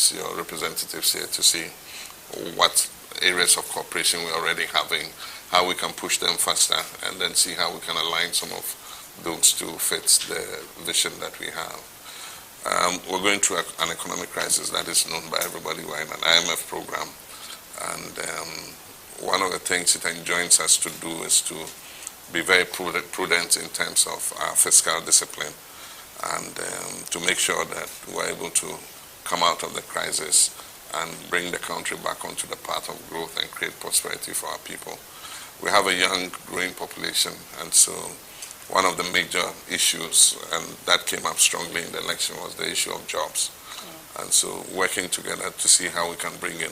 with your representatives here to see what areas of cooperation we're already having, how we can push them faster, and then see how we can align some of those to fit the vision that we have. We're going through an economic crisis that is known by everybody. We're in an IMF program, and one of the things it enjoins us to do is to be very prudent in terms of our fiscal discipline, and to make sure that we're able to come out of the crisis and bring the country back onto the path of growth and create prosperity for our people. We have a young, growing population, and so one of the major issues, and that came up strongly in the election, was the issue of jobs. And so working together to see how we can bring in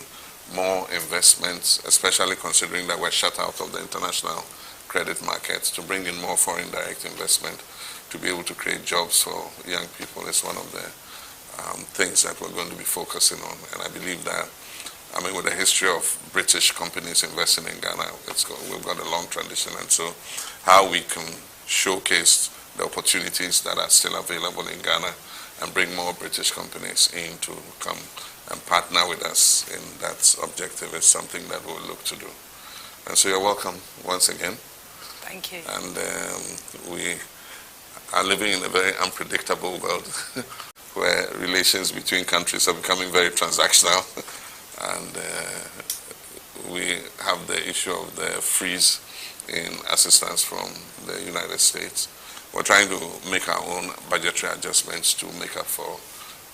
more investments, especially considering that we're shut out of the international credit markets, to bring in more foreign direct investment, to be able to create jobs for young people is one of the things that we're going to be focusing on. And I believe that, I mean, with the history of British companies investing in Ghana, we've got a long tradition. And so how we can showcase the opportunities that are still available in Ghana and bring more British companies in to come and partner with us in that objective is something that we'll look to do. And so you're welcome once again. Thank you. And we are living in a very unpredictable world where relations between countries are becoming very transactional. And we have the issue of the freeze in assistance from the United States. We're trying to make our own budgetary adjustments to make up for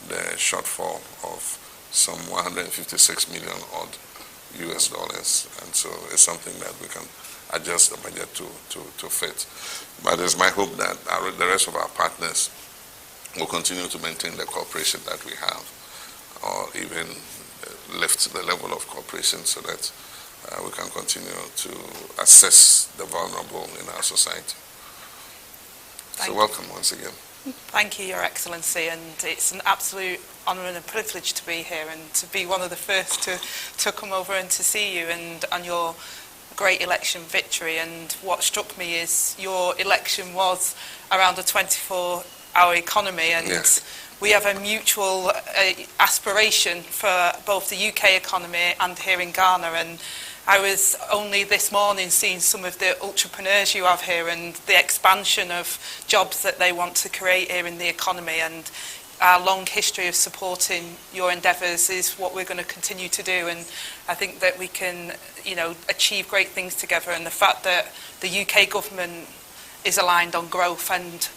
the shortfall of some 156 million odd US dollars. And so it's something that we can adjust the budget to fit. But it's my hope that the rest of our partners will continue to maintain the cooperation that we have, or even lift the level of cooperation so that we can continue to assess the vulnerable in our society. So welcome once again. Thank you, Your Excellency, and it's an absolute honour and a privilege to be here and to be one of the first to come over and to see you and on your great election victory. And what struck me is your election was around a 24-hour economy, and we have a mutual aspiration for both the UK economy and here in Ghana. And I was only this morning seeing some of the entrepreneurs you have here and the expansion of jobs that they want to create here in the economy, and our long history of supporting your endeavours is what we're going to continue to do. And I think that we can, achieve great things together, and the fact that the UK government is aligned on growth and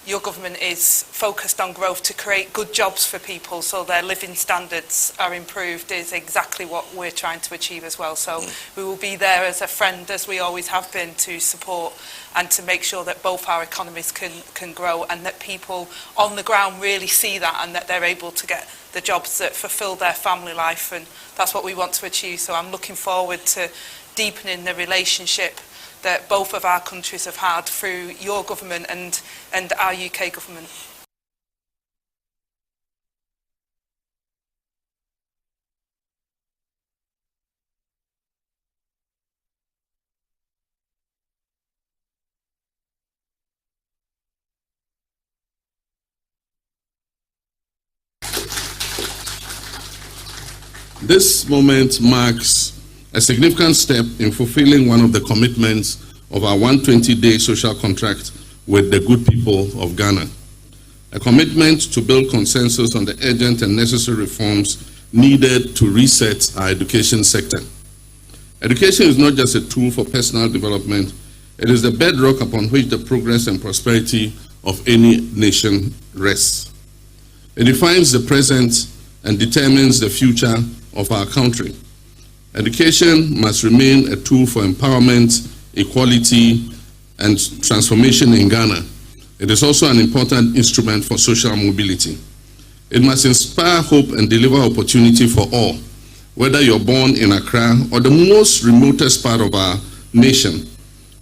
your government is focused on growth to create good jobs for people so their living standards are improved is exactly what we're trying to achieve as well. So we will be there as a friend, as we always have been, to support and to make sure that both our economies can grow, and that people on the ground really see that and that they're able to get the jobs that fulfil their family life. And that's what we want to achieve. So I'm looking forward to deepening the relationship that both of our countries have had through your government and our UK government. This moment marks a significant step in fulfilling one of the commitments of our 120-day social contract with the good people of Ghana. A commitment to build consensus on the urgent and necessary reforms needed to reset our education sector. Education is not just a tool for personal development, it is the bedrock upon which the progress and prosperity of any nation rests. It defines the present and determines the future of our country. Education must remain a tool for empowerment, equality, and transformation in Ghana. It is also an important instrument for social mobility. It must inspire hope and deliver opportunity for all, whether you're born in Accra or the most remotest part of our nation.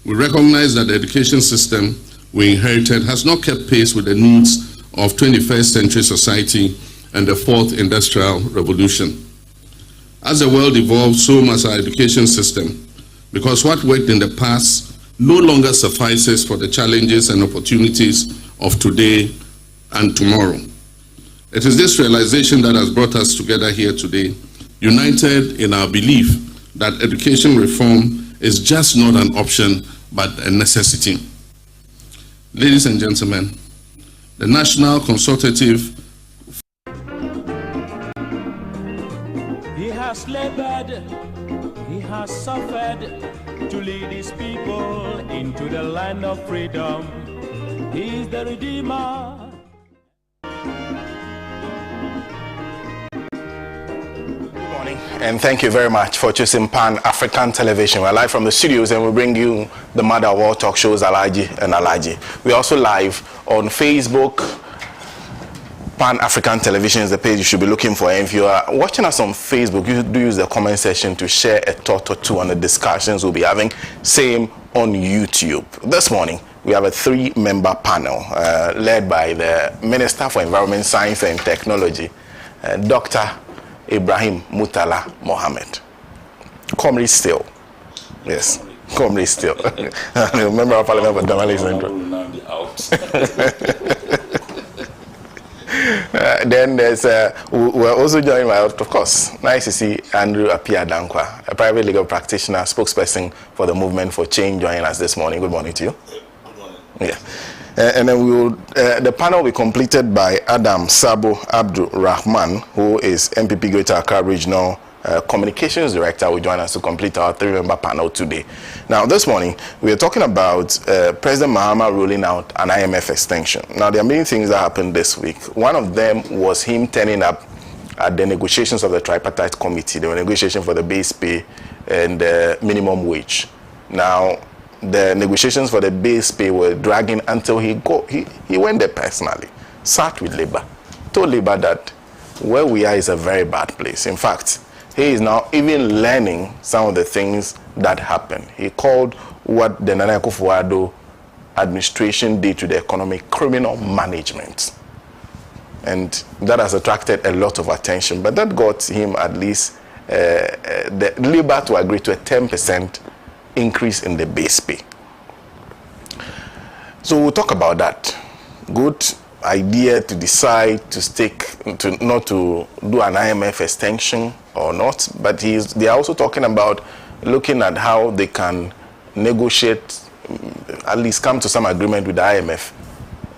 We recognize that the education system we inherited has not kept pace with the needs of 21st century society and the fourth industrial revolution. As the world evolves, so must our education system, because what worked in the past no longer suffices for the challenges and opportunities of today and tomorrow. It is this realization that has brought us together here today, united in our belief that education reform is just not an option, but a necessity. Ladies and gentlemen, the National Consultative He has labored, he has suffered to lead his people into the land of freedom. He is the Redeemer. And thank you very much for choosing Pan-African Television. We're live from the studios and we bring you the mother of all talk shows, Alhaji and Alhaji. We're also live on Facebook. Pan-African Television is the page you should be looking for. And if you are watching us on Facebook, you do use the comment section to share a thought or two on the discussions we'll be having. Same on YouTube. This morning, we have a 3-member panel led by the Minister for Environment, Science and Technology, Dr. Ibrahim Mutala Mohammed. Comrade still. Yes, comrade still. Member of Parliament for Damali Central. Then there's, we're also joined by, of course, nice to see Andrew Apia Dankwa, a private legal practitioner, spokesperson for the Movement for Change, joining us this morning. Good morning to you. Good morning. Yeah. And then we will, the panel will be completed by Adam Sabo Abdul Rahman, who is MPP Greater Accra Regional Communications Director, will join us to complete our 3-member panel today. Now, this morning, we are talking about President Mahama rolling out an IMF extension. Now, there are many things that happened this week. One of them was him turning up at the negotiations of the tripartite committee, the negotiation for the base pay and the minimum wage. Now, the negotiations for the base pay were dragging until he went there personally, sat with Labour, told Labour that where we are is a very bad place. In fact, he is now even learning some of the things that happened. He called what the Nana Akufo-Addo administration did to the economy criminal management. And that has attracted a lot of attention, but that got him at least the Labour to agree to a 10% increase in the base pay. So we'll talk about that. Good idea to decide to stick to not to do an IMF extension or not, but they are also talking about looking at how they can negotiate, at least come to some agreement with the IMF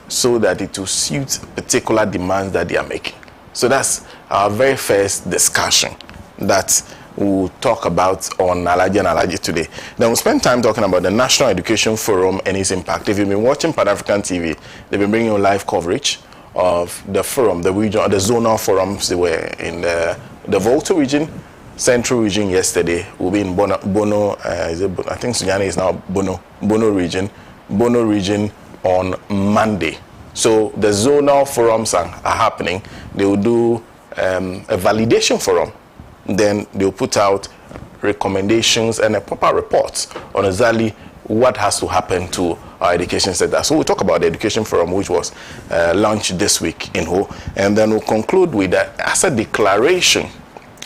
so that it will suit particular demands that they are making. So that's our very first discussion that we'll talk about on Alhaji And Alhaji today. Then we'll spend time talking about the National Education Forum and its impact. If you've been watching Pan-African TV, they've been bringing you live coverage of the forum, the region, the zonal forums. They were in the Volta region, Central region yesterday. We'll be in Bono, I think Sunyani is now Bono region on Monday. So the zonal forums are happening. They will do a validation forum. Then they'll put out recommendations and a proper report on exactly what has to happen to our education sector. So we'll talk about the education forum, which was launched this week in Ho, and then we'll conclude with the asset declaration.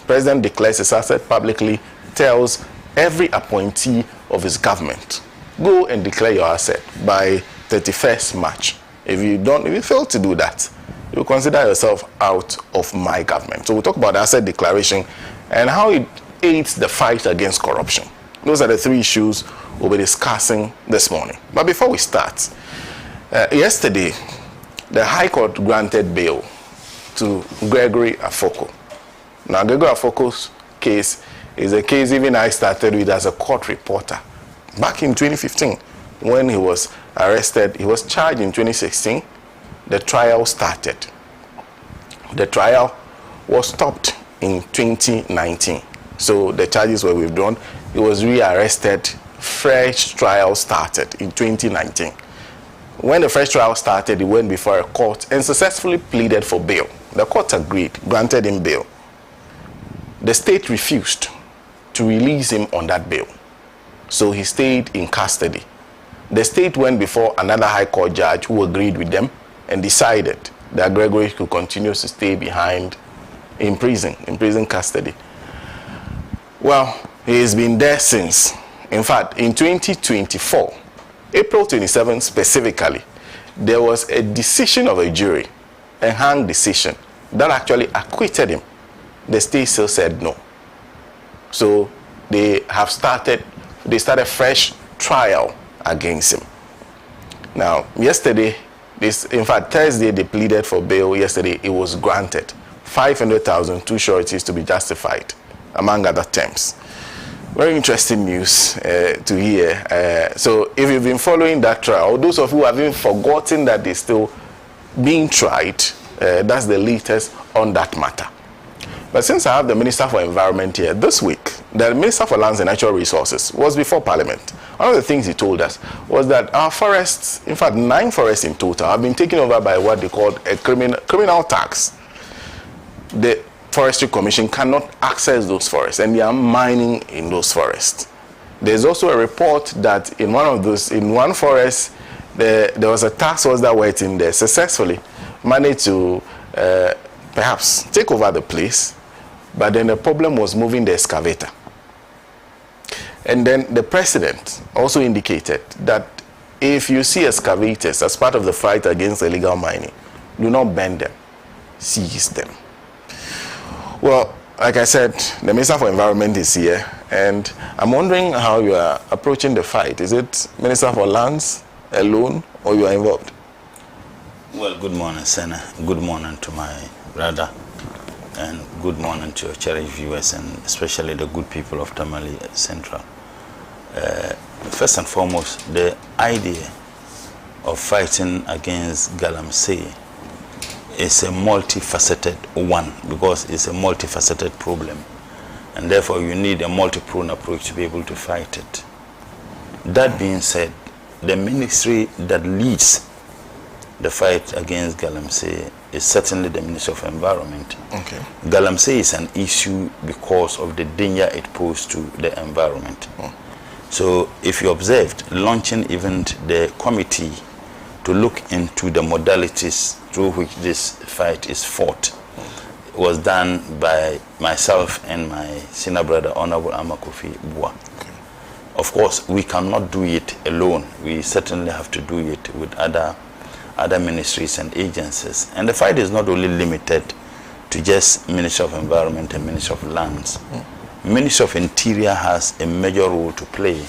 President declares his asset publicly, tells every appointee of his government, go and declare your asset by 31st March. If you fail to do that, you consider yourself out of my government. So we'll talk about the asset declaration and how it aids the fight against corruption. Those are the 3 issues we'll be discussing this morning. But before we start, yesterday, the High Court granted bail to Gregory Afoko. Now, Gregory Afoko's case is a case even I started with as a court reporter. Back in 2015, when he was arrested, he was charged in 2016. The trial started. The trial was stopped in 2019. So the charges were withdrawn. He was rearrested. Fresh trial started in 2019. When the fresh trial started, he went before a court and successfully pleaded for bail. The court agreed, granted him bail. The state refused to release him on that bail. So he stayed in custody. The state went before another high court judge who agreed with them and decided that Gregory could continue to stay behind in prison custody. Well, he has been there since. In fact, in 2024, April 27 specifically, there was a decision of a jury, a hung decision, that actually acquitted him. The state still said no. So they started a fresh trial against him. Now, yesterday, in fact, Thursday, they pleaded for bail. Yesterday, it was granted. 500,000, 2 sureties to be justified, among other terms. Very interesting news to hear. So if you've been following that trial, or those of you who have even forgotten that they're still being tried, that's the latest on that matter. But since I have the Minister for Environment here this week, the Minister for Lands and Natural Resources was before Parliament. One of the things he told us was that our forests, in fact 9 forests in total, have been taken over by what they called a criminal tax. The Forestry Commission cannot access those forests, and they are mining in those forests. There's also a report that in one forest, there was a task force that went in there successfully, managed to perhaps take over the place, but then the problem was moving the excavator. And then the president also indicated that if you see excavators as part of the fight against illegal mining, do not bend them, seize them. Well, like I said, the Minister for Environment is here, and I'm wondering how you are approaching the fight. Is it Minister for Lands alone, or you are involved? Well, good morning, Sena. Good morning to my brother, and good morning to your cherished viewers, and especially the good people of Tamale Central. First and foremost, the idea of fighting against galamsey is a multifaceted one, because it's a multifaceted problem, and therefore you need a multi-pronged approach to be able to fight it. That being said, the ministry that leads the fight against galamsey is certainly the Ministry of Environment. Okay. Galamsey is an issue because of the danger it poses to the environment. So if you observed, launching even the committee to look into the modalities through which this fight is fought was done by myself and my senior brother, Honorable Amakofi Bua. Okay. Of course, we cannot do it alone. We certainly have to do it with other ministries and agencies. And the fight is not only limited to just Ministry of Environment and Ministry of Lands. Ministry of Interior has a major role to play.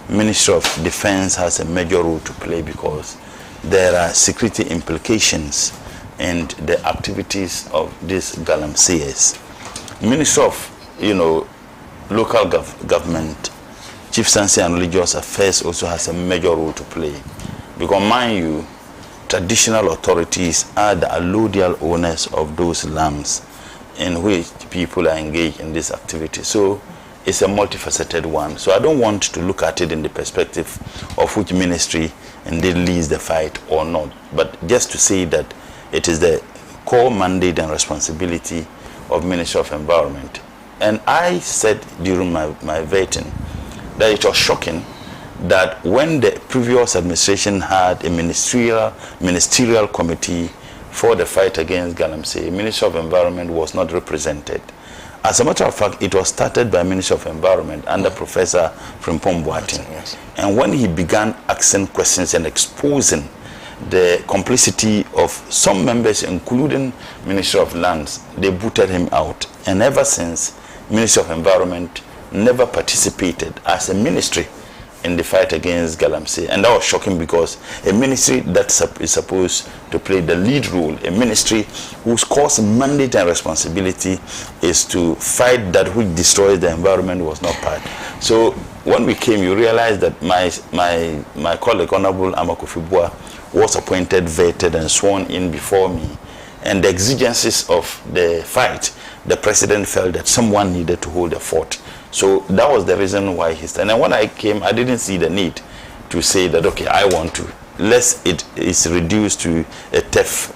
Ministry of Defense has a major role to play, because there are security implications in the activities of these galamseyers. Ministry of, local government, chieftaincy and religious affairs also has a major role to play. Because mind you, traditional authorities are the allodial owners of those lands in which people are engaged in this activity. So it's a multifaceted one. So I don't want to look at it in the perspective of which ministry indeed leads the fight or not, but just to say that it is the core mandate and responsibility of Ministry of Environment. And I said during my vetting that it was shocking that when the previous administration had a ministerial committee for the fight against galamsey, Ministry of Environment was not represented. As a matter of fact, it was started by Ministry of Environment under Professor Frimpong Boateng. Yes. And when he began asking questions and exposing the complicity of some members, including Ministry of Lands, they booted him out. And ever since, Ministry of Environment never participated as a ministry in the fight against galamsey. And that was shocking, because a ministry that is supposed to play the lead role, a ministry whose core mandate and responsibility is to fight that which destroys the environment, was not part. So when we came, you realize that my colleague, Honorable Amakofi Bua, was appointed, vetted and sworn in before me. And the exigencies of the fight, the president felt that someone needed to hold the fort. So that was the reason why he started. And when I came, I didn't see the need to say that, okay, I want to. Lest it is reduced to a tough,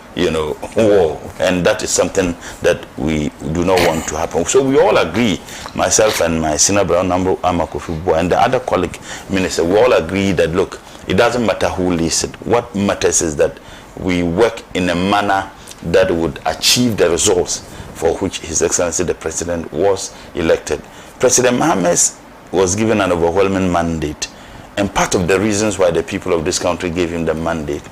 war. And that is something that we do not want to happen. So we all agree, myself and my senior brother, Amakofi Bua, and the other colleague minister, we all agree that, look, it doesn't matter who leads it. What matters is that we work in a manner that would achieve the results for which His Excellency the President was elected. President Mohammed was given an overwhelming mandate, and part of the reasons why the people of this country gave him the mandate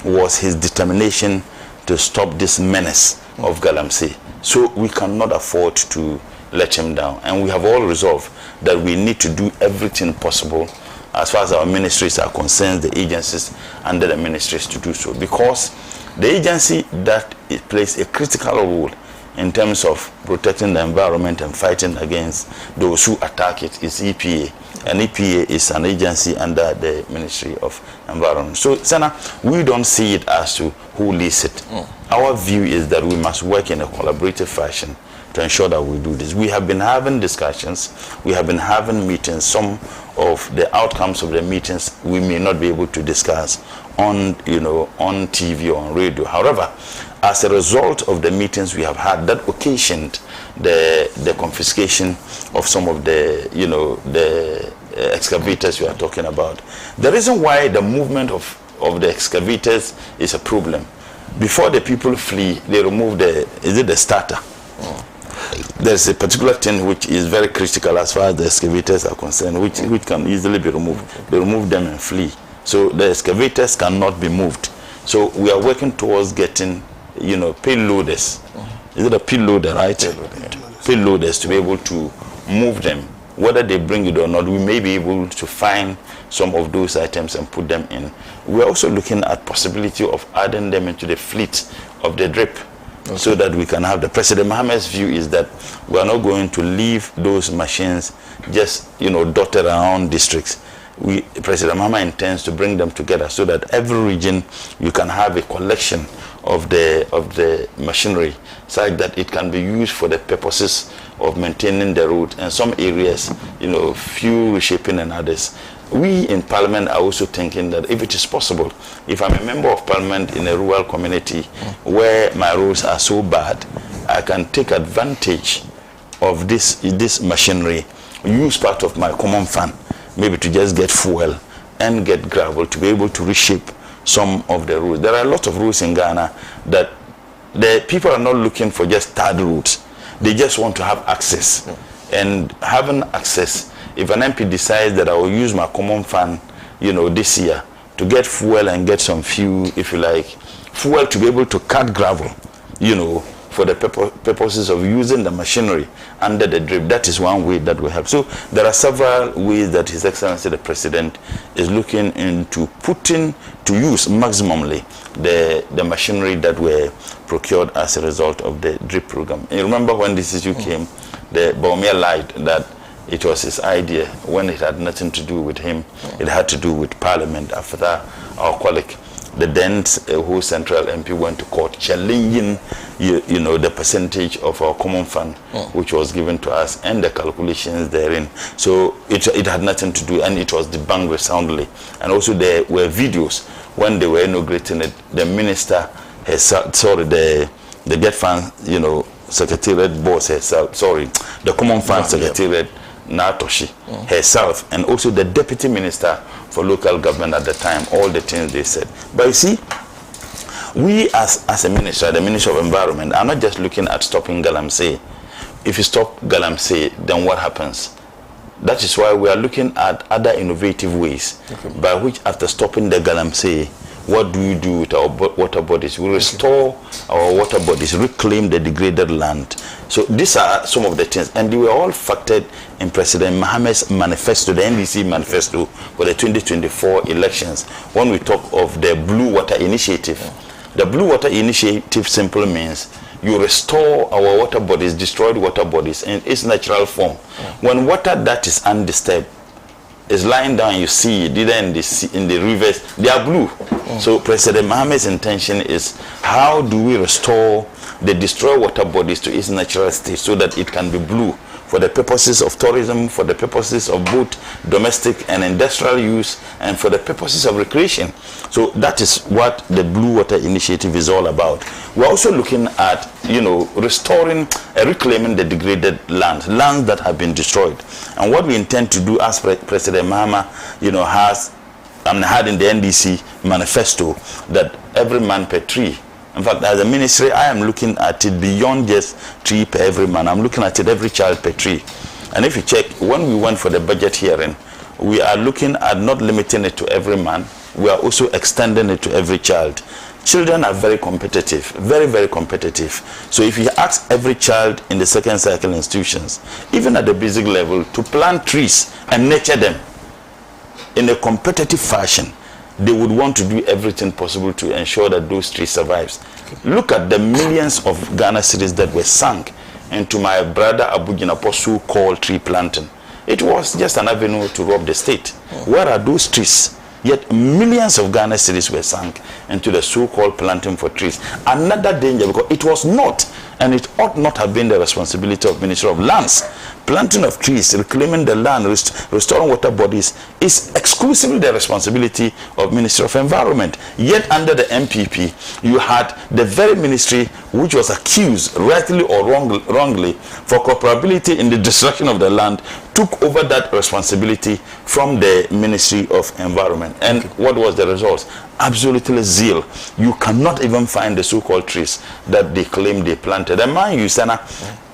was his determination to stop this menace of Galamsey. So we cannot afford to let him down. And we have all resolved that we need to do everything possible as far as our ministries are concerned, the agencies under the ministries to do so. Because the agency that plays a critical role in terms of protecting the environment and fighting against those who attack it is EPA. And EPA is an agency under the Ministry of Environment. So, Sena, we don't see it as to who leads it. Our view is that we must work in a collaborative fashion to ensure that we do this. We have been having discussions, we have been having meetings. Some of the outcomes of the meetings we may not be able to discuss on, on TV or on radio. However, as a result of the meetings we have had, that occasioned the confiscation of some of the, the excavators we are talking about. The reason why the movement of the excavators is a problem, before the people flee, they remove the starter. There's a particular thing which is very critical as far as the excavators are concerned, which can easily be removed. They remove them and flee. So the excavators cannot be moved. So we are working towards getting, payloaders. Is it a payloader, right? Payloaders to be able to move them. Whether they bring it or not, we may be able to find some of those items and put them in. We are also looking at possibility of adding them into the fleet of the DRIP. Okay. So that we can have the President Mohammed's view is that we are not going to leave those machines just dotted around districts. President Mohammed intends to bring them together so that every region you can have a collection of the machinery such that it can be used for the purposes of maintaining the road, and some areas few reshaping and others. We in Parliament are also thinking that if it is possible, if I'm a member of Parliament in a rural community where my roads are so bad, I can take advantage of this machinery, use part of my common fund, maybe to just get fuel and get gravel to be able to reshape some of the roads. There are a lot of roads in Ghana that the people are not looking for just third roads. They just want to have access. And having access, if an MP decides that I will use my common fund, this year to get fuel and get some fuel, if you like, fuel to be able to cut gravel, for the purposes of using the machinery under the DRIP, that is one way that will help. So there are several ways that His Excellency the President is looking into putting to use maximally the machinery that were procured as a result of the DRIP program. And you remember when this issue came, the Baumia lied that it was his idea when it had nothing to do with him. It had to do with Parliament. After our colleague, the then whole Central MP, went to court challenging the percentage of our common fund which was given to us and the calculations therein. So it had nothing to do, and it was debunked resoundly. And also there were videos when they were inaugurating it. The minister herself, the Get Fund Secretariat boss herself, the Common Fund Secretariat, Natoshi herself, and also the Deputy Minister for Local Government at the time, all the things they said. But you see, we as a minister, the Ministry of Environment, are not just looking at stopping Galamsey. If you stop Galamsey, then what happens? That is why we are looking at other innovative ways by which, after stopping the Galamsey, what do we do with our water bodies? We restore our water bodies, reclaim the degraded land. So these are some of the things, and they were all factored in President Mohammed's manifesto, the NDC manifesto for the 2024 elections. When we talk of the Blue Water Initiative, the Blue Water Initiative simply means you restore our water bodies, destroyed water bodies, in its natural form. When water that is undisturbed is lying down, you see it, either in the rivers, they are blue. So President Mohammed's intention is, how do we restore the destroyed water bodies to its natural state so that it can be blue for the purposes of tourism, for the purposes of both domestic and industrial use, and for the purposes of recreation. So that is what the Blue Water Initiative is all about. We're also looking at, restoring and reclaiming the degraded lands that have been destroyed. And what we intend to do, as President Mahama, had in the NDC manifesto, that every man per tree. In fact, as a ministry, I am looking at it beyond just tree per every man. I'm looking at it every child per tree. And if you check, when we went for the budget hearing, we are looking at not limiting it to every man. We are also extending it to every child. Children are very competitive, very, very competitive. So if you ask every child in the second cycle institutions, even at the basic level, to plant trees and nurture them in a competitive fashion, they would want to do everything possible to ensure that those trees survives. Look at the millions of Ghana cedis that were sunk into my brother Abu Jinapo's so-called tree planting. It was just an avenue to rob the state. Where are those trees? Yet millions of Ghana cedis were sunk into the so-called planting for trees. Another danger, because it was not, and it ought not have been the responsibility of Ministry of Lands. Planting of trees, reclaiming the land, restoring water bodies is exclusively the responsibility of Ministry of Environment. Yet under the MPP, you had the very ministry which was accused, rightly or wrongly, for culpability in the destruction of the land, took over that responsibility from the Ministry of Environment. And what was the result? Absolutely zeal. You cannot even find the so-called trees that they claim they planted. And mind you, Sena,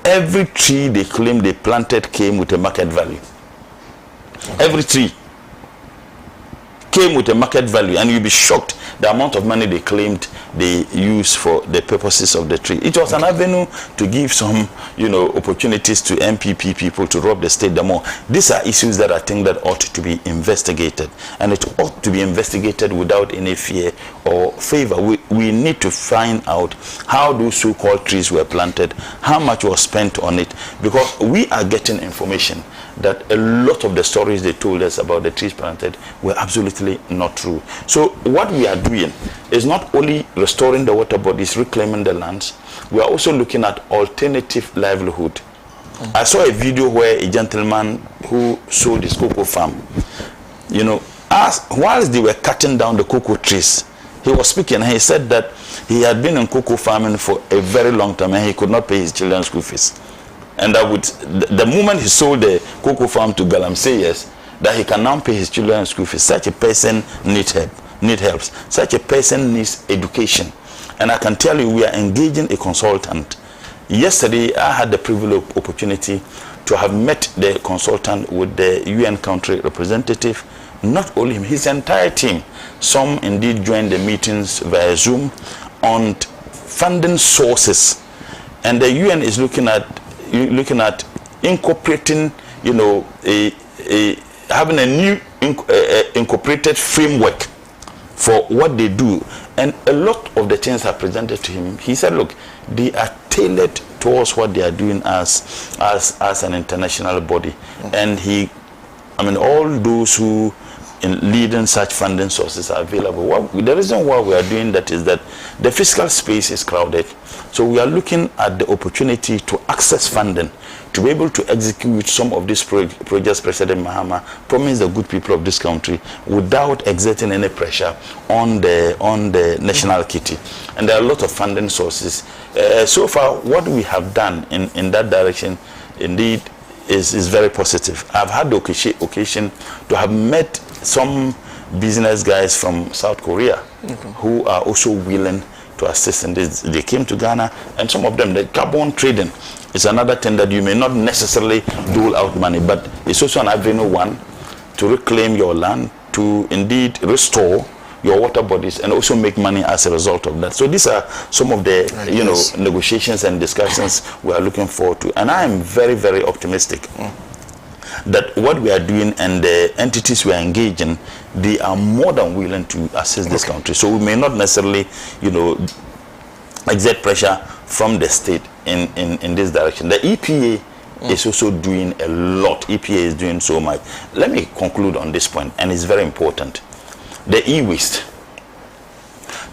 every tree they claim they planted came with a market value. Every tree came with a market value, and you'll be shocked the amount of money they claimed they used for the purposes of the tree. It was an avenue to give some, opportunities to MPP people to rob the state the more. These are issues that I think that ought to be investigated, and it ought to be investigated without any fear or favor. We need to find out how those so-called trees were planted, how much was spent on it, because we are getting information that a lot of the stories they told us about the trees planted were absolutely not true. So what we are doing is not only restoring the water bodies, reclaiming the lands, we are also looking at alternative livelihood. I saw a video where a gentleman who sold his cocoa farm, whilst they were cutting down the cocoa trees, he was speaking and he said that he had been in cocoa farming for a very long time and he could not pay his children's school fees. And the moment he sold the cocoa farm to Galamseyers, that he can now pay his children's school fees. Such a person needs help. Such a person needs education. And I can tell you, we are engaging a consultant. Yesterday, I had the privilege opportunity to have met the consultant with the UN country representative. Not only him, his entire team. Some indeed joined the meetings via Zoom on funding sources. And the UN is looking at incorporating, having a new incorporated framework for what they do. And a lot of the things are presented to him. He said, look, they are tailored towards what they are doing as an international body. And all those who in leading such funding sources are available. The reason why we are doing that is that the fiscal space is crowded. So we are looking at the opportunity to access funding, to be able to execute some of these projects President Mahama promised the good people of this country without exerting any pressure on the national kitty. And there are a lot of funding sources. So far, what we have done in that direction, indeed, is very positive. I've had the occasion to have met some business guys from South Korea who are also willing to assist in this. They came to Ghana, and some of them, the carbon trading is another thing that you may not necessarily dole out money, but it's also an avenue to reclaim your land, to indeed restore your water bodies, and also make money as a result of that. So these are some of the negotiations and discussions we are looking forward to, and I am very, very optimistic that what we are doing and the entities we are engaging, they are more than willing to assist this country. So we may not necessarily, exert pressure from the state in this direction. The EPA is also doing a lot. EPA is doing so much. Let me conclude on this point, and it's very important. The e-waste.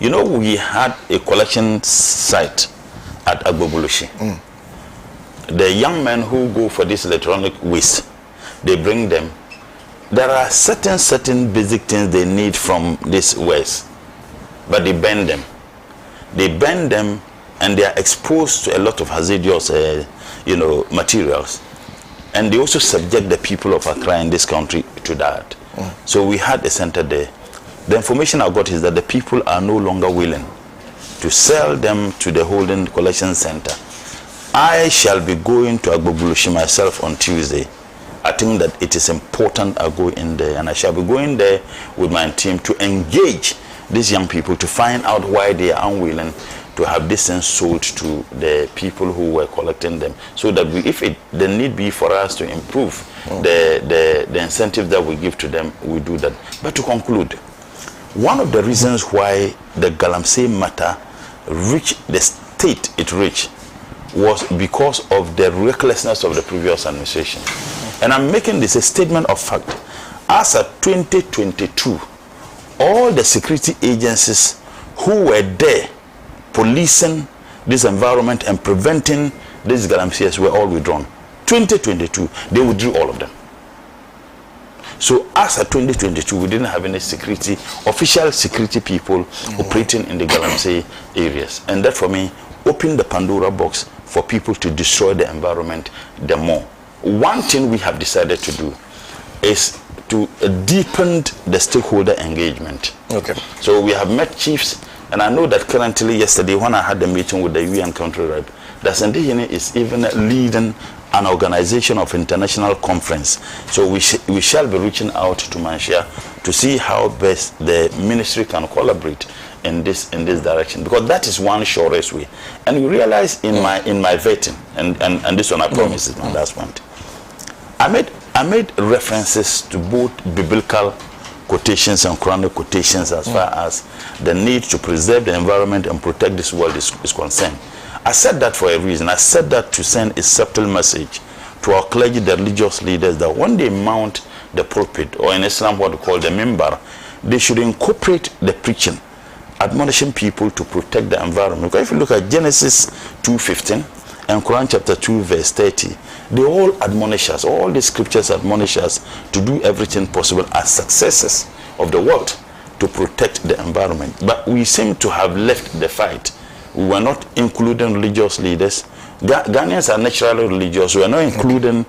We had a collection site at Agbobulushi. The young men who go for this electronic waste, they bring them. There are certain basic things they need from this waste, but they burn them. They burn them, and they are exposed to a lot of hazardous, materials. And they also subject the people of Accra in this country to that. So we had a center there. The information I got is that the people are no longer willing to sell them to the holding collection center. I shall be going to Agbobulushi myself on Tuesday. I think that it is important I go in there, and I shall be going there with my team to engage these young people to find out why they are unwilling to have this thing sold to the people who were collecting them, so that if the need be for us to improve the incentive that we give to them, we do that. But to conclude, one of the reasons why the Galamsey matter reached the state it reached was because of the recklessness of the previous administration. And I'm making this a statement of fact. As of 2022, all the security agencies who were there policing this environment and preventing these galamseys were all withdrawn. 2022, they withdrew all of them. So as of 2022, we didn't have any official security people operating in the Galamsey areas. And that, for me, opened the Pandora box for people to destroy the environment the more. One thing we have decided to do is to deepen the stakeholder engagement. Okay. So we have met chiefs, and I know that currently, yesterday, when I had the meeting with the UN country rep, that Sendihine is even leading an organization of international conference. So we shall be reaching out to Manshia to see how best the ministry can collaborate in this direction, because that is one surest way. And we realize in my vetting, and this one I promise is my last point. I made references to both biblical quotations and Quranic quotations as far as the need to preserve the environment and protect this world is concerned. I said that for a reason. I said that to send a subtle message to our clergy, the religious leaders, that when they mount the pulpit, or in Islam what we call the mimbar, they should incorporate the preaching, admonishing people to protect the environment. Because if you look at Genesis 2:15 and Quran chapter 2 verse 30, they all admonish us, all the scriptures admonish us to do everything possible as successors of the world to protect the environment. But we seem to have left the fight. We were not including religious leaders. Ghanaians are naturally religious. We are not including,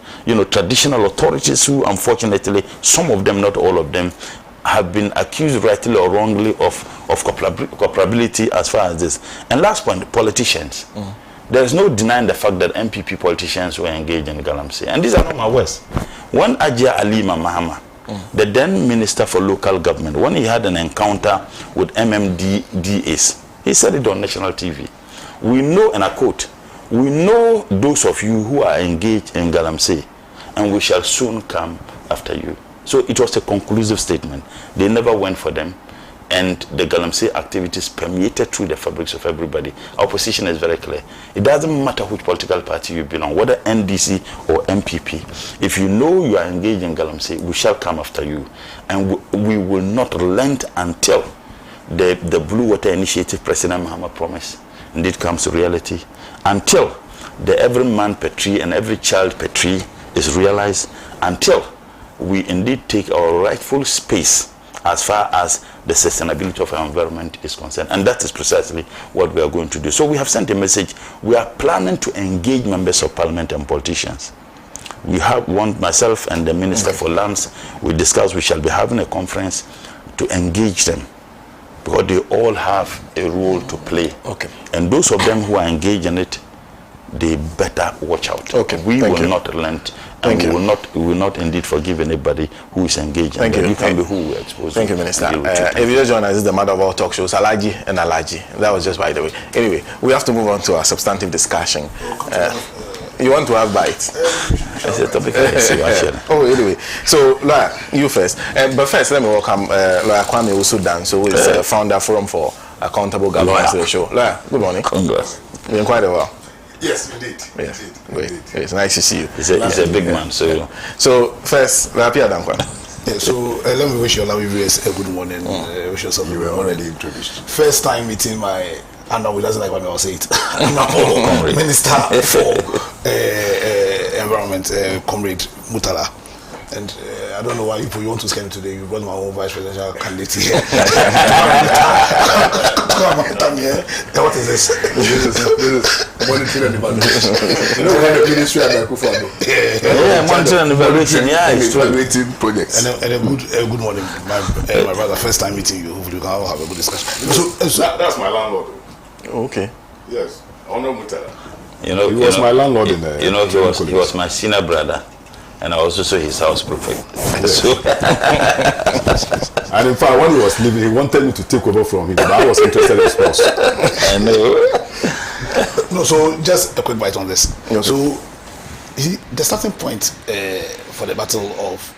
traditional authorities who, unfortunately, some of them, not all of them, have been accused rightly or wrongly of culpability as far as this. And last point, politicians. There is no denying the fact that MPP politicians were engaged in Galamsey. And these are not my words. When Ajia Alima Mahama, the then Minister for Local Government, when he had an encounter with MMDDAs, he said it on national TV. We know, and I quote, "We know those of you who are engaged in Galamsey, and we shall soon come after you." So it was a conclusive statement. They never went for them, and the Galamsey activities permeated through the fabrics of everybody. Our position is very clear. It doesn't matter which political party you belong, whether NDC or MPP. If you know you are engaged in Galamsey, we shall come after you, and we will not relent until the Blue Water Initiative President Mahama promised indeed comes to reality, until the every man per tree and every child per tree is realized, until we indeed take our rightful space as far as the sustainability of our environment is concerned. And that is precisely what we are going to do. So we have sent a message. We are planning to engage members of parliament and politicians. We have myself and the Minister for Lands, we discussed we shall be having a conference to engage them, because they all have a role to play. Okay. And those of them who are engaged in it, they better watch out. Okay. We will not relent, and we will not indeed forgive anybody who is engaged. Thank you. You can be who we are exposed. Thank you, Minister. If you just join us, this is the mother of all talk shows, Alhaji and Alhaji. That was just by the way. Anyway, we have to move on to our substantive discussion. You want to have bites? It's a topic I see. Anyway, so Lawyer, you first. But first, let me welcome Lawyer Kwame Usudan, who is founder Forum for Accountable Governance Ratio. Lawyer, good morning. Congrats. Doing quite well. Yes, indeed. Yes, indeed. great. It's nice to see you. He's a big man. So first, Rapia Dankwa. Yeah, so let me wish you all viewers a good morning. Wish you some. You were already introduced. First time meeting my. And now he doesn't like when I say it. No, Minister for Environment, Comrade Mutala. And I don't know why you want to scare me today. You brought my own vice presidential candidate here. What is this? This is monitoring and evaluation. You know when the ministry and Microphone. Yeah, monitoring and evaluation. Yeah, it's evaluating projects. And a good morning, my brother. First time meeting you. Hopefully, we can have a good discussion. So that's my landlord. Okay. Yes, Honor Mutala. He was my landlord in there. He was my senior brother and I was also his house prefect. So and in fact, when he was leaving, he wanted me to take over from him, but I was interested in sports. I know. No, so just a quick bite on this. Okay. So the starting point for the battle of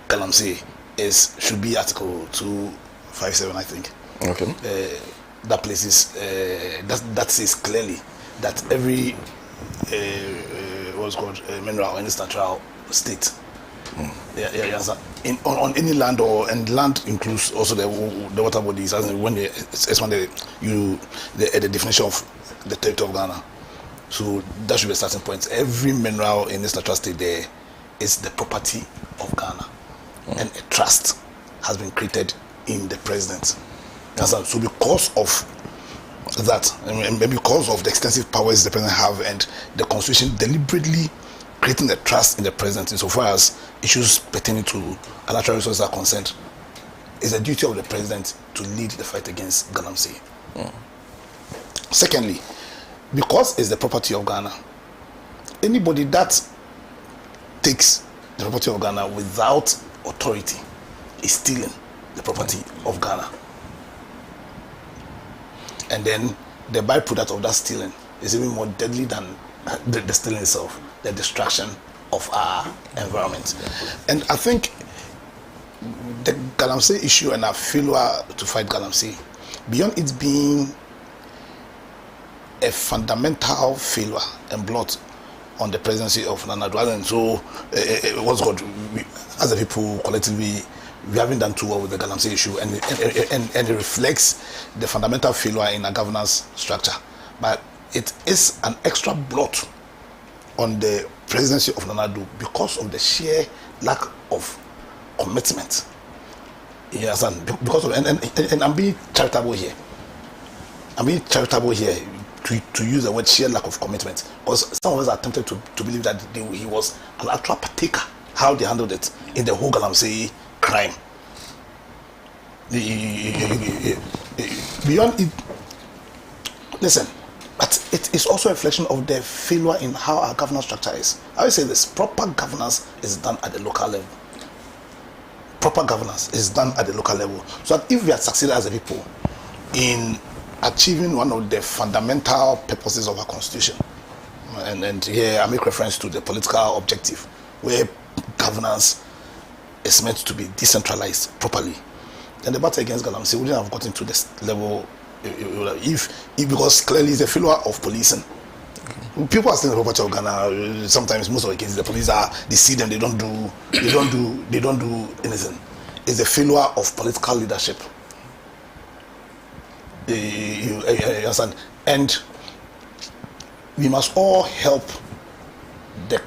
Galamsey should be Article 257, I think. Okay. That places that says clearly that every what's called mineral in this natural state, on any land, and land includes also the water bodies, as when the definition of the territory of Ghana. So that should be a starting point. Every mineral in this natural state there is the property of Ghana, and a trust has been created in the president. So because of that, and because of the extensive powers the president have, and the constitution deliberately creating the trust in the president insofar as issues pertaining to natural resources are concerned, it's the duty of the president to lead the fight against Galamsey. Secondly, because it's the property of Ghana, anybody that takes the property of Ghana without authority is stealing the property of Ghana. And then the byproduct of that stealing is even more deadly than the stealing itself, the destruction of our environment. And I think the Galamsey issue and our failure to fight Galamsey, beyond it being a fundamental failure and blot on the presidency of Nana Addo, and so what's called, as a people collectively, we haven't done too well with the Galamsey issue, and it reflects the fundamental failure in our governance structure. But it is an extra blot on the presidency of Nana Addo because of the sheer lack of commitment. You understand? Because of, and I'm being charitable here. To use the word sheer lack of commitment, because some of us are tempted to believe that he was an actual partaker, how they handled it in the whole Galamsey crime. Beyond it, listen, but it is also a reflection of the failure in how our governance structure is. I would say this: proper governance is done at the local level. Proper governance is done at the local level. So that if we had succeeded as a people in achieving one of the fundamental purposes of our constitution, and here I make reference to the political objective, where governance is meant to be decentralized properly, then the battle against Galamsey wouldn't have gotten to this level if because clearly it's a failure of policing. People are still in the property of Ghana. Sometimes most of the cases the police they see them, they don't do anything. It's a failure of political leadership. You understand? And we must all help the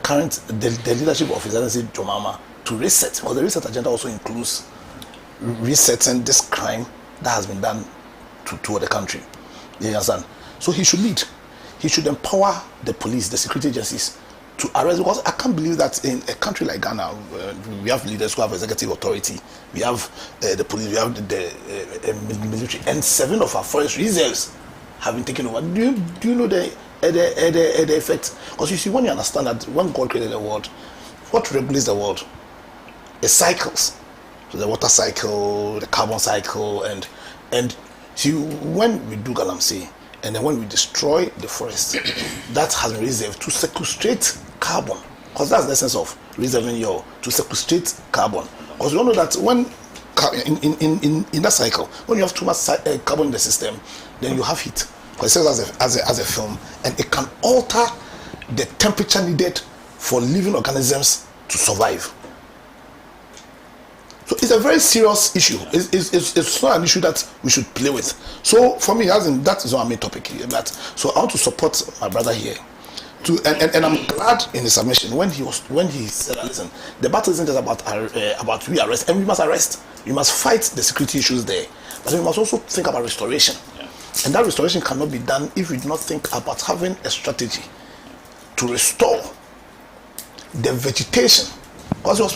leadership of His Excellency Jomama to reset, because the reset agenda also includes resetting this crime that has been done to the country. You understand? So he should lead. He should empower the police, the security agencies to arrest, because I can't believe that in a country like Ghana, we have leaders who have executive authority, we have the police, we have the military, and 7 of our forest reserves have been taken over. Do you know the effect? Because you see, when you understand that when God created the world, what regulates the world is cycles. So the water cycle, the carbon cycle, and see, when we do Galamsey, and then when we destroy the forest, that has been reserved to sequestrate carbon, because that's the essence of reserving to sequestrate carbon. Because you all know that when in that cycle, when you have too much carbon in the system, then you have heat, because it serves as a film, and it can alter the temperature needed for living organisms to survive. So it's a very serious issue. It's not an issue that we should play with. So for me, that is our main topic here. So I want to support my brother here. And I'm glad in his submission when he said, listen, the battle isn't just about we arrest, and we must arrest. We must fight the security issues there, but we must also think about restoration. Yeah. And that restoration cannot be done if we do not think about having a strategy to restore the vegetation. Because he was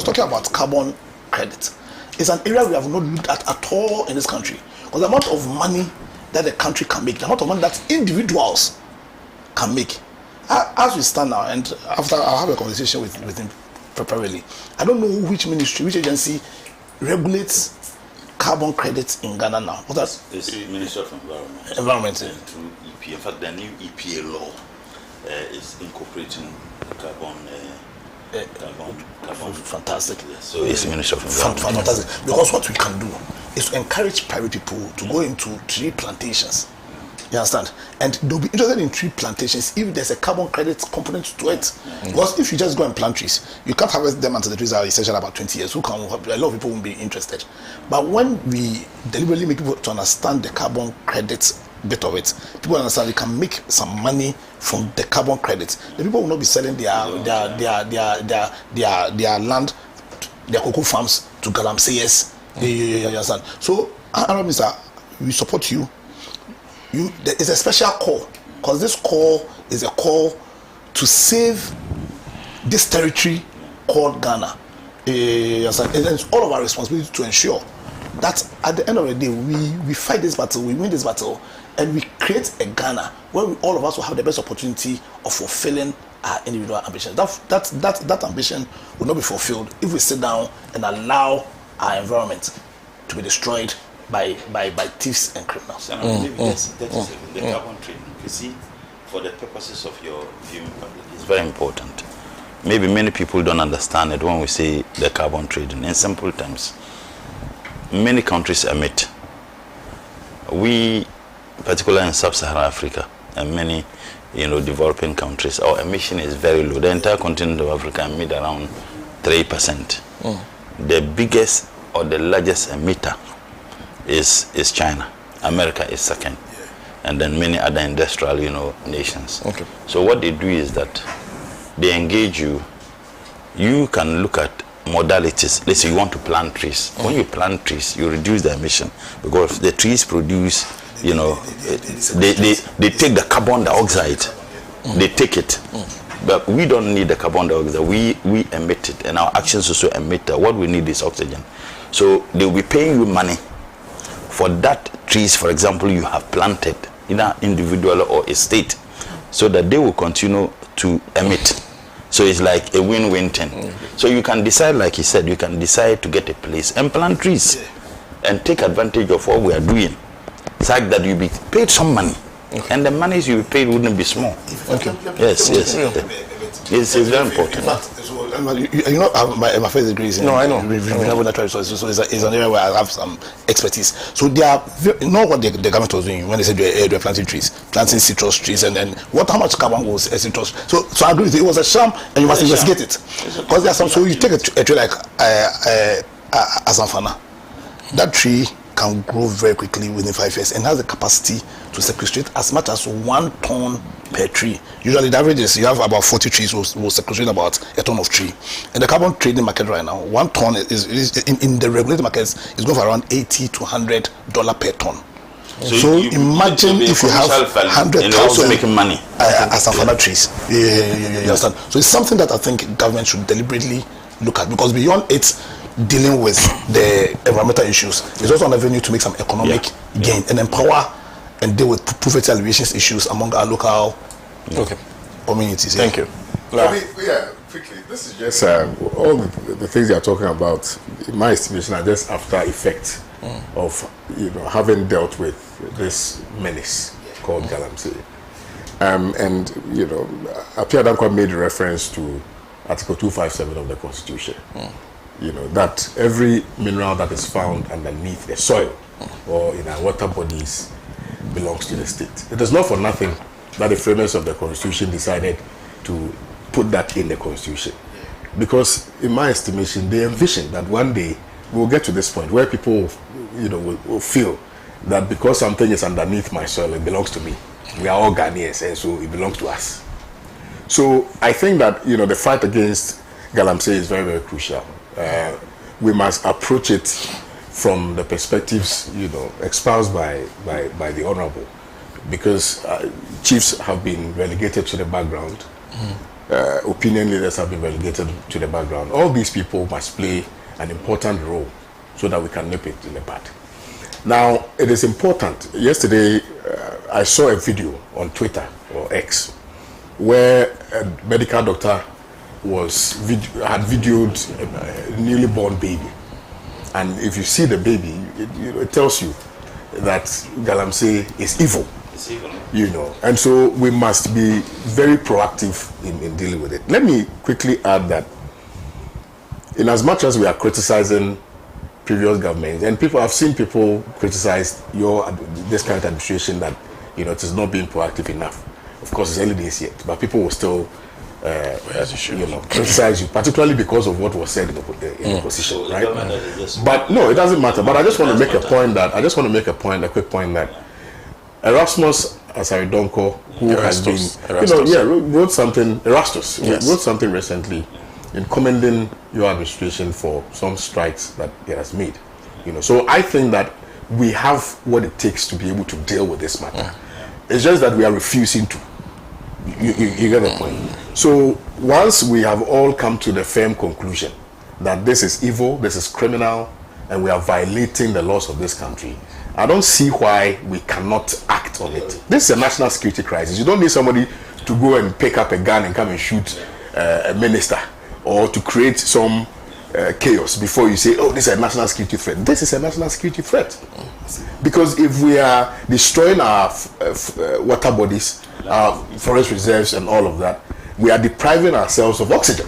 talking about carbon credit. It's an area we have not looked at all in this country. Because the amount of money that the country can make, the amount of money that individuals can make. as we stand now, and after I'll have a conversation with him preparely, I don't know which ministry, which agency regulates carbon credits in Ghana now. What that's It's Ministry of Environment. Environment. Through EPA. In fact, the new EPA law is incorporating carbon. Fantastic. Yes. So it's Ministry of Environment. Fantastic. Because what we can do is to encourage private people to go into tree plantations. You understand? And they'll be interested in tree plantations if there's a carbon credit component to it. Because if you just go and plant trees, you can't harvest them until the trees are essential about 20 years. A lot of people won't be interested. But when we deliberately make people to understand the carbon credits bit of it, people understand they can make some money from the carbon credits. The people will not be selling their land, their cocoa farms to galamseyers. You understand? So, Mr. we support you. There is a special call, because this call is a call to save this territory called Ghana. And it's all of our responsibility to ensure that at the end of the day, we fight this battle, we win this battle, and we create a Ghana where all of us will have the best opportunity of fulfilling our individual ambitions. That ambition will not be fulfilled if we sit down and allow our environment to be destroyed by thieves and criminals. And I believe the carbon trading, you see, for the purposes of your viewing public, is very important. Maybe many people don't understand it when we say the carbon trading. In simple terms, many countries emit. We, particularly in sub-Saharan Africa and many, developing countries, our emission is very low. The entire continent of Africa emit around 3%. The biggest or the largest emitter is China. America is second, and then many other industrial, nations. Okay. So what they do is that they engage you. You can look at modalities. Let's say you want to plant trees. When you plant trees, you reduce the emission because the trees produce, they take the carbon dioxide. They take it. But we don't need the carbon dioxide. We emit it, and our actions also emit that. What we need is oxygen. So they will be paying you money for that trees, for example, you have planted, either individual or estate, so that they will continue to emit. So it's like a win-win thing. So you can decide, like he said, you can decide to get a place and plant trees and take advantage of what we are doing. It's like that you'll be paid some money, and the monies you paid wouldn't be small. Yes. It's very important. In fact, my friend agrees. No, I know. Renewable natural resources, so it's an area where I have some expertise. So they are what the government was doing when they said they're planting trees, planting citrus trees, and then how much carbon goes a citrus? So I agree with you. It was a sham, and you must investigate it, because there's some. So you take a tree like Asamfana, that tree can grow very quickly within 5 years and has the capacity to sequestrate as much as 1 ton per tree. Usually the average is you have about 40 trees will sequestrate about a ton of tree. In the carbon trading market right now, 1 ton is in the regulated markets is going for around $80 to $100 per ton. So imagine if you have 100,000 also making money as Asamfana trees. You understand? So it's something that I think government should deliberately look at, because beyond it dealing with the environmental issues, it's also an avenue to make some economic gain and empower and deal with poverty alleviation issues among our local communities. Thank you. Quickly, this is just all the things you are talking about, in my estimation, are just after effect of having dealt with this menace called galamsey. And Apia Dankwa made reference to Article 257 of the Constitution. That every mineral that is found underneath the soil or in our water bodies belongs to the state. It is not for nothing that the framers of the Constitution decided to put that in the Constitution. Because in my estimation, they envision that one day we'll get to this point where people will feel that because something is underneath my soil, it belongs to me. We are all Ghanaians, and so it belongs to us. So I think that the fight against galamsey is very, very crucial. We must approach it from the perspectives espoused by the Honorable, because chiefs have been relegated to the background. Opinion leaders have been relegated to the background. All these people must play an important role so that we can nip it in the bud. Now, it is important. Yesterday, I saw a video on Twitter or X where a medical doctor had videoed a newly born baby, and if you see the baby, it tells you that Galamsey is evil. It's evil. And so we must be very proactive in dealing with it. Let me quickly add that in as much as we are criticizing previous governments, and I've seen people criticize this current administration that it is not being proactive enough. Of course, it's early days yet, but people will still criticize you, particularly because of what was said in the opposition, right? But no, it doesn't matter. But I just want to make a quick point that Erasmus Asaridonko, who has been, wrote something. Erastus wrote something recently in commending your administration for some strides that it has made. So I think that we have what it takes to be able to deal with this matter. It's just that we are refusing to. You get the point. So once we have all come to the firm conclusion that this is evil, this is criminal, and we are violating the laws of this country, I don't see why we cannot act on it. This is a national security crisis. You don't need somebody to go and pick up a gun and come and shoot a minister, or to create some chaos before you say, oh, this is a national security threat. This is a national security threat. Because if we are destroying our water bodies, our forest reserves and all of that, we are depriving ourselves of oxygen.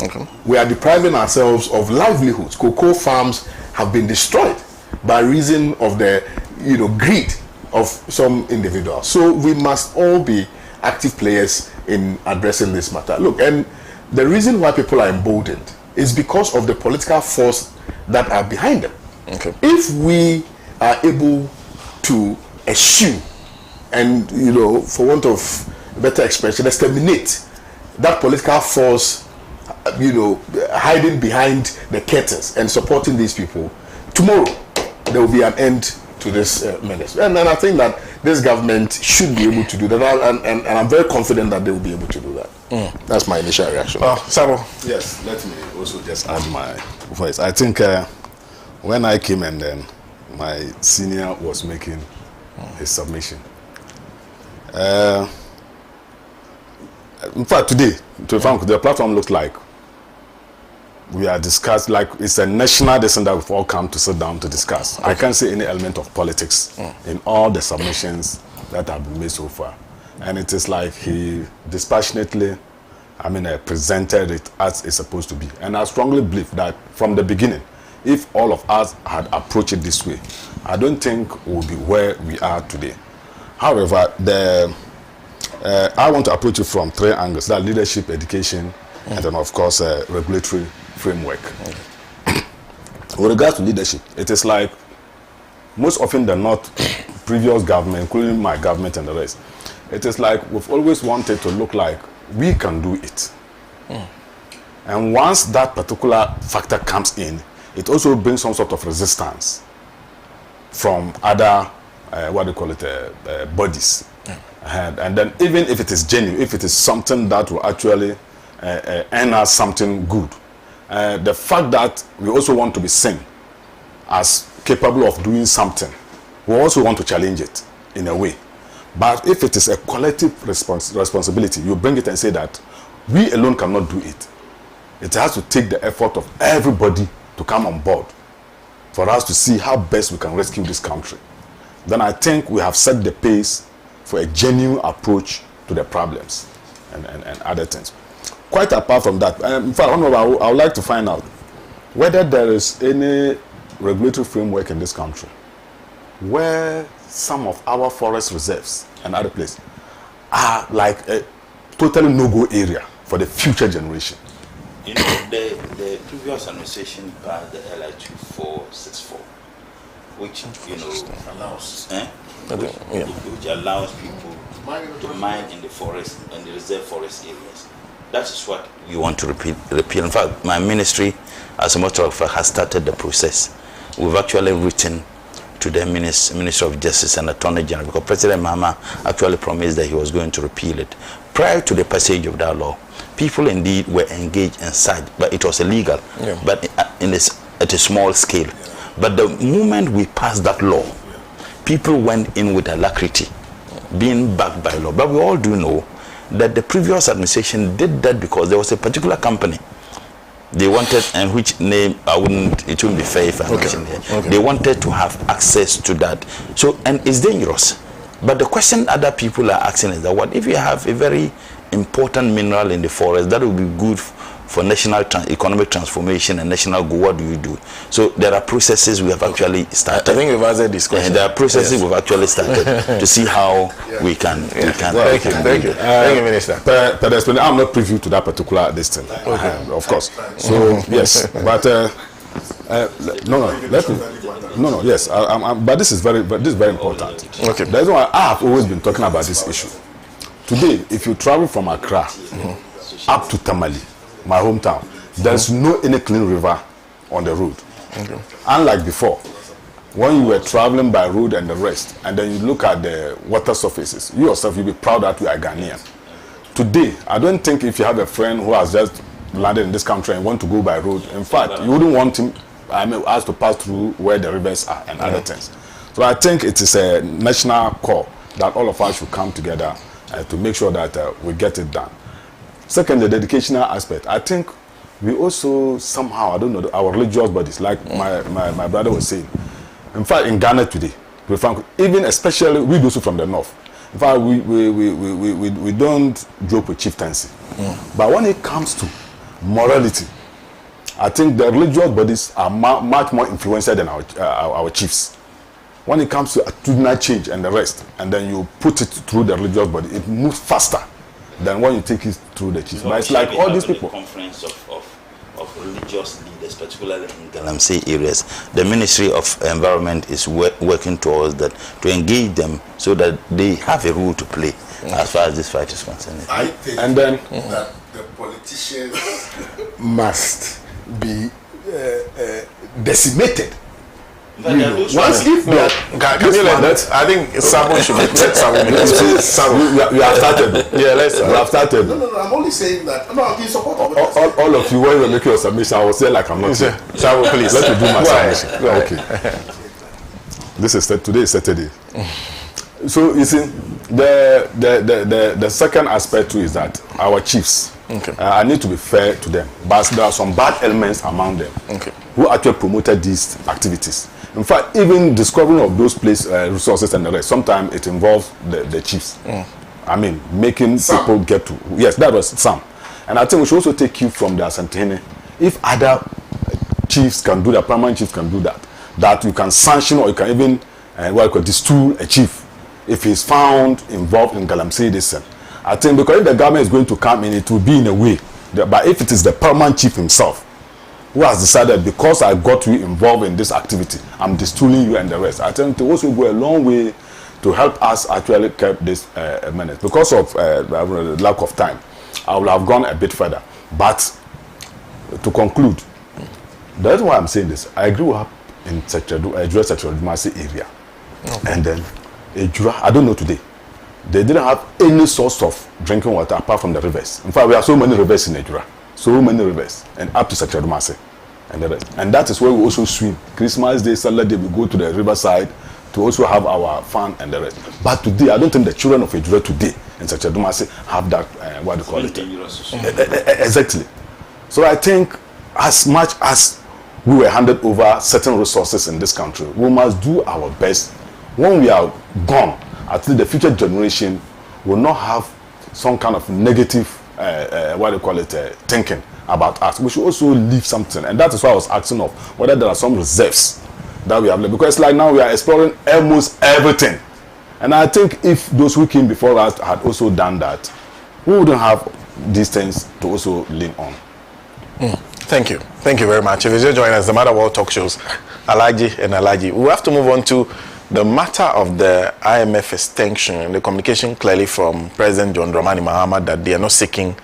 Okay. We are depriving ourselves of livelihoods. Cocoa farms have been destroyed by reason of the greed of some individuals. So we must all be active players in addressing this matter. Look, and the reason why people are emboldened is because of the political force that are behind them. Okay. If we are able to eschew and, for want of better expression, exterminate that political force, hiding behind the curtains and supporting these people, tomorrow there will be an end to this menace. And I think that this government should be able to do that, and I'm very confident that they will be able to do that. That's my initial reaction. Sabo. Yes, let me also just add my voice. I think when I came and then my senior was making his submission. In fact, today, the platform looked like we are discussed, like it's a national decision that we've all come to sit down to discuss. I can't see any element of politics in all the submissions that have been made so far. And it is like he dispassionately, presented it as it's supposed to be. And I strongly believe that from the beginning, if all of us had approached it this way, I don't think we'll be where we are today. However, I want to approach it from three angles: that leadership, education, and then of course regulatory framework. With regards to leadership, it is like most often than not, previous government, including my government and the rest, it is like we've always wanted to look like we can do it. And once that particular factor comes in, it also brings some sort of resistance from other bodies. And then even if it is genuine, if it is something that will actually earn us something good, the fact that we also want to be seen as capable of doing something, we also want to challenge it in a way. But if it is a collective responsibility, you bring it and say that we alone cannot do it. It has to take the effort of everybody to come on board for us to see how best we can rescue this country. Then I think we have set the pace for a genuine approach to the problems and other things. Quite apart from that, in fact, I would like to find out whether there is any regulatory framework in this country where some of our forest reserves and other places are like a totally no-go area for the future generation. The previous administration passed the LI 2464, which allows which allows people to mine in the forest and the reserve forest areas. That is what we want to repeal. In fact, my ministry, as a matter of fact, has started the process. We've actually written to the Minister of Justice and Attorney General, because President Mahama actually promised that he was going to repeal it. Prior to the passage of that law, people indeed were engaged inside, but it was illegal, but at a small scale. But the moment we passed that law, people went in with alacrity, being backed by law. But we all do know that the previous administration did that because there was a particular company they wanted, and which name it wouldn't be fair if I mention it. Okay. They wanted to have access to that. So, and it's dangerous. But the question other people are asking is that what if you have a very important mineral in the forest that will be good for national economic transformation and national good? What do you do? So there are processes we have actually started. I think we've answered this question. There are processes we've actually started to see how we can. Thank you, Minister. I'm not privy to that particular distance, of course. So yes, but yes. But this is very important. Okay. That's why I have always been talking about this issue. Today, if you travel from Accra up to Tamale, my hometown, there's no any clean river on the road. Okay. Unlike before, when you were traveling by road and the rest, and then you look at the water surfaces, you yourself, you'll be proud that we are Ghanaian. Today, I don't think if you have a friend who has just landed in this country and want to go by road, in fact, you wouldn't want him asked to pass through where the rivers are and other things. So I think it is a national call that all of us should come together to make sure that we get it done. Second, the educational aspect. I think we also somehow, I don't know, our religious bodies, like my brother was saying. In fact, in Ghana today, even especially we those from the north, in fact, we don't joke with chieftaincy. But when it comes to morality, I think the religious bodies are much more influential than our chiefs. When it comes to attitudinal change and the rest, and then you put it through the religious body, it moves faster than when you take it through the chiefs. But it's like all these people. Conference of religious leaders, particularly in Galamsey areas, the Ministry of Environment is working towards that to engage them so that they have a role to play as far as this fight is concerned. I think that the politicians must be decimated. Once if they are, can you let that? I think Sabo should let Sabo. We have started. Yeah, let's. We have started. No. I'm only saying that. No, I'm in support of all of you, when you were making your submission, I was there like I'm not here. Sabo, please. Let me do my submission. Okay. Today is Saturday. So you see, the second aspect too is that our chiefs. Okay. I need to be fair to them, but there are some bad elements among them who actually promoted these activities. In fact, even discovering of those resources and the rest, sometimes it involves the chiefs. I mean, making people get to. Yes, that was some. And I think we should also take cue from the Asantehene. If other chiefs can do that, paramount chiefs can do that, that you can sanction or you can even distool a chief if he's found involved in Galamsey this. I think because if the government is going to come in, it will be in a way. But if it is the paramount chief himself who has decided, because I got you involved in this activity, I'm distooling you and the rest, I think it also go a long way to help us actually keep this minute. Because of lack of time, I will have gone a bit further. But to conclude, that's why I'm saying this. I grew up in Ejura area. And then Ejura, I don't know today, they didn't have any source of drinking water apart from the rivers. In fact, we have so many rivers in Ejura. So many rivers. And up to Sachadumase. And that is where we also swim. Christmas Day, Saturday, we go to the riverside to also have our fun and the rest. But today, I don't think the children of Ejura today in Sachadumase have that, what do you call it? Exactly. So I think as much as we were handed over certain resources in this country, we must do our best. When we are gone, at least the future generation will not have some kind of negative, thinking about us. We should also leave something. And that is why I was asking of whether there are some reserves that we have left. Because like now we are exploring almost everything. And I think if those who came before us had also done that, we wouldn't have these things to also lean on. Thank you. Thank you very much. If you just join us, the Matter World Talk Shows, Alhaji and Alhaji. We have to move on to the matter of the IMF extension. The communication clearly from President John Dramani Mahama that they are not seeking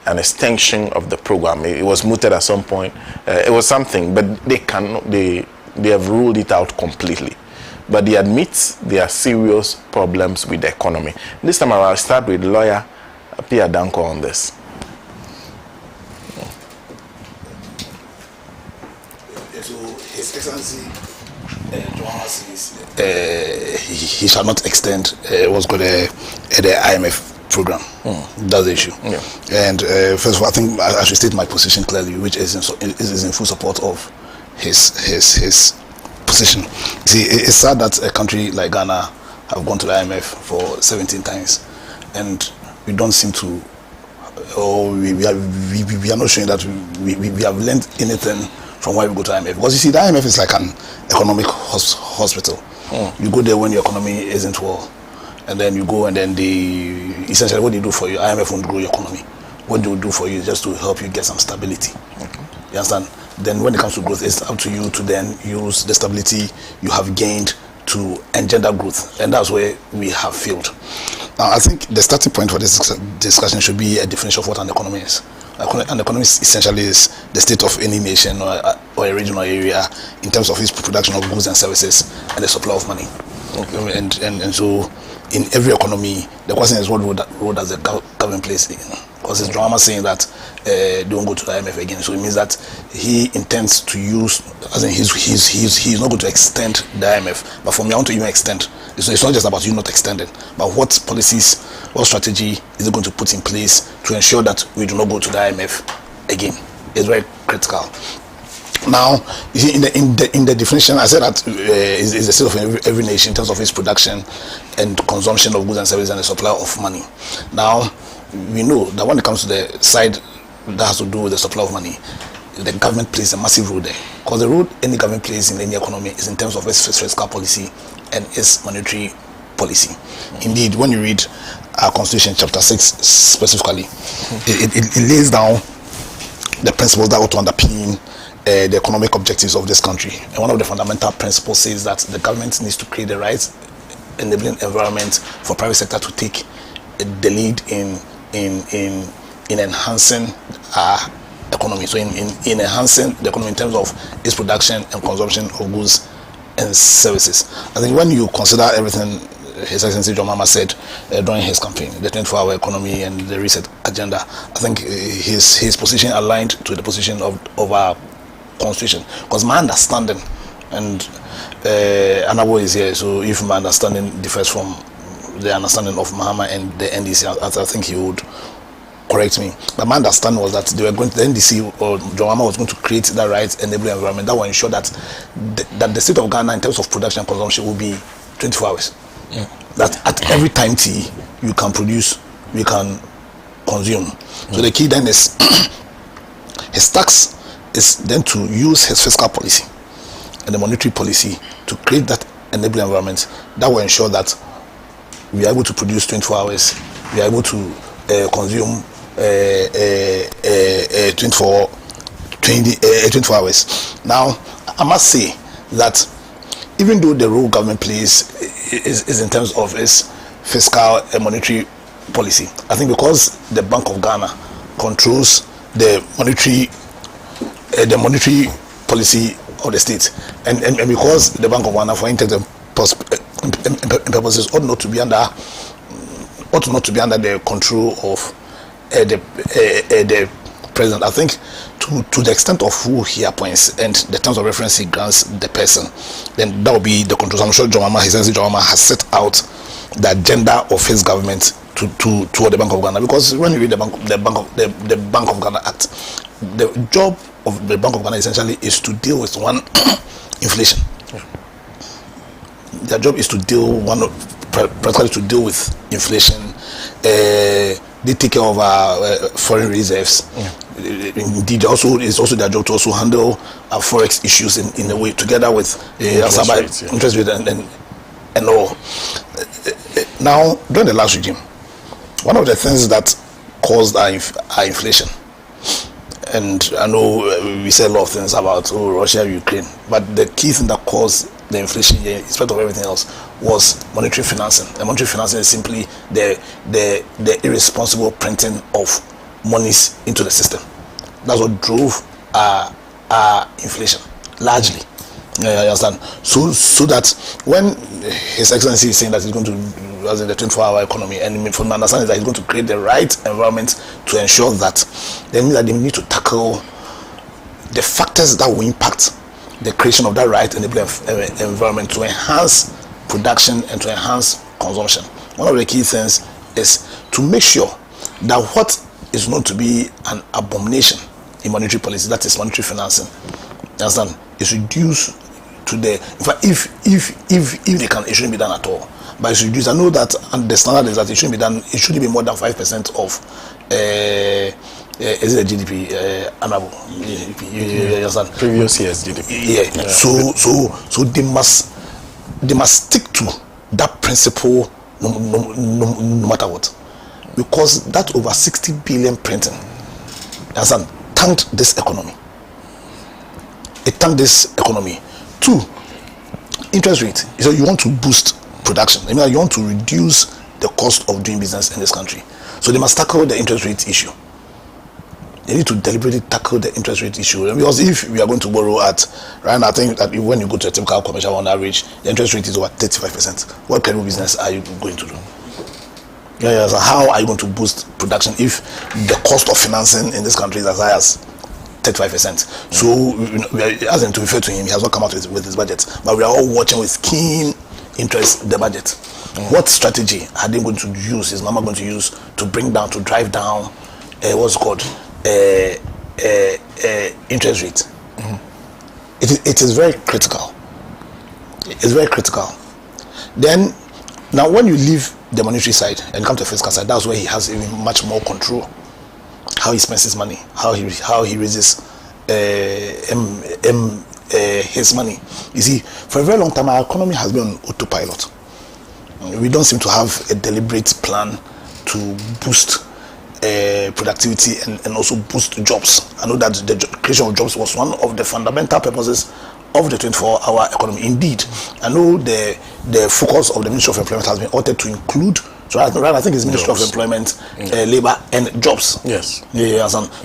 an extension of the program. It was mooted at some point. It was something, but they cannot. They have ruled it out completely. But they admit there are serious problems with the economy. This time I'll start with lawyer Pierre Danko on this. So His Excellency Johannes says he shall not extend what's called the IMF program. That's the issue. Yeah. And first of all, I think I should state my position clearly, which is in full support of his position. You see, it's sad that a country like Ghana have gone to the IMF for 17 times, and we don't seem to, or we are not showing that we have learned anything from why we go to IMF. Because you see, the IMF is like an economic hospital. You go there when your economy isn't well, and then you go, and then essentially what they do for you, IMF won't grow your economy. What they will do for you is just to help you get some stability. Okay. You understand? Then when it comes to growth, it's up to you to then use the stability you have gained to engender growth, and that's where we have failed. Now, I think the starting point for this discussion should be a definition of what an economy is. An economy essentially is the state of any nation or a regional area in terms of its production of goods and services and the supply of money. Okay. And so in every economy, the question is what role does the government play in? Because it's drama saying that don't go to the IMF again. So it means that he intends to use, as in he's not going to extend the IMF. But for me, I want to even extend. So it's not just about you not extending, but what policies, what strategy is it going to put in place to ensure that we do not go to the IMF again? It's very critical. Now, you see, in the definition, I said that is the state of every nation in terms of its production and consumption of goods and services and the supply of money. Now, we know that when it comes to the side that has to do with the supply of money, the government plays a massive role there. Because the role any government plays in any economy is in terms of its fiscal policy and its monetary policy. Indeed, when you read our Constitution, Chapter 6 specifically, it lays down the principles that ought to underpin the economic objectives of this country. And one of the fundamental principles says that the government needs to create the right enabling environment for private sector to take the lead in enhancing our economy. So in enhancing the economy in terms of its production and consumption of goods and services. I think when you consider everything His Excellency John Mahama said during his campaign, the 24-hour economy and the reset agenda, I think his position aligned to the position of our constitution. Because my understanding, and Anabo is here, so if my understanding differs from the understanding of Mahama and the NDC, I think he would correct me. But my understanding was that they were going to, the NDC or John Mahama was going to create that right enabling environment that will ensure that the state of Ghana in terms of production and consumption will be 24 hours. Yeah. That at every time tea you can produce, we can consume. So the key then is his tax is then to use his fiscal policy and the monetary policy to create that enabling environment that will ensure that we are able to produce 24 hours, we are able to consume 24 hours. Now, I must say that even though the role government plays is in terms of its fiscal and monetary policy, I think because the Bank of Ghana controls the monetary policy of the state, and because the Bank of Ghana, for intents purposes, ought not to be under the control of the president. I think to the extent of who he appoints and the terms of reference he grants the person, then that will be the control. I'm sure His Excellency John Mahama has set out the agenda of his government to the Bank of Ghana. Because when you read the Bank of Ghana Act, the job of the Bank of Ghana essentially is to deal with inflation. Yeah. Their job is to practically to deal with inflation. They take care of our foreign reserves. Yeah. Indeed, it's also their job to also handle our forex issues in a way, together with interest rate and all. Now, during the last regime, one of the things that caused our inflation, and I know we say a lot of things about Russia, Ukraine, but the key thing that caused the inflation here, in spite of everything else, was monetary financing. And monetary financing is simply the irresponsible printing of monies into the system. That's what drove our inflation largely. You understand? So that when His Excellency is saying that he's going to, as in the 24-hour economy, and from my understanding that he's going to create the right environment to ensure that, they mean that they need to tackle the factors that will impact the creation of that right enabling environment to enhance production and to enhance consumption. One of the key things is to make sure that what is known to be an abomination in monetary policy, that is monetary financing, you understand, is reduced to the, in fact, if they can, it shouldn't be done at all. But it's reduced. I know that, and the standard is that it shouldn't be done, it shouldn't be more than 5% of is it a GDP, honorable? You understand? Previous year's GDP. Yeah. So they must stick to that principle no matter what, because that over 60 billion printing, you understand, tanked this economy. It tanked this economy. 2, interest rate. So you want to boost production. I mean, you want to reduce the cost of doing business in this country. So they must tackle the interest rate issue. They need to deliberately tackle the interest rate issue. Because if we are going to borrow at, right now, I think that when you go to a typical commercial on average, the interest rate is over 35%. What kind of business are you going to do? Yeah, so how are you going to boost production if the cost of financing in this country is as high as 35%? So, as in to refer to him, he has not come out with his budget, but we are all watching with keen interest the budget. What strategy are they going to use? Is Mama going to use to bring down, to drive down, what's it called, interest rate? It is very critical. It's very critical. Then, now when you leave the monetary side and come to the fiscal side, that's where he has even much more control. How he spends his money, how he raises his money. You see, for a very long time, our economy has been on autopilot. We don't seem to have a deliberate plan to boost productivity and also boost jobs. I know that the creation of jobs was one of the fundamental purposes of the 24-hour economy. Indeed, I know the focus of the Ministry of Employment has been altered to include, so I think it's Ministry of Employment, Labour and Jobs. Yes.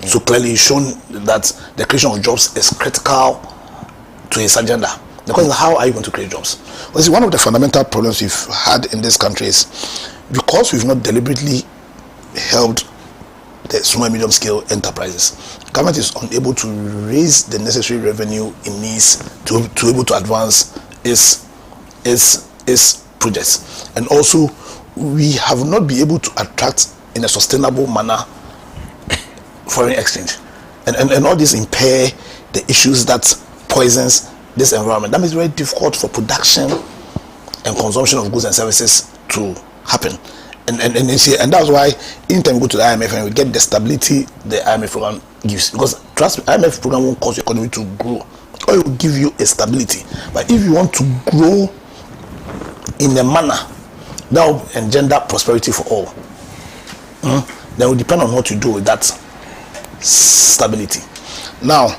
So clearly shown that the creation of jobs is critical to his agenda. The question is, how are you going to create jobs? Well, see, one of the fundamental problems we've had in this country is because we've not deliberately helped the small and medium scale enterprises. Government is unable to raise the necessary revenue it needs to able to advance its projects. And also, we have not been able to attract in a sustainable manner foreign exchange. And all this impair the issues that poisons this environment. That makes it very difficult for production and consumption of goods and services to happen. And that's why anytime we go to the IMF and we get the stability the IMF program gives, because trust me, IMF program won't cause your economy to grow, or it will give you a stability. But if you want to grow in a manner that will engender prosperity for all, then it will depend on what you do with that stability. Now,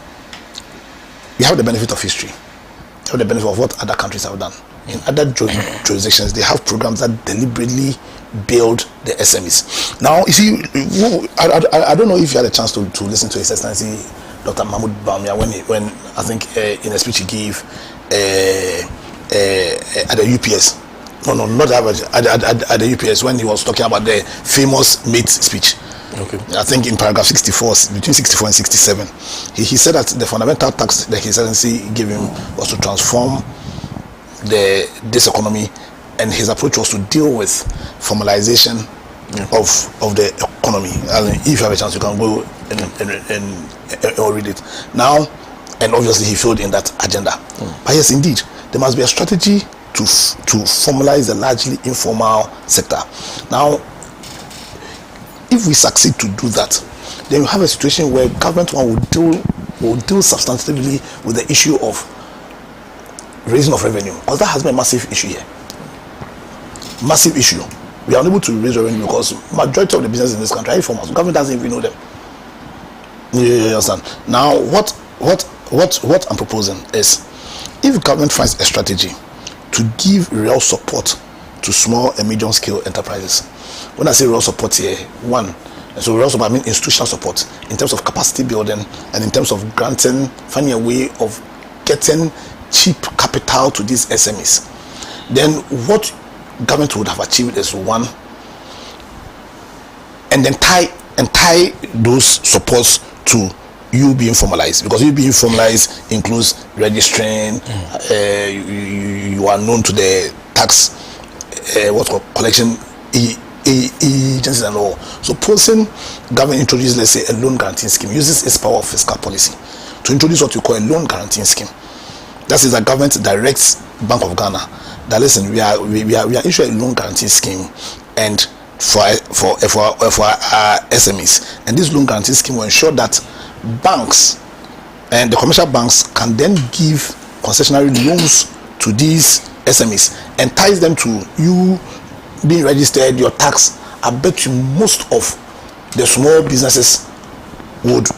we have the benefit of history. We have the benefit of what other countries have done. In other jurisdictions, they have programs that deliberately build the SMEs. Now, you see, I don't know if you had a chance to listen to His Excellency Dr. Mahmoud Bawumia when I think in a speech he gave at the UPS. No, not at the UPS, when he was talking about the famous mate speech. Okay. I think in paragraph 64, between 64 and 67, he said that the fundamental task that His Excellency gave him was to transform this economy, and his approach was to deal with formalization of the economy. And if you have a chance, you can go and read it now. And obviously, he failed in that agenda. But yes, indeed, there must be a strategy to formalize the largely informal sector. Now, if we succeed to do that, then we have a situation where government will deal substantively with the issue of raising of revenue, because that has been a massive issue here. Massive issue. We are unable to raise revenue because majority of the business in this country are informal. Government doesn't even know them. You understand? Now, what I'm proposing is, if government finds a strategy to give real support to small and medium scale enterprises. When I say real support here, so real support, I mean institutional support in terms of capacity building and in terms of finding a way of getting cheap capital to these SMEs. Then what government would have achieved is one, and then tie those supports to you being formalized, because you being formalized includes registering, you are known to the tax collection agencies and all. Supposing government introduces, let's say, a loan guarantee scheme, uses its power of fiscal policy to introduce what we call a loan guarantee scheme. That is, the government directs Bank of Ghana that, listen, we are issuing a loan guarantee scheme, and for our SMEs, and this loan guarantee scheme will ensure that banks and the commercial banks can then give concessionary loans to these SMEs, entice them to you being registered, your tax. I bet you most of the small businesses would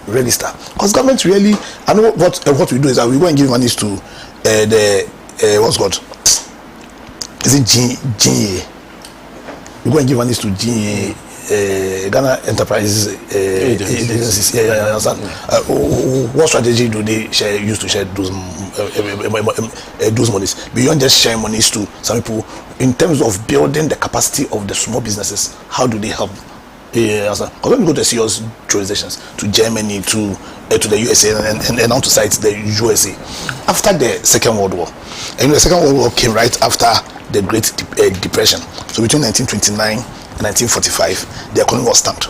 register, because government really, I know what we do is that we go and give monies to what's called, is it GA? We go and give monies to GA, Ghana Enterprises agencies. What strategy do they use to share those monies beyond just sharing monies to some people in terms of building the capacity of the small businesses? How do they help? Because when we go to serious jurisdictions, to Germany, to the USA, and now to cite the USA, after the Second World War, and the Second World War came right after the Great Depression. So between 1929 and 1945, the economy was stamped.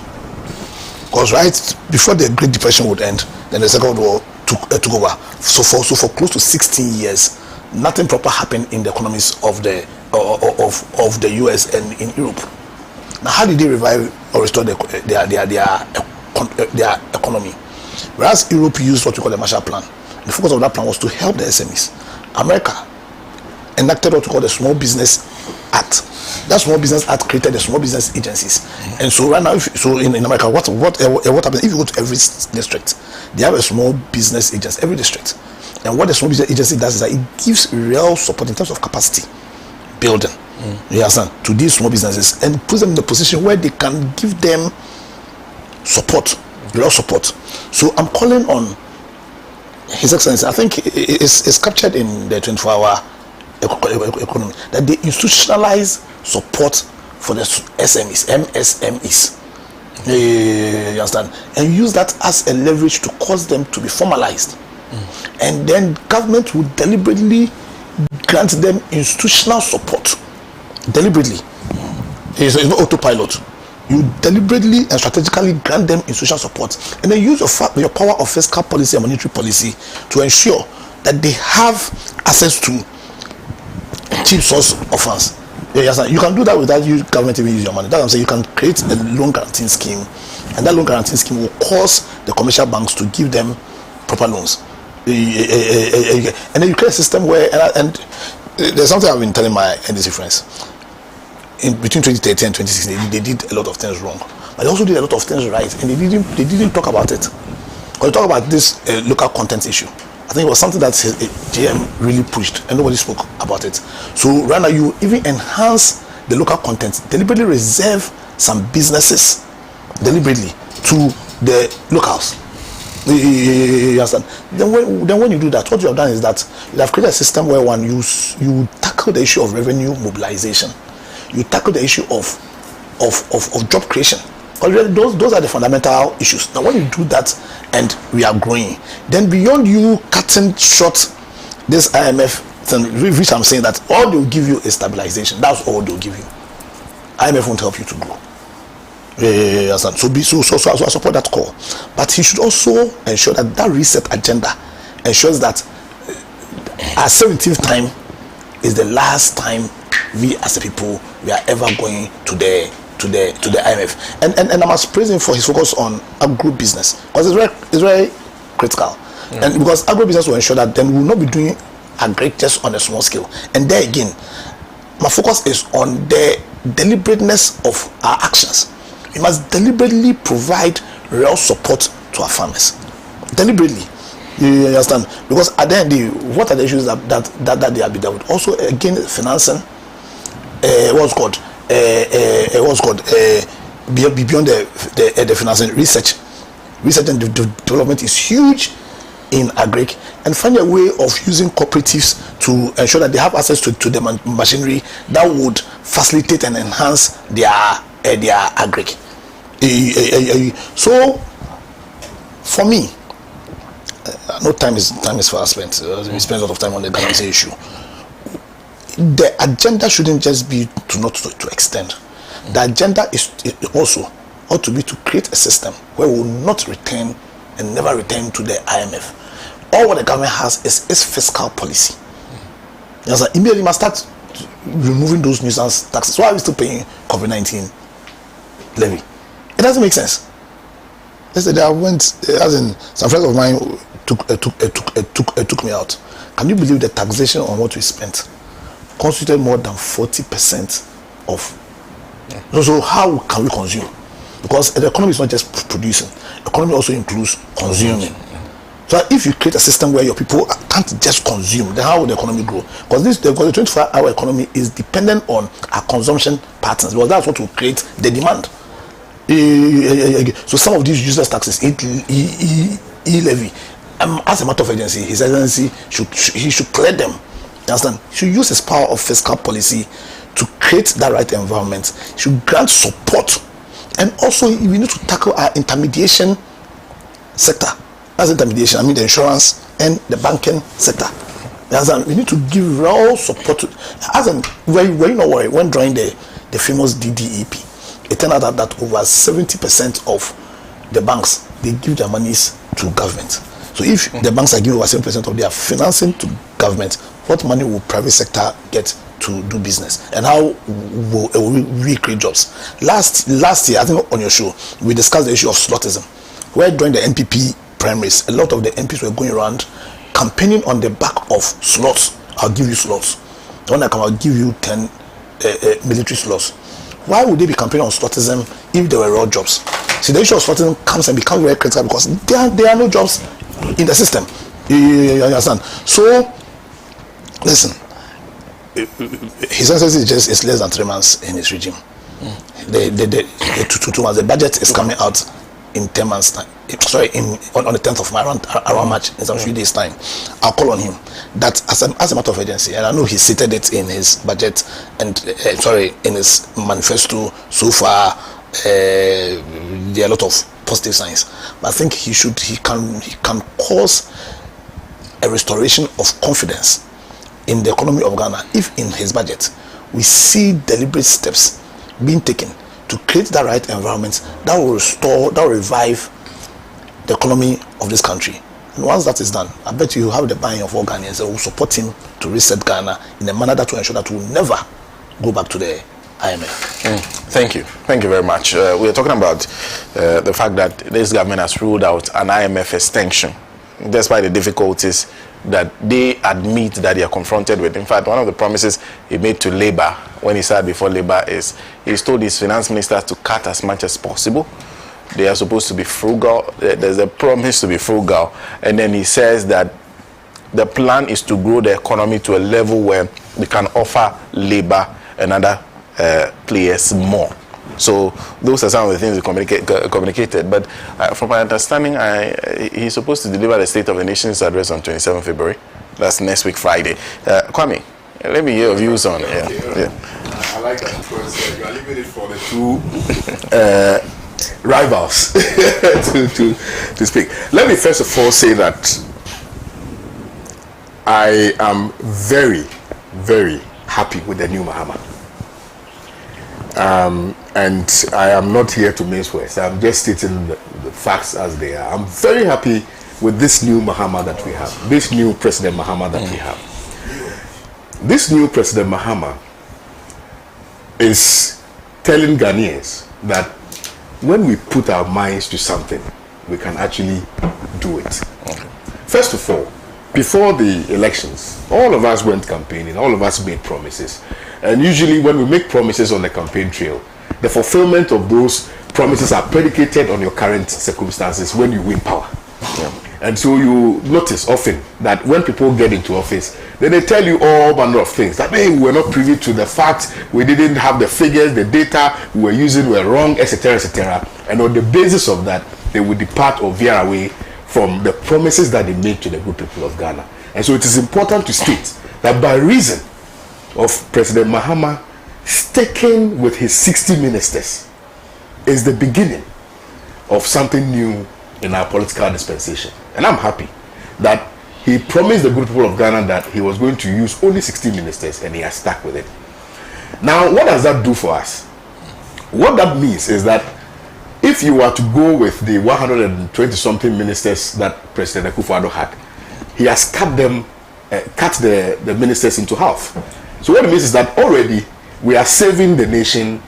Because right before the Great Depression would end, then the Second World War took over. So for close to 16 years, nothing proper happened in the economies of the US and in Europe. Now, how did they revive or restore their economy? Whereas Europe used what we call the Marshall Plan, the focus of that plan was to help the SMEs. America enacted what we call the Small Business Act. That Small Business Act created the small business agencies. And so right now, in America, what happens if you go to every district, they have a small business agency, every district. And what the small business agency does is that it gives real support in terms of capacity building. You understand? To these small businesses, and puts them in a position where they can give them support, real support. So I'm calling on His Excellency. I think it's captured in the 24-hour economy that they institutionalize support for the SMEs, MSMEs. You understand? And use that as a leverage to cause them to be formalized. And then government will deliberately grant them institutional support. Deliberately. It's not autopilot. You deliberately and strategically grant them institutional support, and then use your power of fiscal policy and monetary policy to ensure that they have access to cheap source of funds. You can do that without you government even use your money. That's what I'm saying. You can create a loan guarantee scheme, and that loan guarantee scheme will cause the commercial banks to give them proper loans. And then you create a system where, and there's something I've been telling my NDC friends. Between 2013 and 2016, they did a lot of things wrong, but they also did a lot of things right, and they didn't talk about it. When you talk about this local content issue, I think it was something that GM really pushed, and nobody spoke about it. So right now, you even enhance the local content, deliberately reserve some businesses deliberately to the locals. You understand? Then when you do that, what you have done is that you have created a system where you tackle the issue of revenue mobilization. You tackle the issue of job creation. Those are the fundamental issues. Now, when you do that, and we are growing, then beyond you cutting short this IMF thing, which I'm saying that all they'll give you is stabilization. That's all they'll give you. IMF won't help you to grow. So I support that call. But he should also ensure that reset agenda ensures that our 17th time is the last time we as a people we are ever going to the IMF. And I must praise him for his focus on agro-business, because it's very critical. And because agro-business will ensure that then we will not be doing agri just on a small scale. And there again, my focus is on the deliberateness of our actions. We must deliberately provide real support to our farmers. Deliberately. You understand? Because at the end of the day, what are the issues that they have been dealt with? Also, again, financing, beyond the financing, research and development is huge in agric, and find a way of using cooperatives to ensure that they have access to the machinery that would facilitate and enhance their agric. So for me, no time is fast spent. We spend a lot of time on the Ghana issue. the agenda shouldn't just be to extend. The agenda is also ought to be to create a system where we will not return and never return to the IMF. All what the government has is fiscal policy. Yes, immediately must start removing those nuisance taxes. Why are we still paying COVID-19 levy? It doesn't make sense. Yesterday I went, as in some friends of mine took me out. Can you believe the taxation on what we spent constituted more than 40% of? So how can we consume? Because the economy is not just producing. The economy also includes consuming. So if you create a system where your people can't just consume, then how will the economy grow? Because the 24-hour economy is dependent on our consumption patterns. Because that's what will create the demand. So some of these useless taxes, e-levy, as a matter of urgency, His Excellency should clear them. You understand? He should use his power of fiscal policy to create that right environment. He should grant support. And also, we need to tackle our intermediation sector. That's intermediation, I mean the insurance and the banking sector. We need to give real support to, were you not worried when drawing the famous DDEP? It turned out that over 70% of the banks, they give their monies to government. So if the banks are giving over 70% of their financing to government, what money will private sector get to do business? And how will we create jobs? Last year, I think on your show, we discussed the issue of slotism, where during the NPP primaries, a lot of the MPs were going around campaigning on the back of slots. I'll give you slots. When I come, I'll give you 10 military slots. Why would they be campaigning on slotism if there were raw jobs? See, the issue of slotism comes and becomes very critical because there are no jobs in the system. You understand? So, listen, His Excellency is less than 3 months in his regime. The 2 months, the budget is coming out in 10 months' time. Sorry, on the 10th of March, around March, in some few days' time. I'll call on him that as a matter of urgency, and I know he stated it in his budget and in his manifesto so far. There are a lot of positive signs, but I think he can cause a restoration of confidence in the economy of Ghana if in his budget we see deliberate steps being taken to create that right environment that will restore, that will revive the economy of this country. And once that is done, I bet you have the buying of all Ghanaians that will support him to reset Ghana in a manner that will ensure that we will never go back to the IMF. Thank you very much. We are talking about the fact that this government has ruled out an IMF extension despite the difficulties that they admit that they are confronted with. In fact, one of the promises he made to Labour when he started before Labour is he's told his finance ministers to cut as much as possible. They are supposed to be frugal. There's a promise to be frugal. And then he says that the plan is to grow the economy to a level where we can offer Labour and other players more. So those are some of the things we communicated. But from my understanding, he's supposed to deliver the State of the Nation's address on 27 February. That's next week, Friday. Kwame, let me hear your views on it. Yeah. I like that because you are leaving it for the two rivals to speak. Let me first of all say that I am very, very happy with the new Mahama. And I am not here to mince words. I'm just stating the facts as they are. I'm very happy with this new Mahama that we have, this new President Mahama that we have. This new President Mahama is telling Ghanaians that when we put our minds to something, we can actually do it. Okay. First of all, before the elections, all of us went campaigning, all of us made promises. And usually when we make promises on the campaign trail, the fulfillment of those promises are predicated on your current circumstances when you win power. Yeah. And so you notice often that when people get into office, then they tell you all manner of things. That, hey, we were not privy to the facts, we didn't have the figures, the data we were using were wrong, etc., etc. And on the basis of that, they would depart or veer away from the promises that they made to the good people of Ghana. And so it is important to state that by reason of President Mahama sticking with his 60 ministers is the beginning of something new in our political dispensation. And I'm happy that he promised the good people of Ghana that he was going to use only 60 ministers, and he has stuck with it. Now, what does that do for us? What that means is that if you were to go with the 120-something ministers that President Akufo-Addo had, he has cut the ministers into half. So what it means is that already we are saving the nation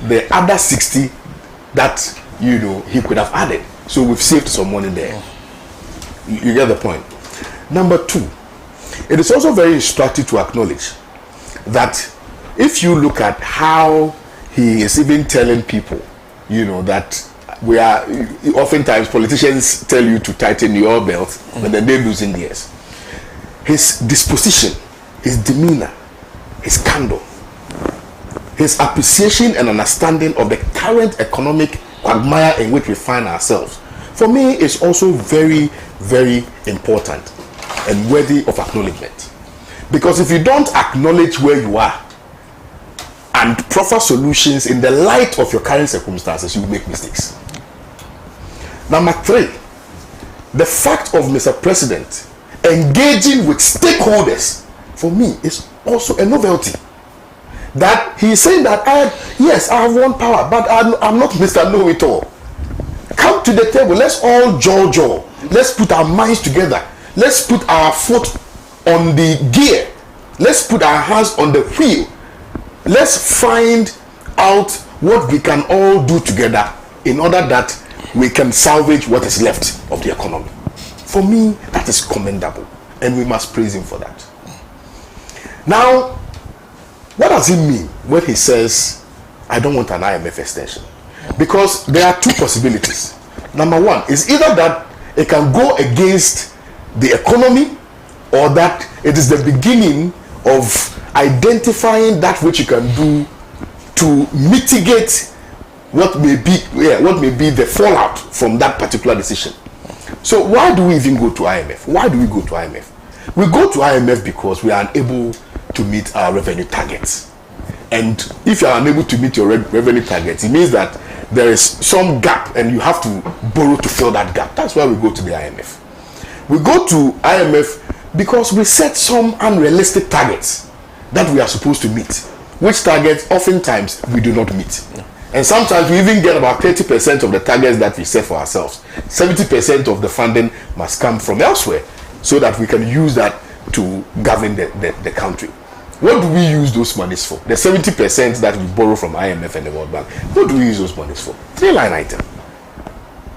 the other 60 that, he could have added. So we've saved some money there. You get the point. Number two, it is also very instructive to acknowledge that if you look at how he is even telling people, that we are, oftentimes politicians tell you to tighten your belt, but then they're losing theirs. His disposition, his demeanor, his candor, his appreciation and understanding of the current economic quagmire in which we find ourselves, for me, is also very, very important and worthy of acknowledgement. Because if you don't acknowledge where you are and proffer solutions in the light of your current circumstances, you will make mistakes. Number three, the fact of Mr. President engaging with stakeholders, for me, is also a novelty. That he is saying that, yes, I have won power, but I'm not Mr. Know-it-all. Come to the table, let's all jaw. Let's put our minds together. Let's put our foot on the gear. Let's put our hands on the wheel. Let's find out what we can all do together in order that we can salvage what is left of the economy. For me, that is commendable, and we must praise him for that. Now, what does it mean when he says, I don't want an IMF extension? Because there are two possibilities. Number one is either that it can go against the economy, or that it is the beginning of identifying that which you can do to mitigate what may be the fallout from that particular decision. So why do we even go to IMF? Why do we go to IMF? We go to IMF because we are unable to meet our revenue targets. And if you are unable to meet your revenue targets, it means that there is some gap and you have to borrow to fill that gap. That's why we go to the IMF. We go to IMF because we set some unrealistic targets that we are supposed to meet, which targets oftentimes we do not meet. And sometimes we even get about 30% of the targets that we set for ourselves. 70% of the funding must come from elsewhere so that we can use that to govern the country. What do we use those monies for? The 70% that we borrow from IMF and the World Bank, what do we use those monies for? Three-line item.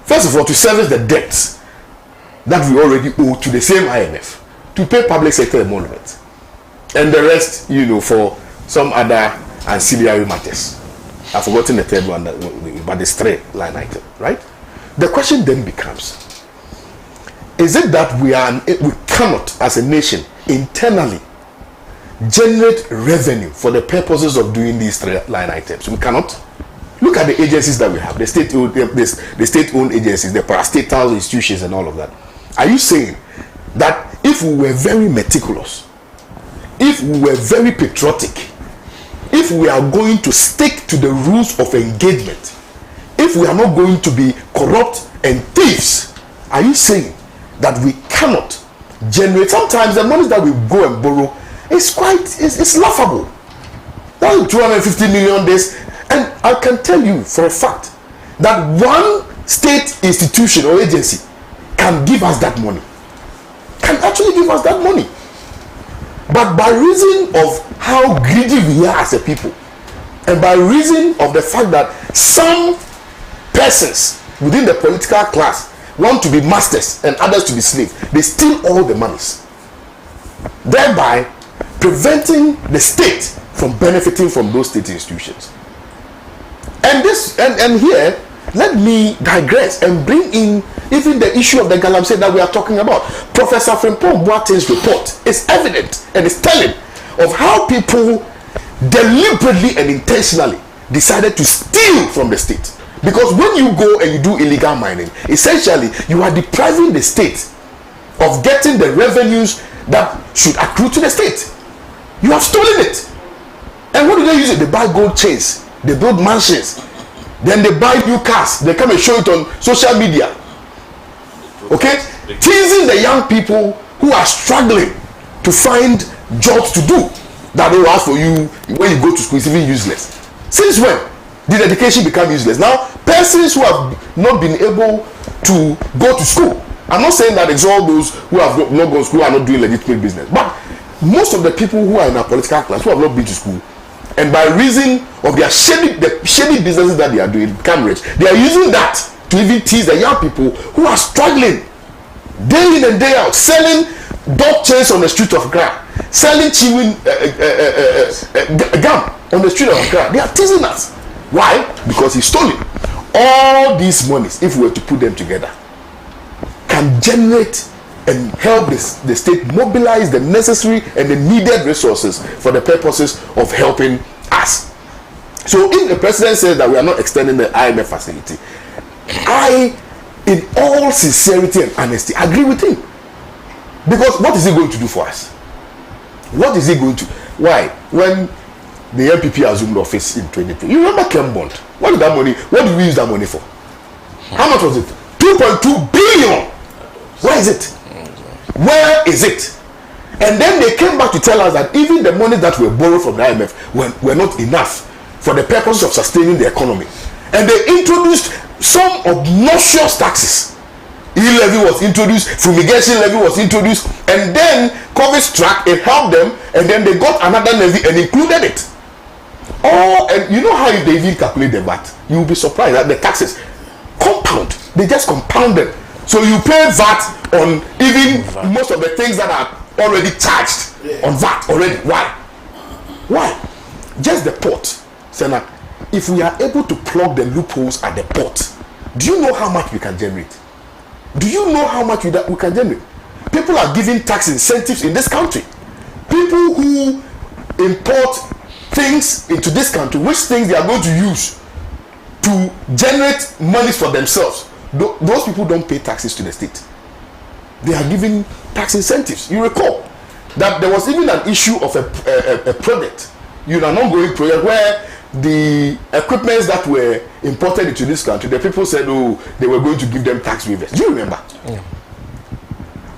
First of all, to service the debts that we already owe to the same IMF, to pay public sector emoluments, and the rest, for some other ancillary matters. I've forgotten the third one, but it's three-line item, right? The question then becomes, is it that we cannot, as a nation, internally generate revenue for the purposes of doing these three-line items? We cannot. Look at the agencies that we have, the state-owned agencies, the parastatal institutions, and all of that. Are you saying that if we were very meticulous, if we were very patriotic, if we are going to stick to the rules of engagement, if we are not going to be corrupt and thieves, are you saying that we cannot generate? Sometimes the money that we go and borrow is it's laughable. That's 250 million days, and I can tell you for a fact that one state institution or agency can give us that money, can actually give us that money. But by reason of how greedy we are as a people, and by reason of the fact that some persons within the political class want to be masters and others to be slaves, they steal all the monies, thereby preventing the state from benefiting from those state institutions. And here, let me digress and bring in even the issue of the galamsey that we are talking about. Professor Frimpong Boateng's report is evident and is telling of how people deliberately and intentionally decided to steal from the state. Because when you go and you do illegal mining, essentially you are depriving the state of getting the revenues that should accrue to the state. You have stolen it. And what do they use it? They buy gold chains, they build mansions, then they buy new cars, they come and show it on social media. Okay? Teasing the young people who are struggling to find jobs to do that they will ask for you when you go to school is even useless. Since when did education become useless? Now, persons who have not been able to go to school, I'm not saying that it's all those who have not gone to school are not doing legitimate business, but most of the people who are in our political class who have not been to school, and by reason of their shady businesses that they are doing, become rich, they are using that to even tease the young people who are struggling day in and day out, selling dog chains on the street of Accra, selling chewing gum on the street of Accra. They are teasing us. Why? Because he's stolen. All these monies, if we were to put them together, can generate and help the state mobilize the necessary and the needed resources for the purposes of helping us. So if the president says that we are not extending the IMF facility, I, in all sincerity and honesty, agree with him. Because what is he going to do for us? What is he going to? Why? When the MPP assumed office in 2020, you remember Clem Bond? What did we use that money for? How much was it? 2.2 billion. Where is it? Where is it? And then they came back to tell us that even the money that were borrowed from the IMF were not enough for the purpose of sustaining the economy. And they introduced some obnoxious taxes. E-levy was introduced, fumigation levy was introduced, and then COVID struck, it helped them, and then they got another levy and included it. Oh, and you know how they even calculate the VAT? You'll be surprised that the taxes compound. They just compounded. So you pay VAT on even most of the things that are already charged on VAT already. Why? Just the port, Sena. If we are able to plug the loopholes at the port, do you know how much we can generate? Do you know how much we can generate? People are giving tax incentives in this country. People who import things into this country, which things they are going to use to generate money for themselves, those people don't pay taxes to the state. They are giving tax incentives. You recall that there was even an issue of a project, an ongoing project where the equipments that were imported into this country, the people said, oh, they were going to give them tax waivers. Do you remember? Yeah.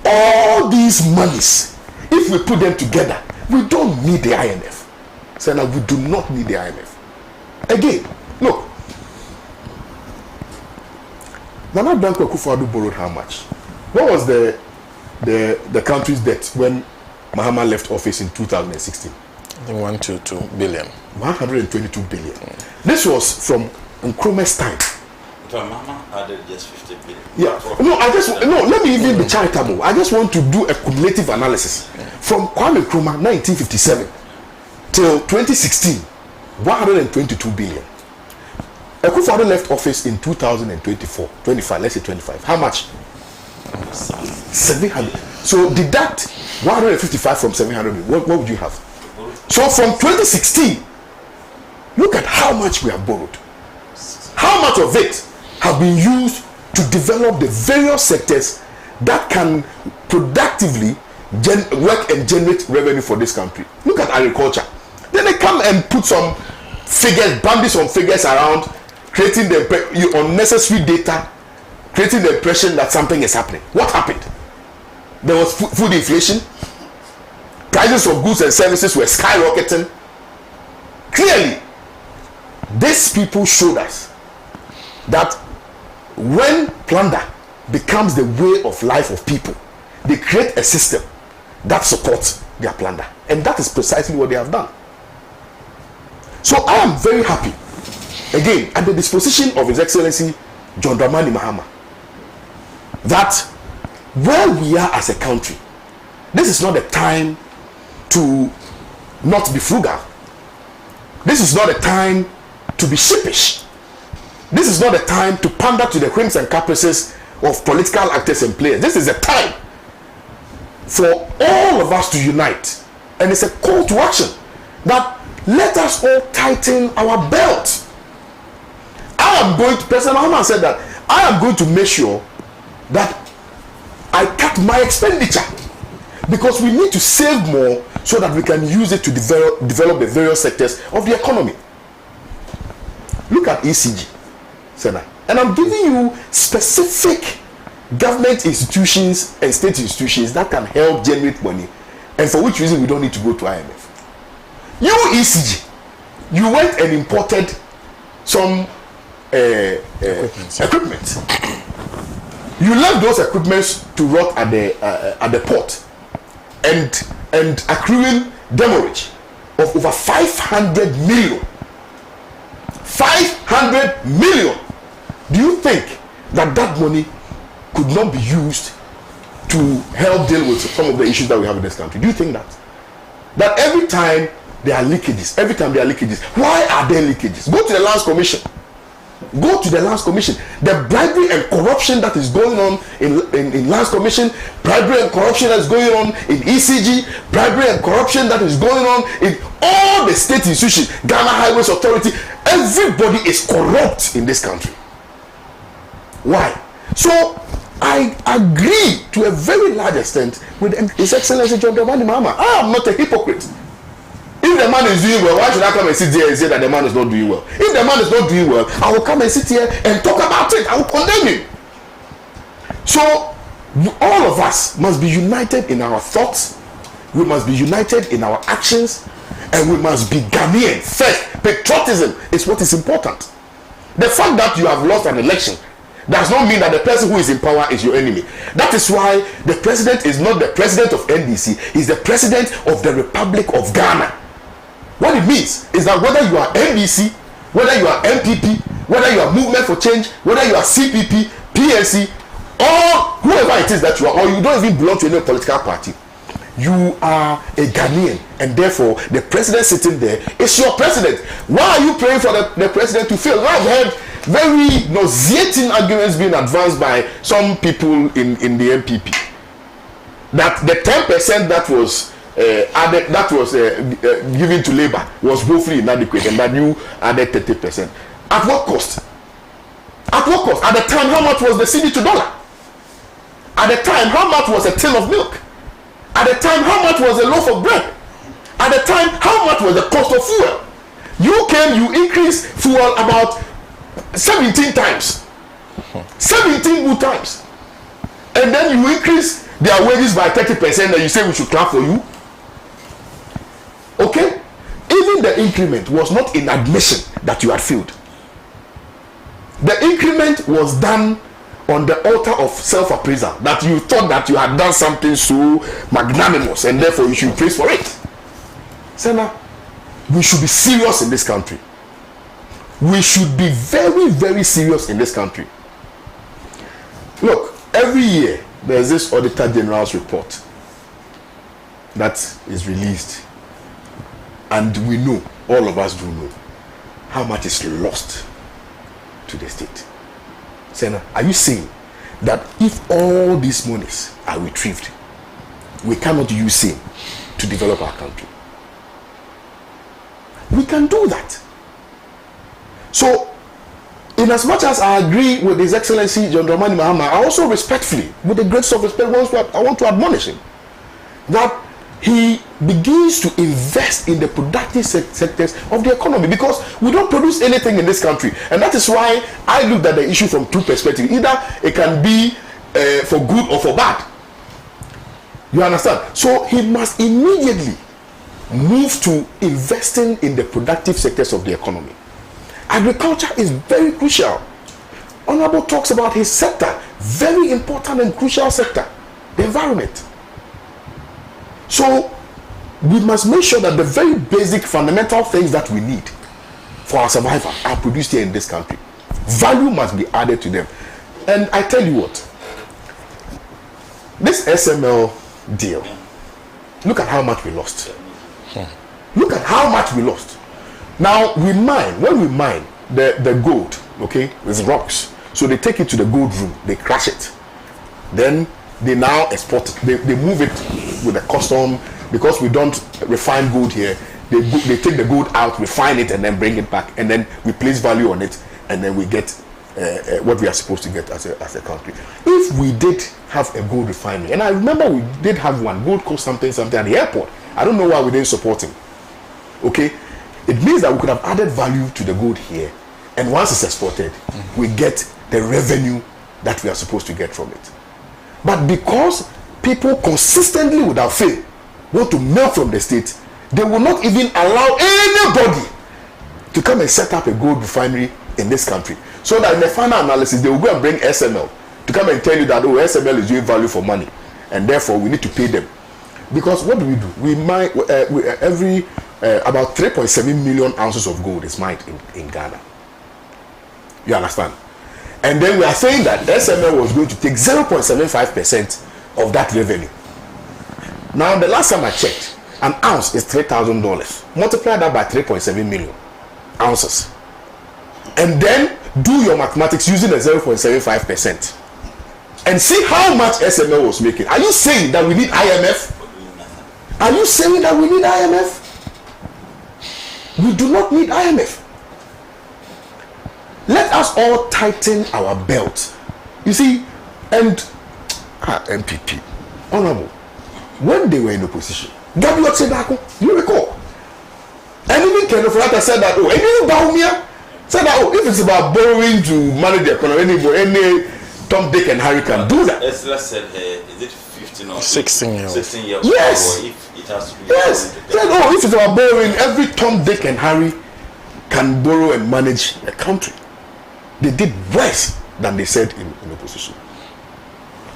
All these monies, if we put them together, we don't need the IMF. So now we do not need the IMF. Again, look, Nana Dankwa Akufo-Addo borrowed how much? What was the country's debt when Mahama left office in 2016? I think 122 billion. 122 billion. This was from Nkrumah's time. Mahama added just 50 billion. Yeah. Let me even be charitable. I just want to do a cumulative analysis. From Kwame Nkrumah 1957 till 2016, 122 billion. Akufo-Addo left office in 2024, 25, let's say 25. How much? 700. So deduct 155 from 700. What would you have? So from 2016, look at how much we have borrowed. How much of it have been used to develop the various sectors that can productively work and generate revenue for this country. Look at agriculture. Then they come and put some figures, bandy some figures around, creating the unnecessary data, creating the impression that something is happening. What happened? There was food inflation. Prices of goods and services were skyrocketing. Clearly, these people showed us that when plunder becomes the way of life of people, they create a system that supports their plunder. And that is precisely what they have done. So I am very happy, again, at the disposition of His Excellency John Dramani Mahama, that where we are as a country, this is not the time to not be frugal. This is not a time to be sheepish. This is not a time to pander to the whims and caprices of political actors and players. This is a time for all of us to unite. And it's a call to action that let us all tighten our belt. President Mahama said that I am going to make sure that I cut my expenditure, because we need to save more so that we can use it to develop the various sectors of the economy. Look at ECG, Sena. And I'm giving you specific government institutions and state institutions that can help generate money, and for which reason we don't need to go to IMF. You ECG, you went and imported some equipment. You left those equipments to rot at the port and accruing demurrage of over 500 million. 500 million. Do you think that money could not be used to help deal with some of the issues that we have in this country? Do you think that every time there are leakages, why are there leakages? Go to the Lands Commission. Go to the Lands Commission. The bribery and corruption that is going on in Lands Commission, bribery and corruption that is going on in ECG, bribery and corruption that is going on in all the state institutions, Ghana Highways Authority, everybody is corrupt in this country. Why? So I agree to a very large extent with His Excellency John Dramani Mahama. I am not a hypocrite. If the man is doing well, why should I come and sit here and say that the man is not doing well? If the man is not doing well, I will come and sit here and talk about it. I will condemn him. So all of us must be united in our thoughts. We must be united in our actions, and we must be Ghanaian first. Patriotism is what is important. The fact that you have lost an election does not mean that the person who is in power is your enemy. That is why the president is not the president of NDC, he's the president of the Republic of Ghana. What it means is that whether you are NDC, whether you are MPP, whether you are Movement for Change, whether you are CPP, PNC, or whoever it is that you are, or you don't even belong to any political party, you are a Ghanaian, and therefore the president sitting there is your president. Why are you praying for the president to fail? I've heard very nauseating arguments being advanced by some people in the MPP that the 10% that was added, that was given to Labour was woefully inadequate, and that you added 30%. At what cost? At what cost? At the time, how much was the CD to dollar? At the time, how much was a tin of milk? At the time, how much was a loaf of bread? At the time, how much was the cost of fuel? You came, you increased fuel about 17 times. 17 good times. And then you increase their wages by 30%, and you say we should clap for you. Okay? Even the increment was not in admission that you had failed. The increment was done on the altar of self-appraisal, that you thought that you had done something so magnanimous and therefore you should praise for it. Sena, we should be serious in this country. We should be very, very serious in this country. Look, every year there's this Auditor General's report that is released, and we know, all of us do know, how much is lost to the state. Sena, are you saying that if all these monies are retrieved, we cannot use same to develop our country? We can do that. So, in as much as I agree with His Excellency John Dramani Mahama, I also respectfully, with the greatest of respect, I want to admonish him that he begins to invest in the productive sectors of the economy, because we don't produce anything in this country, and that is why I looked at the issue from two perspectives. Either it can be for good or for bad. You understand? So he must immediately move to investing in the productive sectors of the economy. Agriculture is very crucial. Honorable talks about his sector, very important and crucial sector, the environment. So we must make sure that the very basic fundamental things that we need for our survival are produced here in this country. Value must be added to them. And I tell you what, this SML deal, look at how much we lost. Look at how much we lost. Now we mine, when we mine the gold, okay, with rocks, so they take it to the gold room, they crush it, then they now export it. They move it with the custom, because we don't refine gold here. They take the gold out, refine it, and then bring it back, and then we place value on it, and then we get what we are supposed to get as a country. If we did have a gold refinery, and I remember we did have one, Gold Coast something at the airport. I don't know why we didn't support him. Okay, it means that we could have added value to the gold here, and once it's exported, we get the revenue that we are supposed to get from it. But because people consistently, without fail, want to milk from the state, they will not even allow anybody to come and set up a gold refinery in this country. So that in the final analysis, they will go and bring SML to come and tell you that, oh, SML is doing value for money, and therefore we need to pay them. Because what do? We mine about 3.7 million ounces of gold is mined in Ghana. You understand? And then we are saying that SML was going to take 0.75% of that revenue. Now, the last time I checked, an ounce is $3,000. Multiply that by 3.7 million ounces. And then do your mathematics using the 0.75%. And see how much SML was making. Are you saying that we need IMF? Are you saying that we need IMF? We do not need IMF. Let us all tighten our belt. You see, and MPP, Honorable, when they were in opposition, Gabriel Sedako, you recall? And even Ken Ofurata said that, oh, and even Baumia said that, oh, if it's about borrowing to manage the economy, any Tom, Dick, and Harry can do that. Esther said, is it 15 or 16 years? 16 years. Yes. Or if it has to be. Yes. Said, oh, if it's about borrowing, every Tom, Dick, and Harry can borrow and manage a country. They did worse than they said in opposition.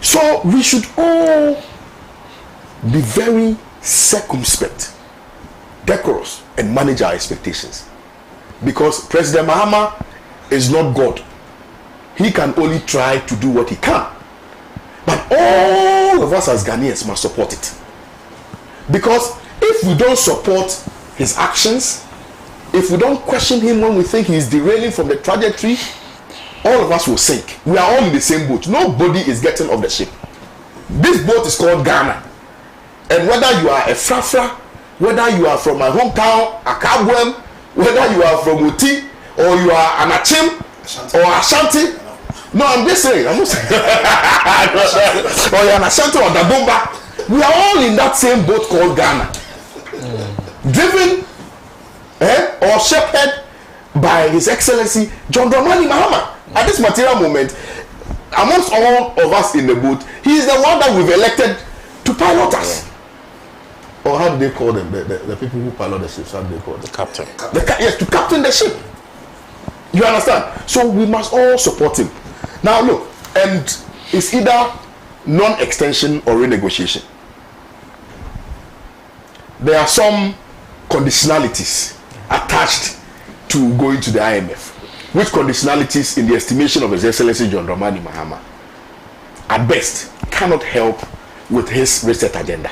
So we should all be very circumspect, decorous, and manage our expectations. Because President Mahama is not God. He can only try to do what he can. But all of us as Ghanaians must support it. Because if we don't support his actions, if we don't question him when we think he is derailing from the trajectory, all of us will sink. We are all in the same boat. Nobody is getting off the ship. This boat is called Ghana. And whether you are a Frafra, whether you are from my hometown, Akabwem, whether you are from Uti, or you are an Achim, or Ashanti, no, I'm just saying, or you're an Ashanti or Dabomba, we are all in that same boat called Ghana. Driven or shepherded by His Excellency John Dramani Mahama. At this material moment, amongst all of us in the boat, he is the one that we've elected to pilot us. Or how do they call them? The people who pilot the ships, how do they call them? Captain. Yes, to captain the ship. You understand? So we must all support him. Now look, and it's either non-extension or renegotiation. There are some conditionalities attached to going to the IMF. Which conditionalities, in the estimation of His Excellency John Dramani Mahama, at best cannot help with his reset agenda.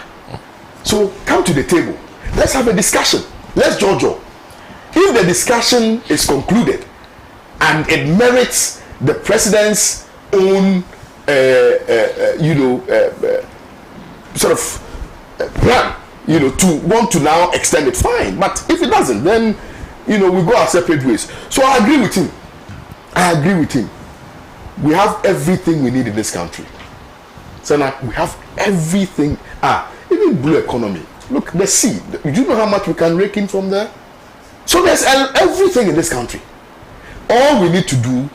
So come to the table. Let's have a discussion. Let's jojo. If the discussion is concluded and it merits the president's own, sort of plan, to want to now extend it, fine. But if it doesn't, then we go our separate ways. So I agree with him. We have everything we need in this country. Sena, we have everything. Even blue economy. Look, the sea. Do you know how much we can rake in from there? So there's everything in this country. All we need to do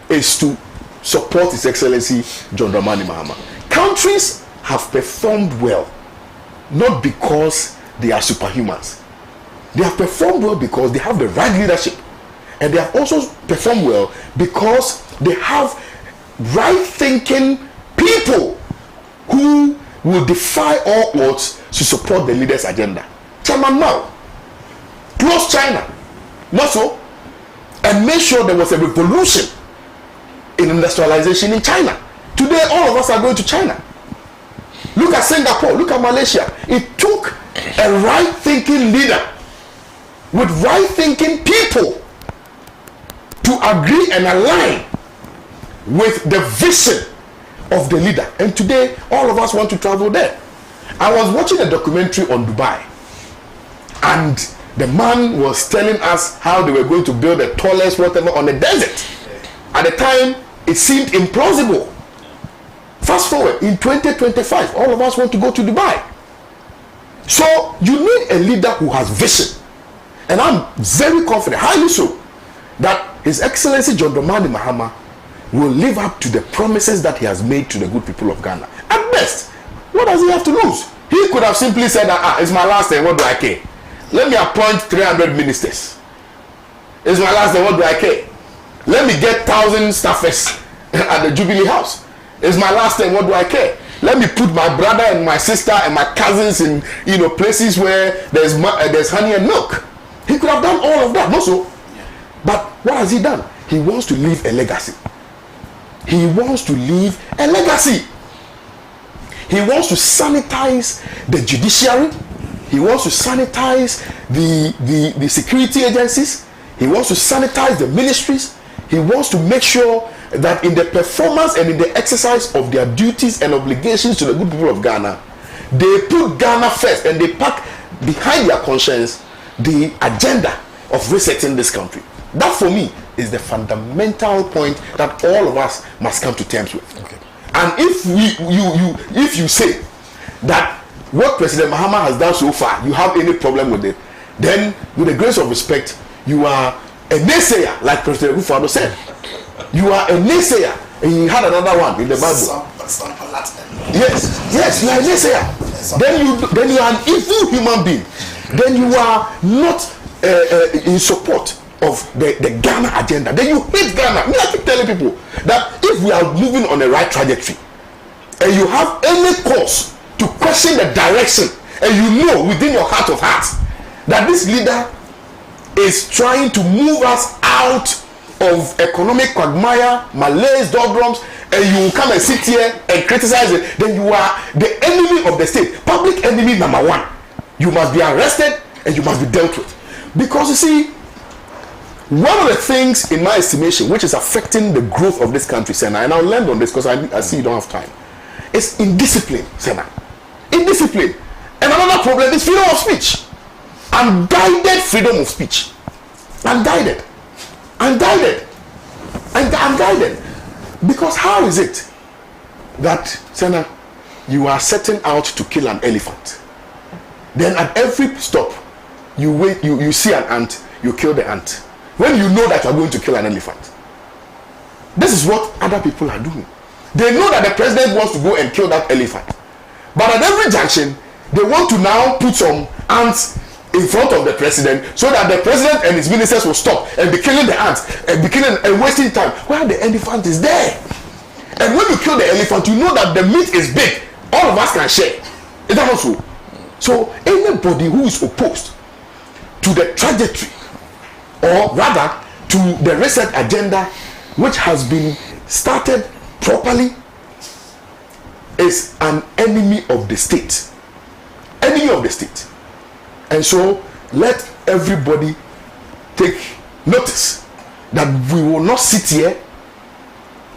is to support His Excellency John Dramani Mahama. Countries have performed well, not because they are superhumans. They have performed well because they have the right leadership. And they have also performed well because they have right-thinking people who will defy all odds to support the leader's agenda. Chairman Mao closed China, not so, and made sure there was a revolution in industrialization in China. Today, all of us are going to China. Look at Singapore, look at Malaysia. It took a right-thinking leader with right-thinking people to agree and align with the vision of the leader. And today, all of us want to travel there. I was watching a documentary on Dubai, and the man was telling us how they were going to build the tallest whatever on the desert. At the time, it seemed implausible. Fast forward, in 2025, all of us want to go to Dubai. So, you need a leader who has vision. And I'm very confident, highly so, that His Excellency John Dramani Mahama will live up to the promises that he has made to the good people of Ghana. At best, what does he have to lose? He could have simply said, it's my last day, what do I care? Let me appoint 300 ministers. It's my last day, what do I care? Let me get 1,000 staffers at the Jubilee House. It's my last day, what do I care? Let me put my brother and my sister and my cousins in places where there's honey and milk. He could have done all of that, not so. But what has he done? He wants to leave a legacy. He wants to leave a legacy. He wants to sanitize the judiciary. He wants to sanitize the security agencies. He wants to sanitize the ministries. He wants to make sure that in the performance and in the exercise of their duties and obligations to the good people of Ghana, they put Ghana first and they pack behind their conscience the agenda of resetting this country. That for me is the fundamental point that all of us must come to terms with. Okay. And if you say that what President Mahama has done so far, you have any problem with it, then with the grace of respect, you are a naysayer, like President Rufado said. You are a naysayer. And he had another one in the Bible. Yes, you are a naysayer. Then you are an evil human being. Then you are not in support of the Ghana agenda. Then you hate Ghana. Me, I keep telling people that if we are moving on the right trajectory and you have any cause to question the direction, and you know within your heart of hearts that this leader is trying to move us out of economic quagmire, malaise, doldrums, and you will come and sit here and criticize it, then you are the enemy of the state, public enemy number one. You must be arrested and you must be dealt with. Because you see, one of the things in my estimation which is affecting the growth of this country, Sena, and I'll land on this because I see you don't have time, is indiscipline, Sena. Indiscipline. And another problem is freedom of speech. Unguided freedom of speech. Unguided. Because how is it that, Sena, you are setting out to kill an elephant? Then at every stop, you see an ant, you kill the ant. When you know that you are going to kill an elephant. This is what other people are doing. They know that the president wants to go and kill that elephant. But at every junction, they want to now put some ants in front of the president so that the president and his ministers will stop and be killing the ants and be killing and wasting time while the elephant is there. And when you kill the elephant, you know that the meat is big. All of us can share. Is that not so? So anybody who is opposed to the trajectory, or rather to the reset agenda which has been started properly, is an enemy of the state. Enemy of the state. And so let everybody take notice that we will not sit here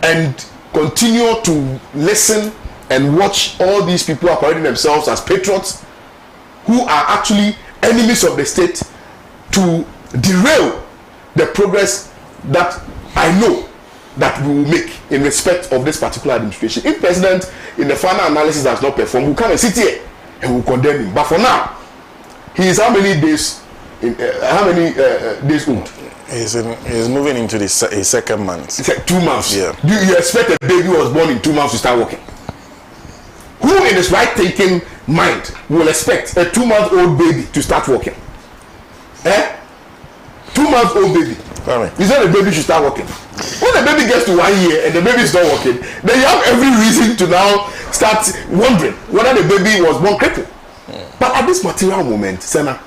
and continue to listen and watch all these people parading themselves as patriots who are actually enemies of the state to derail the progress that I know that we will make in respect of this particular administration. If president in the final analysis has not performed, we'll come and sit here and we'll condemn him. But for now, he is how many days old? He's moving into his second month. It's like 2 months. Yeah. Do you expect a baby who was born in 2 months to start working? Who in his right thinking mind will expect a 2-month-old baby to start working? 2-month-old baby. Is that the baby should start working? When the baby gets to 1 year and the baby is not working, then you have every reason to now start wondering whether the baby was born crippled. But at this material moment, Sena,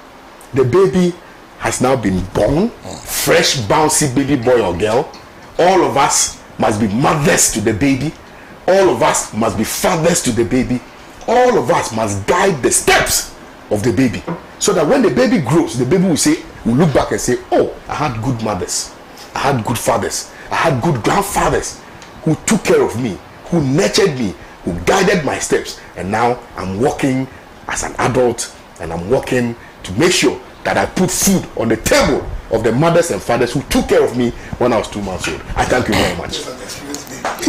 the baby has now been born, fresh, bouncy baby boy or girl. All of us must be mothers to the baby. All of us must be fathers to the baby. All of us must guide the steps of the baby. So that when the baby grows, the baby will look back and say, oh, I had good mothers. I had good fathers. I had good grandfathers who took care of me, who nurtured me, who guided my steps. And now I'm walking as an adult, and I'm working to make sure that I put food on the table of the mothers and fathers who took care of me when I was 2 months old. I thank you very much.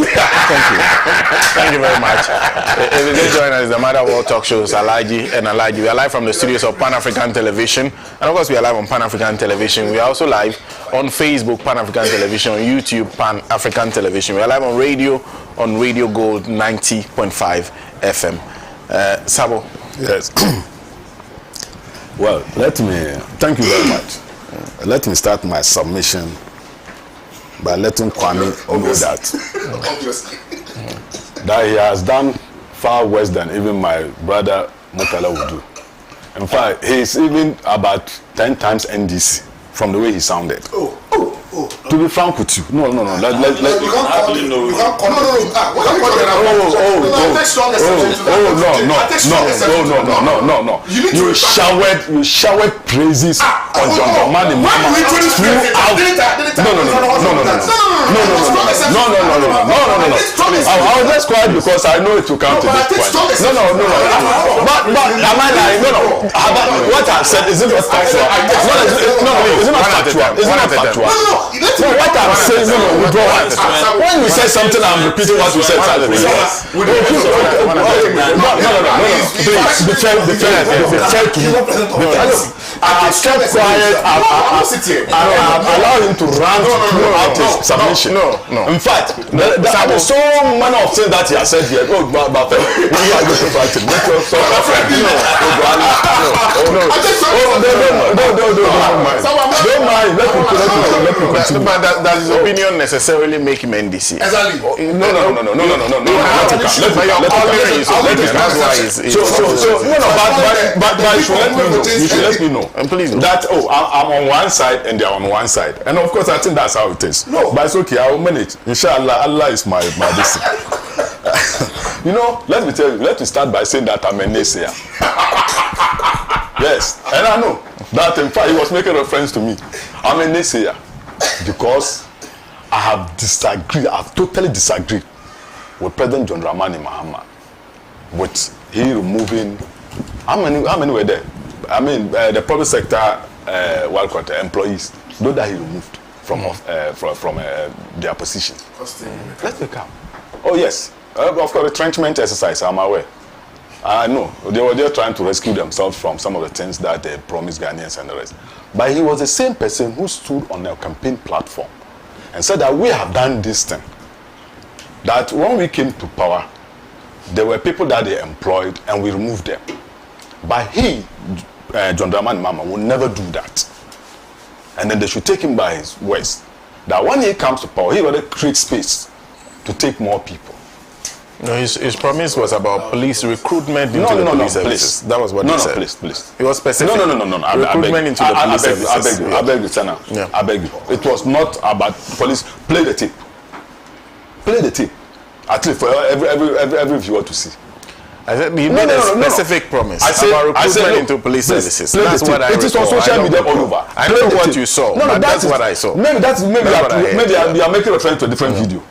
Thank you very much. If you just join us, the Mother World Talk Shows, Alhaji and Alhaji. We are live from the studios of Pan-African Television. And of course, we are live on Pan-African Television. We are also live on Facebook, Pan-African Television, on YouTube, Pan-African Television. We are live on Radio Gold 90.5 FM. Sabo. Yes. Well, thank you very much. Let me start my submission by letting Kwame know that he has done far worse than even my brother Mutala would do. In fact, he's even about 10 times NDC from the way he sounded. To be frank with you, no. No. You can't call it. No. You showered praises on John Dramani Mahama throughout. No. I was just quiet because I know it will come to this point. No. But am I lying? No. What I said is it not factual? Is it not factual? Is it not factual? No, what I'm saying, withdraw it. When you say something, I'm repeating what you said. No. Please, be fair to me. I have kept quiet. I allow him to rant throughout his submission. No. In fact, there are so many of things that he has said here. Don't mind. Let me continue. But does his opinion necessarily make him NDC? Exactly. No. But you should let me know. And please that I'm on one side and they're on one side, and of course I think that's how it is. No, but it's okay. I will manage. Inshallah, Allah is my blessing. Let me tell you. Let me start by saying that I'm a naysayer. Yes, and I know that in fact he was making reference to me. I'm a naysayer because I have totally disagreed with President John Dramani Mahama with he removing how many were there? I mean the public sector employees, those that he removed from their position. Let's take out. Oh yes, of course, retrenchment exercise. I'm aware. I know they were just trying to rescue themselves from some of the things that they promised Ghanaians and the rest. But he was the same person who stood on a campaign platform and said that we have done this thing. That when we came to power, there were people that they employed and we removed them. But he, John Dramani Mahama, will never do that. And then they should take him by his words. That when he comes to power, he will create space to take more people. No, his promise was about police recruitment into the police services. That was what he said. Please. It was specific. No. Recruitment into the police services. I beg you, Sena. Yeah. I beg you. It was not about police. Play the tape. At least for every viewer to see. I said he made a specific promise about recruitment into police services. That's what I It is on social media all over. I know what you saw, but that's what I saw. Maybe you are making reference to a different video.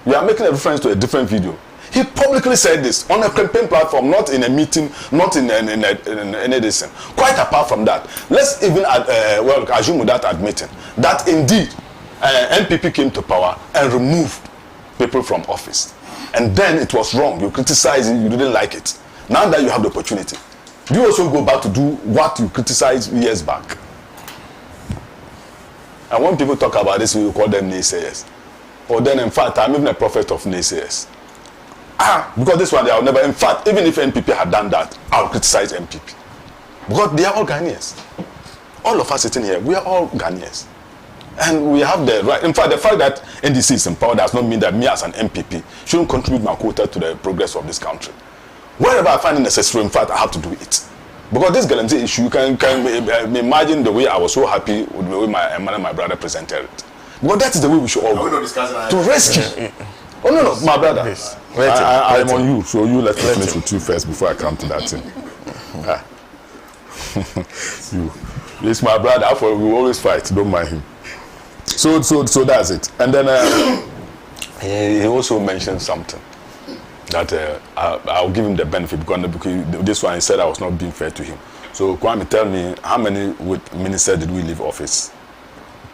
You are making a reference to a different video. He publicly said this on a campaign platform, not in a meeting, not in any edition. Quite apart from that, let's even assume without admitting that indeed NPP came to power and removed people from office. And then it was wrong. You criticized it, you didn't like it. Now that you have the opportunity, do you also go back to do what you criticized years back? And when people talk about this, we call them naysayers. Or then, in fact, I'm even a prophet of naysayers. Because this one, I'll never. In fact, even if NPP had done that, I'll criticize NPP. Because they are all Ghanaians. All of us sitting here, we are all Ghanaians. And we have the right. In fact, the fact that NDC is in power does not mean that me as an MPP shouldn't contribute my quota to the progress of this country. Wherever I find it necessary, in fact, I have to do it. Because this guarantee issue, you can imagine the way I was so happy with the way my brother presented it. Because that is the way we should all go. To rescue. Oh, no, my brother. Yes. I'm on you, so you let me finish with you first before I come to that thing. It's my brother, therefore we always fight, don't mind him. So that's it. And then he also mentioned something that I'll give him the benefit because this one he said I was not being fair to him. So Kwame, tell me, how many ministers did we leave office?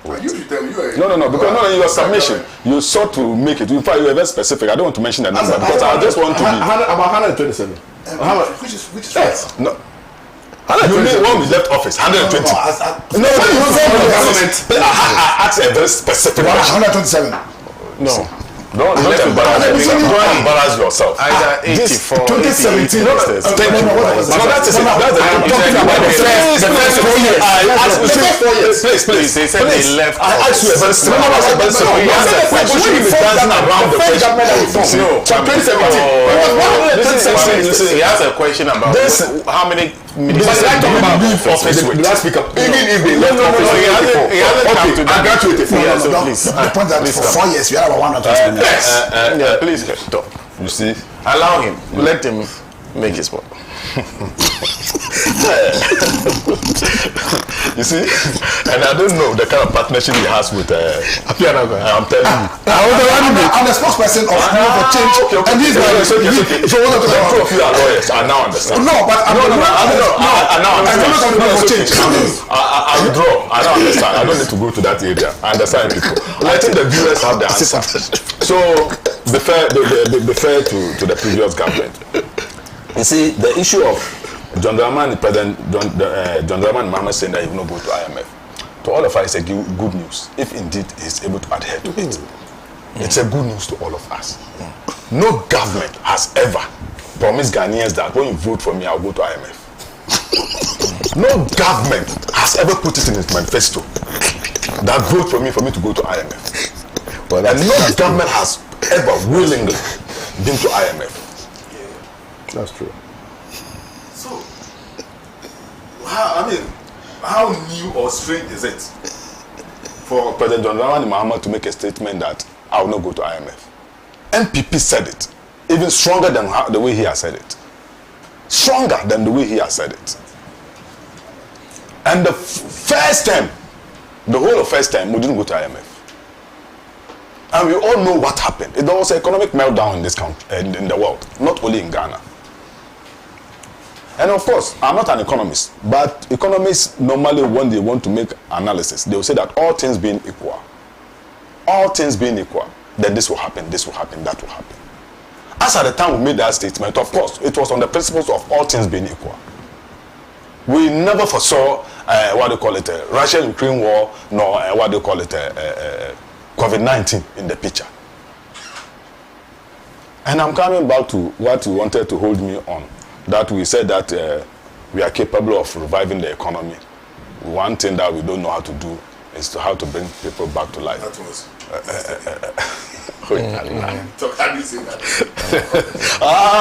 No, because in your submission, you sought to make it. In fact, you were very specific. I don't want to mention the number because I just want to be. About 127. Which is yes. No. You mean when we left office, 120? No, when you were from the government, I asked a very specific question. 127. No. Don't embarrass yourself. Either 84, 2017. Thank you. That's the first 4 years. I asked you 4 years. Please. They said they left. I asked you a very simple question. You answered the question. You should be dancing around the question. No. From 2017. He asked a question about how many ministers office with. Last speaker. Even if they left office. He hasn't come to that. I graduated 4 years. The point that for 4 years we had about 120 minutes. Please stop. You see, allow him. Let him make his point. You see, and I don't know the kind of partnership he has with. I'm telling you. I'm the spokesperson of New for Change, and these guys. So one of you are lawyers. I now understand. No, but I now understand. I withdraw. I don't understand. I don't need to go to that area. I understand people. I think the viewers have the answer. So be fair to the previous government. You see, the issue of John Dramani, President John Dramani Mahama saying that he will not go to IMF, to all of us, it's a good news, if indeed he's able to adhere to it. It's a good news to all of us. No government has ever promised Ghanaians that when you vote for me, I'll go to IMF. No government has ever put it in its manifesto that vote for me to go to IMF. And no government has ever willingly been to IMF. That's true. So, how new or strange is it for President John Dramani Mahama to make a statement that I will not go to IMF? NPP said it, even stronger than the way he has said it. Stronger than the way he has said it. And the first time, the whole of first time, we didn't go to IMF. And we all know what happened. There was an economic meltdown in this country, in the world, not only in Ghana. And of course, I'm not an economist, but economists normally, when they want to make analysis, they will say that all things being equal, then this will happen, that will happen. As at the time we made that statement, of course, it was on the principles of all things being equal. We never foresaw, Russia-Ukraine war, nor COVID-19 in the picture. And I'm coming back to what you wanted to hold me on. That we said that we are capable of reviving the economy. One thing that we don't know how to do is how to bring people back to life. That was.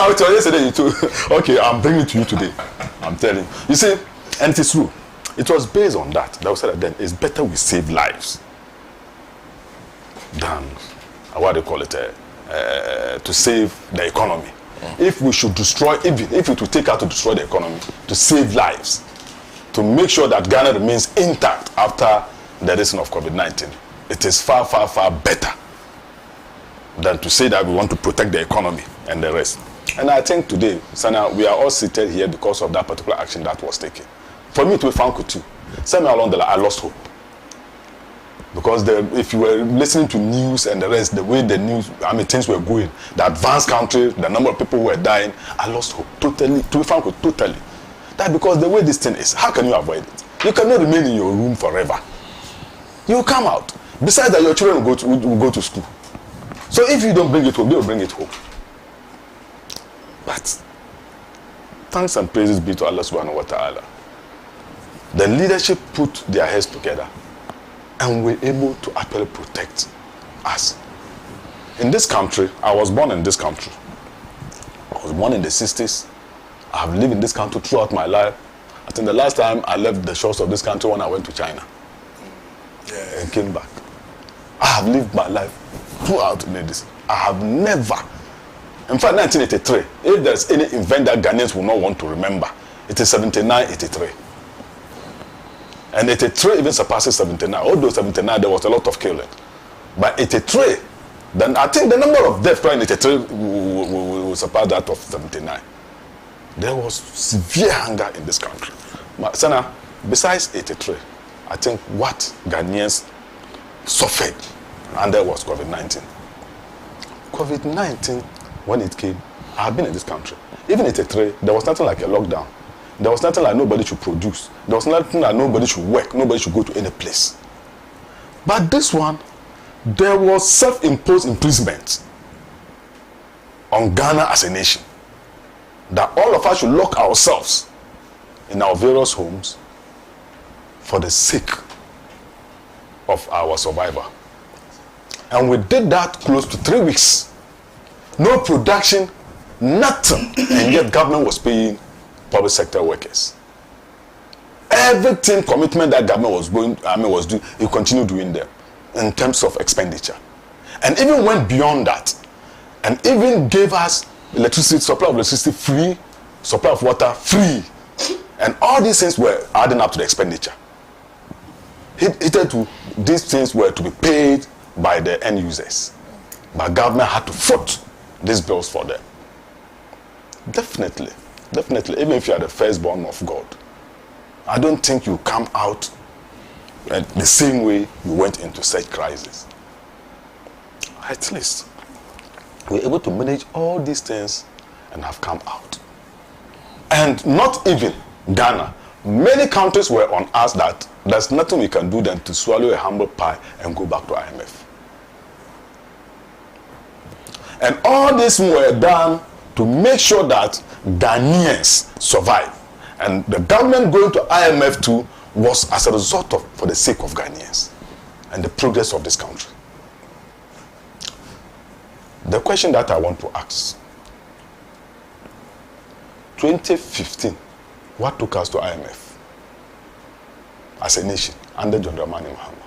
It was yesterday too. Okay, I'm bringing it to you today. I'm telling you. You see, and it is true. It was based on that. That was said that then it's better we save lives than to save the economy. If we should destroy, if it would take out to destroy the economy, to save lives, to make sure that Ghana remains intact after the reason of COVID-19, it is far, far, far better than to say that we want to protect the economy and the rest. And I think today, Sena, we are all seated here because of that particular action that was taken. For me, to be frank with you, somewhere along the line, I lost hope. Because if you were listening to news and the rest, the way the news, things were going, the advanced country, the number of people who were dying, I lost hope totally, to be frank with you, totally. That because the way this thing is, how can you avoid it? You cannot remain in your room forever. You will come out. Besides that, your children will go to school. So if you don't bring it home, they will bring it home. But thanks and praises be to Allah subhanahu wa ta'ala. The leadership put their heads together and were able to actually protect us. In this country, I was born in this country. I was born in the 60s. I have lived in this country throughout my life. I think the last time I left the shores of this country when I went to China and came back. I have lived my life throughout this. I have never, in fact 1983, if there's any event that Ghanaians will not want to remember, it is 79, 83. And 83 even surpasses 79. Although 79 there was a lot of killing. But 83, then I think the number of deaths in 83 will surpass that of 79. There was severe hunger in this country. Sena, besides 83, I think what Ghanaians suffered, and there was COVID-19. COVID-19, when it came, I have been in this country. Even in 83, there was nothing like a lockdown. There was nothing like nobody should produce. There was nothing like nobody should work. Nobody should go to any place. But this one, there was self-imposed imprisonment on Ghana as a nation. That all of us should lock ourselves in our various homes for the sake of our survival. And we did that close to 3 weeks. No production, nothing. And yet government was paying public sector workers. Everything commitment that government was doing, it continued doing them in terms of expenditure. And even went beyond that. And even gave us electricity, supply of electricity free, supply of water free. And all these things were adding up to the expenditure. These things were to be paid by the end users. But government had to foot these bills for them. Definitely, even if you are the firstborn of God, I don't think you come out the same way you went into such crisis. At least, we're able to manage all these things and have come out. And not even Ghana. Many countries were on us that there's nothing we can do than to swallow a humble pie and go back to IMF. And all this were done to make sure that Ghanaians survive. And the government going to IMF too was as a result of, for the sake of Ghanaians and the progress of this country. The question that I want to ask, 2015, what took us to IMF as a nation under John Dramani Mahama?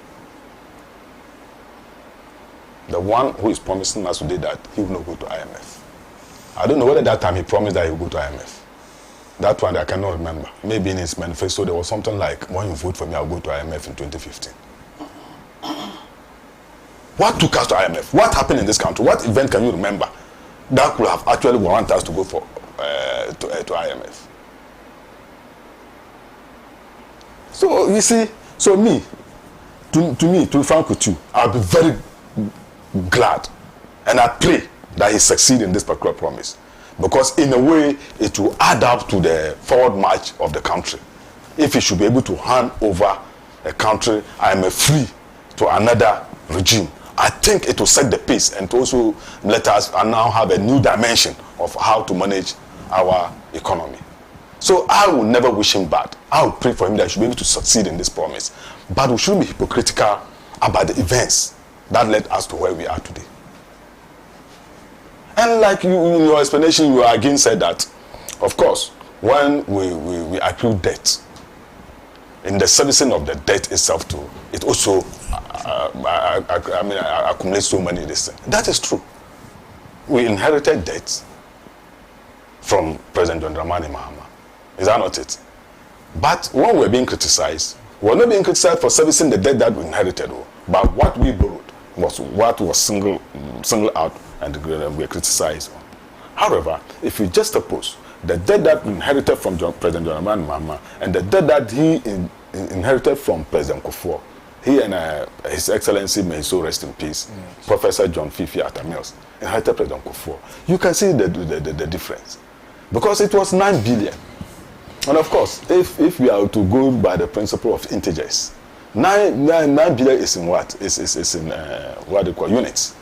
The one who is promising us today that he will not go to IMF. I don't know whether that time he promised that he will go to IMF. That one I cannot remember. Maybe in his manifesto there was something like, when you vote for me, I'll go to IMF in 2015. What took us to IMF? What happened in this country? What event can you remember that could have actually warranted us to go for to IMF? So you see, so me, to frank with you, I'll be very glad, and I pray that he succeed in this particular promise, because in a way it will add up to the forward march of the country. If he should be able to hand over a country, IMF free, to another regime, I think it will set the pace and also let us now have a new dimension of how to manage our economy. So I will never wish him bad. I will pray for him that he should be able to succeed in this promise. But we shouldn't be hypocritical about the events that led us to where we are today. And like you, in your explanation, you again said that, of course, when we accrue debt, in the servicing of the debt itself too, it also accumulates so many things. That is true. We inherited debt from President John Dramani Mahama. Is that not it? But when we're being criticized, we're not being criticized for servicing the debt that we inherited, but what we borrowed was what was singled out and we are criticized on. However, if you just oppose the debt that we inherited from President John Dramani Mahama and the debt that he inherited from President Kufuor, he and His Excellency, may so rest in peace, Professor John Fifi Atta-Mills, inherited President Kufuor, you can see the difference. Because it was 9 billion. And of course, if we are to go by the principle of integers, 9 billion is in what? Is in what they call units.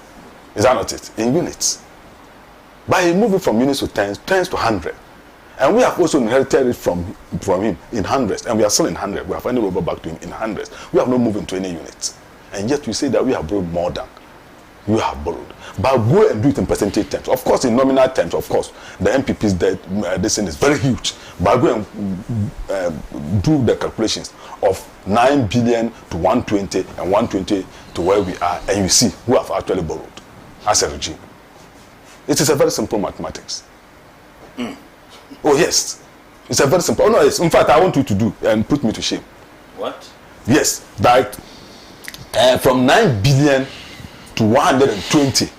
Is that not it? In units. By moving from units to tens to 100. And we have also inherited it from him in hundreds. And we are still in 100. We have handed over back to him in hundreds. We have not moved into any units. And yet we say that we have borrowed more than you have borrowed. But go and do it in percentage terms. Of course, in nominal terms, of course, the MPP's debt, this thing is very huge. But go and do the calculations of 9 billion to 120 and 120 to where we are, and you see who have actually borrowed as a regime. It is a very simple mathematics. Oh yes, it's a very simple. Oh no, yes. In fact, I want you to do and put me to shame. What? Yes, that from 9 billion to 120.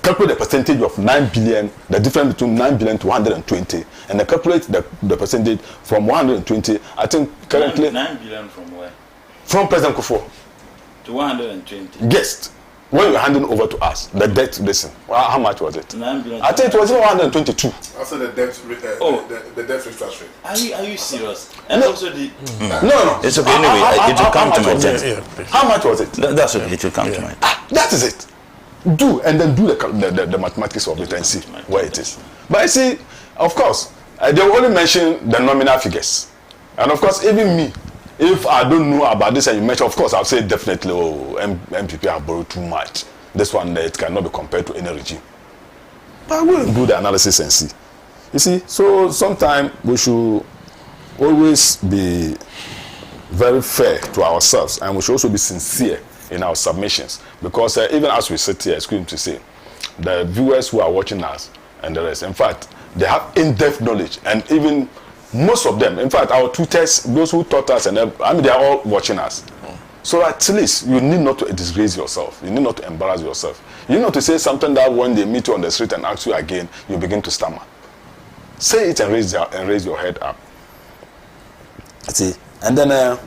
Calculate the percentage of 9 billion, the difference between 9 billion to 120, and calculate the percentage from 120. I think currently 9 billion from where? From President Kufuor. To 120. Guessed. When you were handing over to us, the debt, listen, how much was it? 9 billion. I think it was 122. After the debt, the debt restructuring. Are you serious? And also the... No. It's okay, anyway, it will come to my attention. How much was it? That's okay, it will come to my attention. That is it. Do the mathematics of it and see where it is. But you see, of course, they will only mention the nominal figures. And of course, even me, if I don't know about this and you mention, of course, I'll say definitely, MPP have borrowed too much. This one, it cannot be compared to any regime. But we'll do the analysis and see. You see, so sometimes we should always be very fair to ourselves, and we should also be sincere in our submissions. Because even as we sit here, excuse me to say, the viewers who are watching us and the rest, in fact, they have in-depth knowledge, and even most of them, in fact, our tutors, those who taught us, and they are all watching us. So at least you need not to disgrace yourself. You need not to embarrass yourself. You need not to say something that when they meet you on the street and ask you again, you begin to stammer. Say it and raise your head up. See, and then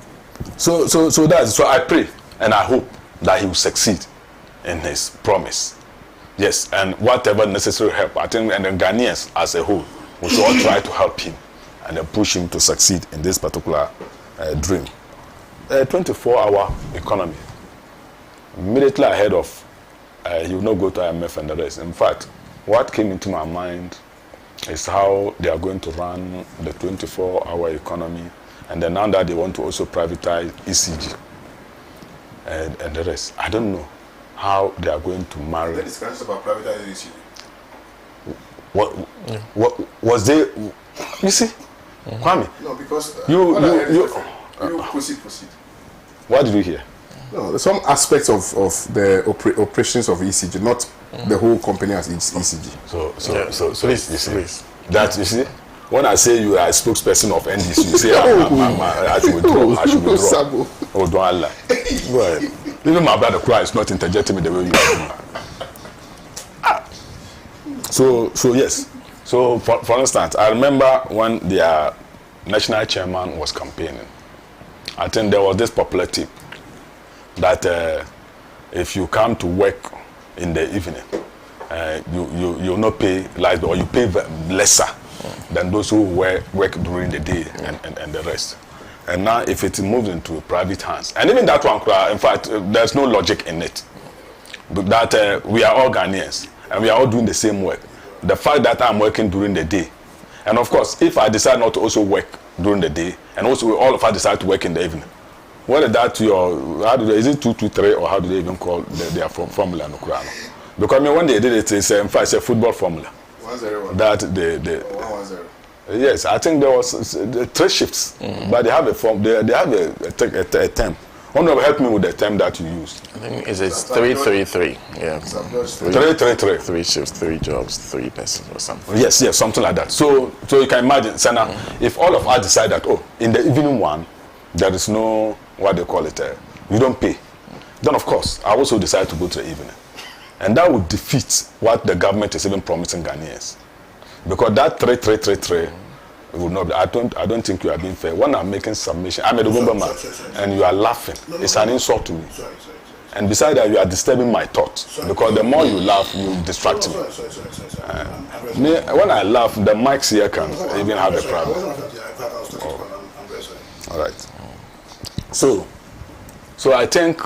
so I pray and I hope that he will succeed in his promise. Yes, and whatever necessary help, I think, and the Ghanaians as a whole, we should all try to help him and then push him to succeed in this particular dream. 24-hour economy. Immediately ahead of, he will not go to IMF and the rest. In fact, what came into my mind is how they are going to run the 24-hour economy, and then now that they want to also privatize ECG and the rest. I don't know how they are going to marry. The discussions about privatizing ECG. What was they? You see, Kwame. No, because you proceed. What did you hear? No, some aspects of the operations of ECG, not the whole company as ECG. So please, you see, that you see, when I say you are a spokesperson of NDC, you say I should withdraw. Oh, don't lie. Go ahead. Even my brother Cry is not interjecting me the way you are doing. So yes. So for instance, I remember when their national chairman was campaigning. I think there was this popular tip that if you come to work in the evening, you not pay like, or you pay lesser than those who work during the day and the rest. And now if it moves into private hands, and even that one, in fact, there's no logic in it. But that we are all Ghanaians and we are all doing the same work. The fact that I'm working during the day, and of course, if I decide not to also work during the day, and also all of us decide to work in the evening, what is that is it 2-2-3, or how do they even call their formula no Kurano? Because I mean, when they did it, it's in fact it's a football formula. 1-0. That the 1-0. Yes, I think there was 3 shifts, but they have a form. They have a term. One of help me with the term that you used. I think it's 3-3-3. Yeah. 3-3-3. 3 shifts, 3 jobs, 3 persons or something. Yes, something like that. So you can imagine, Sena, if all of us decide that, in the evening one, there is no, what they call it, you don't pay. Then of course, I also decide to go to the evening. And that would defeat what the government is even promising Ghanaians. Because that 3-3-3-3 will not be, I don't think you are being fair. When I'm making submission, I'm a Dugumba man, and you are laughing. It's an insult to me. And besides that, you are disturbing my thoughts. Because the more you laugh, you distract me. When I laugh, the mics here can even have a problem. All right. So I think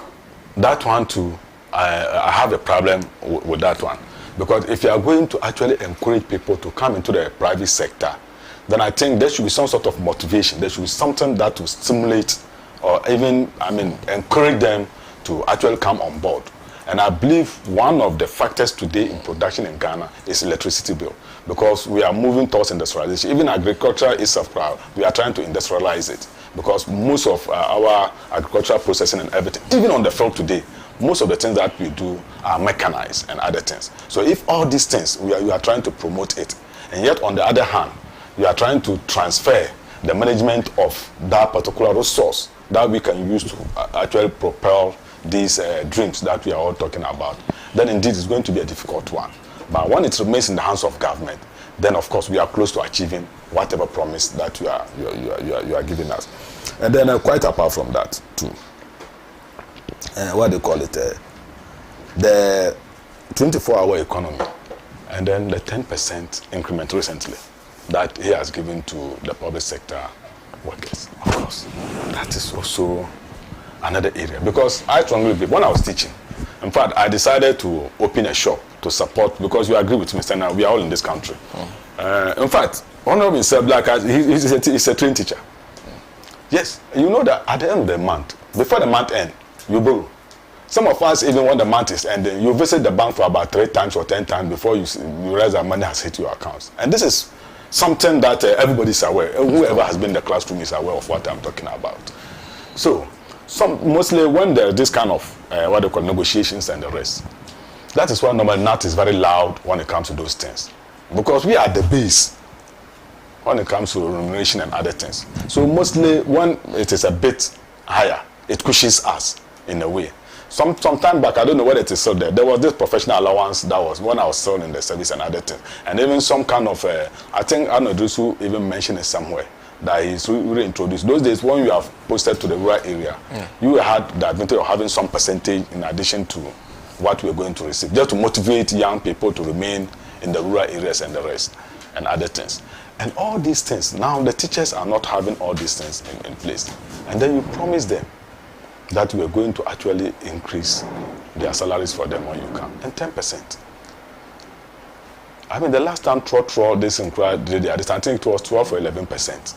that one too, I have a problem with that one. Because if you are going to actually encourage people to come into the private sector, then I think there should be some sort of motivation. There should be something that will stimulate or even, encourage them to actually come on board. And I believe one of the factors today in production in Ghana is electricity bill. Because we are moving towards industrialization. Even agriculture is we are trying to industrialize it. Because most of our agricultural processing and everything, even on the field today, most of the things that we do are mechanized and other things. So if all these things, we are trying to promote it, and yet on the other hand, we are trying to transfer the management of that particular resource that we can use to actually propel these dreams that we are all talking about, then indeed it's going to be a difficult one. But when it remains in the hands of government, then of course we are close to achieving whatever promise that you are giving us. And then quite apart from that too, what do you call it, the 24-hour economy, and then the 10% increment recently that he has given to the public sector workers. Of course, that is also another area, because I strongly believe, when I was teaching, in fact, I decided to open a shop to support, because you agree with me, Sena, we are all in this country. In fact, one of himself, like he's a trained teacher. Yes, you know that at the end of the month, before the month end, you borrow. Some of us, even when the month is ending, you visit the bank for about 3 times or 10 times before you realize that money has hit your accounts. And this is something that everybody's aware. Whoever has been in the classroom is aware of what I'm talking about. So, mostly when there's this kind of what they call negotiations and the rest, that is why normally NAT is very loud when it comes to those things, because we are the base when it comes to remuneration and other things. So mostly when it is a bit higher, it cushions us in a way. Some time back, I don't know whether it is still there, there was this professional allowance that was when I was still in the service and other things, and even some kind of I think Anodrusu even mentioned it somewhere, that he's reintroduced. Those days when you have posted to the rural area, you had the advantage of having some percentage in addition to what we're going to receive, just to motivate young people to remain in the rural areas and the rest and other things. And all these things, now the teachers are not having all these things in place. And then you promise them that we're going to actually increase their salaries for them when you come, and 10%. I mean, the last time this inquiry, I think it was 12 or 11%.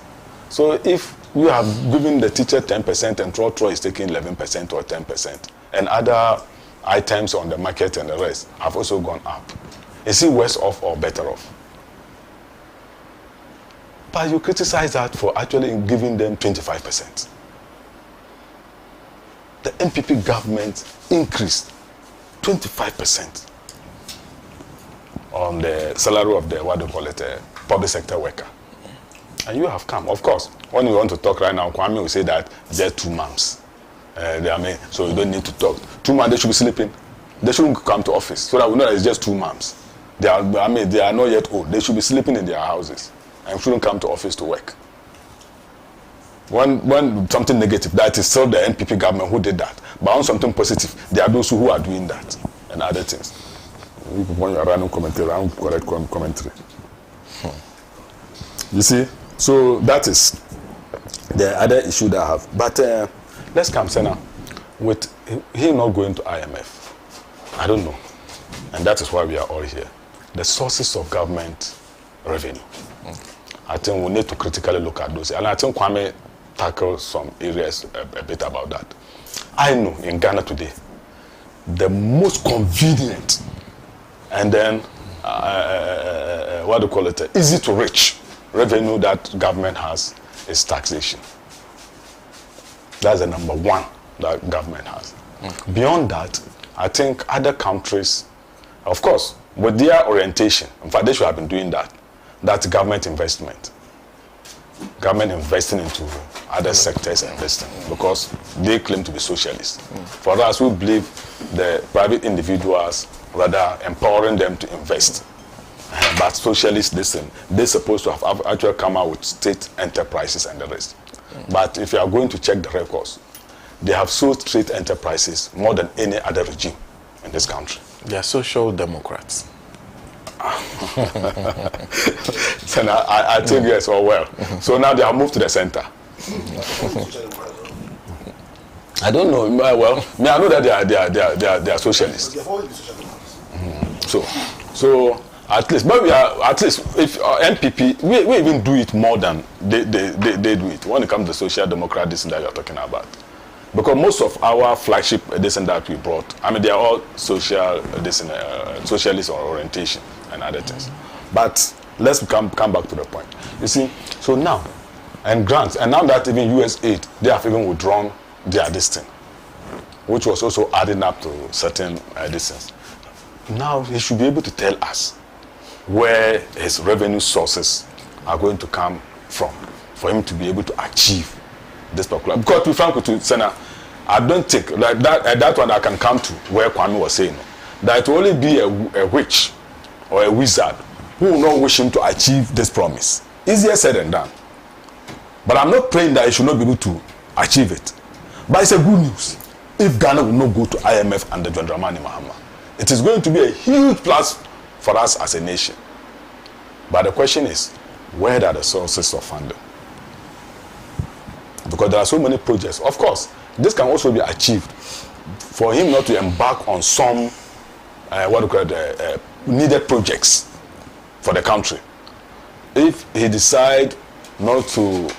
So if you have given the teacher 10% and Trotro is taking 11% or 10%, and other items on the market and the rest have also gone up, is he worse off or better off? But you criticize that for actually giving them 25%. The MPP government increased 25% on the salary of the, what do you call it, public sector worker. And you have come. Of course, when we want to talk right now, Kwame will say that they're 2 months. So you don't need to talk. 2 months, they should be sleeping. They shouldn't come to office, so that we know that it's just 2 months. They are not yet old. They should be sleeping in their houses and shouldn't come to office to work. When something negative, that is still the NPP government who did that. But on something positive, there are those who are doing that and other things. When you are running commentary, I'm correct commentary. You see, so that is the other issue that I have. But let's come, Sena, with he not going to IMF. I don't know, and that is why we are all here. The sources of government revenue. I think we need to critically look at those, and I think Kwame tackle some areas a bit about that. I know in Ghana today, the most convenient and then what do you call it, easy to reach revenue that government has is taxation. That's the number one that government has. Beyond that, I think other countries, of course, with their orientation, in fact they should have been doing that. That's government investment. Government investing into other sectors and this thing, because they claim to be socialists. For us, we believe the private individuals, rather empowering them to invest. But socialists, listen, they're supposed to have actually come out with state enterprises and the rest. But if you are going to check the records, they have sold state enterprises more than any other regime in this country. They are social democrats. So now, I think yes, or well. So now they have moved to the center. I don't know. Well, I know that they are socialists. So at least, but we are at least if NPP, we even do it more than they do it when it comes to social democrat this and that you are talking about. Because most of our flagship this and that we brought, I mean, they are all social this and socialist orientation and other things. But let's come back to the point. You see, so now and grants, and now that even US aid, they have even withdrawn their distance, which was also adding up to certain distance. Now he should be able to tell us where his revenue sources are going to come from for him to be able to achieve this particular. Because to be frank with you, Sena, I don't think like that one I can come to where Kwame was saying that it will only be a witch or a wizard who will not wish him to achieve this promise. Easier said than done. But I'm not praying that he should not be able to achieve it. But it's a good news. if Ghana will not go to IMF under John Dramani Mahama. It is going to be a huge plus for us as a nation. But the question is, where are the sources of funding? Because there are so many projects. Of course, this can also be achieved for him not to embark on some needed projects for the country. If he decide not to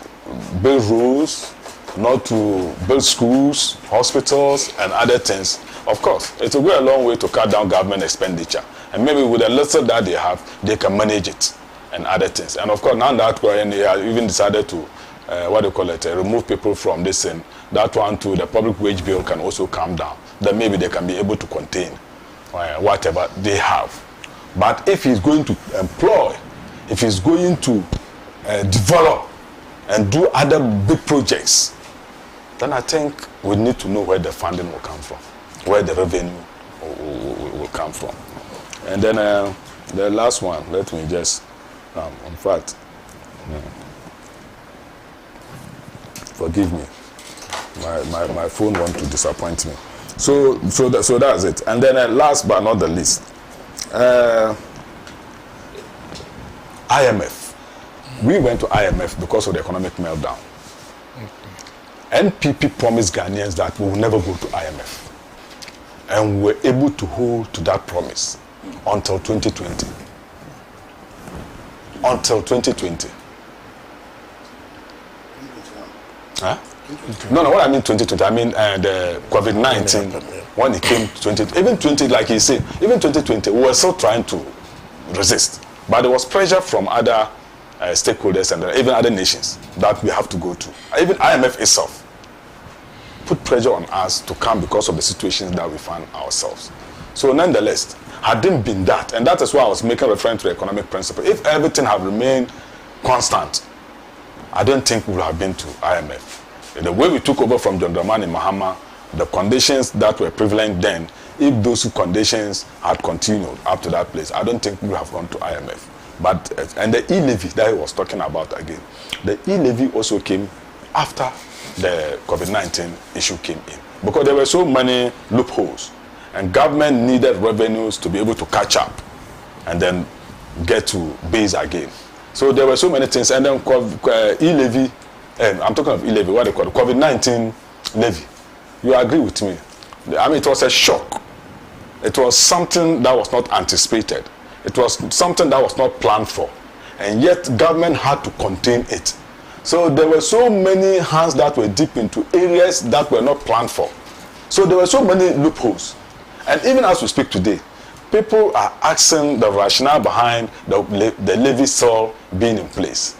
build roads, not to build schools, hospitals, and other things, of course, it will go a long way to cut down government expenditure. And maybe with the little that they have, they can manage it and other things. And of course, now that they have even decided to, remove people from this thing, that one too, the public wage bill can also come down. Then maybe they can be able to contain whatever they have. But if he's going to employ, if he's going to develop and do other big projects, then I think we need to know where the funding will come from, where the revenue will come from. And then the last one, let me just, in fact, forgive me, my phone wants to disappoint me. So that's it. And then last but not the least, IMF. We went to IMF because of the economic meltdown. NPP promised Ghanaians that we will never go to IMF. And we were able to hold to that promise until 2020. Until 2020. Huh? No, what I mean 2020, I mean the COVID-19, when it came to 20, even 20, like he said, even 2020, we were still trying to resist. But there was pressure from other stakeholders and even other nations that we have to go to. Even IMF itself put pressure on us to come because of the situations that we found ourselves. So nonetheless, hadn't been that, and that is why I was making reference to the economic principle. If everything had remained constant, I don't think we would have been to IMF. The way we took over from John Dramani Mahama, the conditions that were prevalent then, if those conditions had continued up to that place, I don't think we would have gone to IMF. But, and the e-levy that he was talking about again, the e-levy also came after the COVID-19 issue came in. Because there were so many loopholes, and government needed revenues to be able to catch up and then get to base again. So there were so many things, and then e-levy, I'm talking of e-levy, what they call it, COVID-19 levy. You agree with me? I mean, it was a shock. It was something that was not anticipated. It was something that was not planned for. And yet, government had to contain it. So there were so many hands that were deep into areas that were not planned for. So there were so many loopholes. And even as we speak today, people are asking the rationale behind the levy still being in place.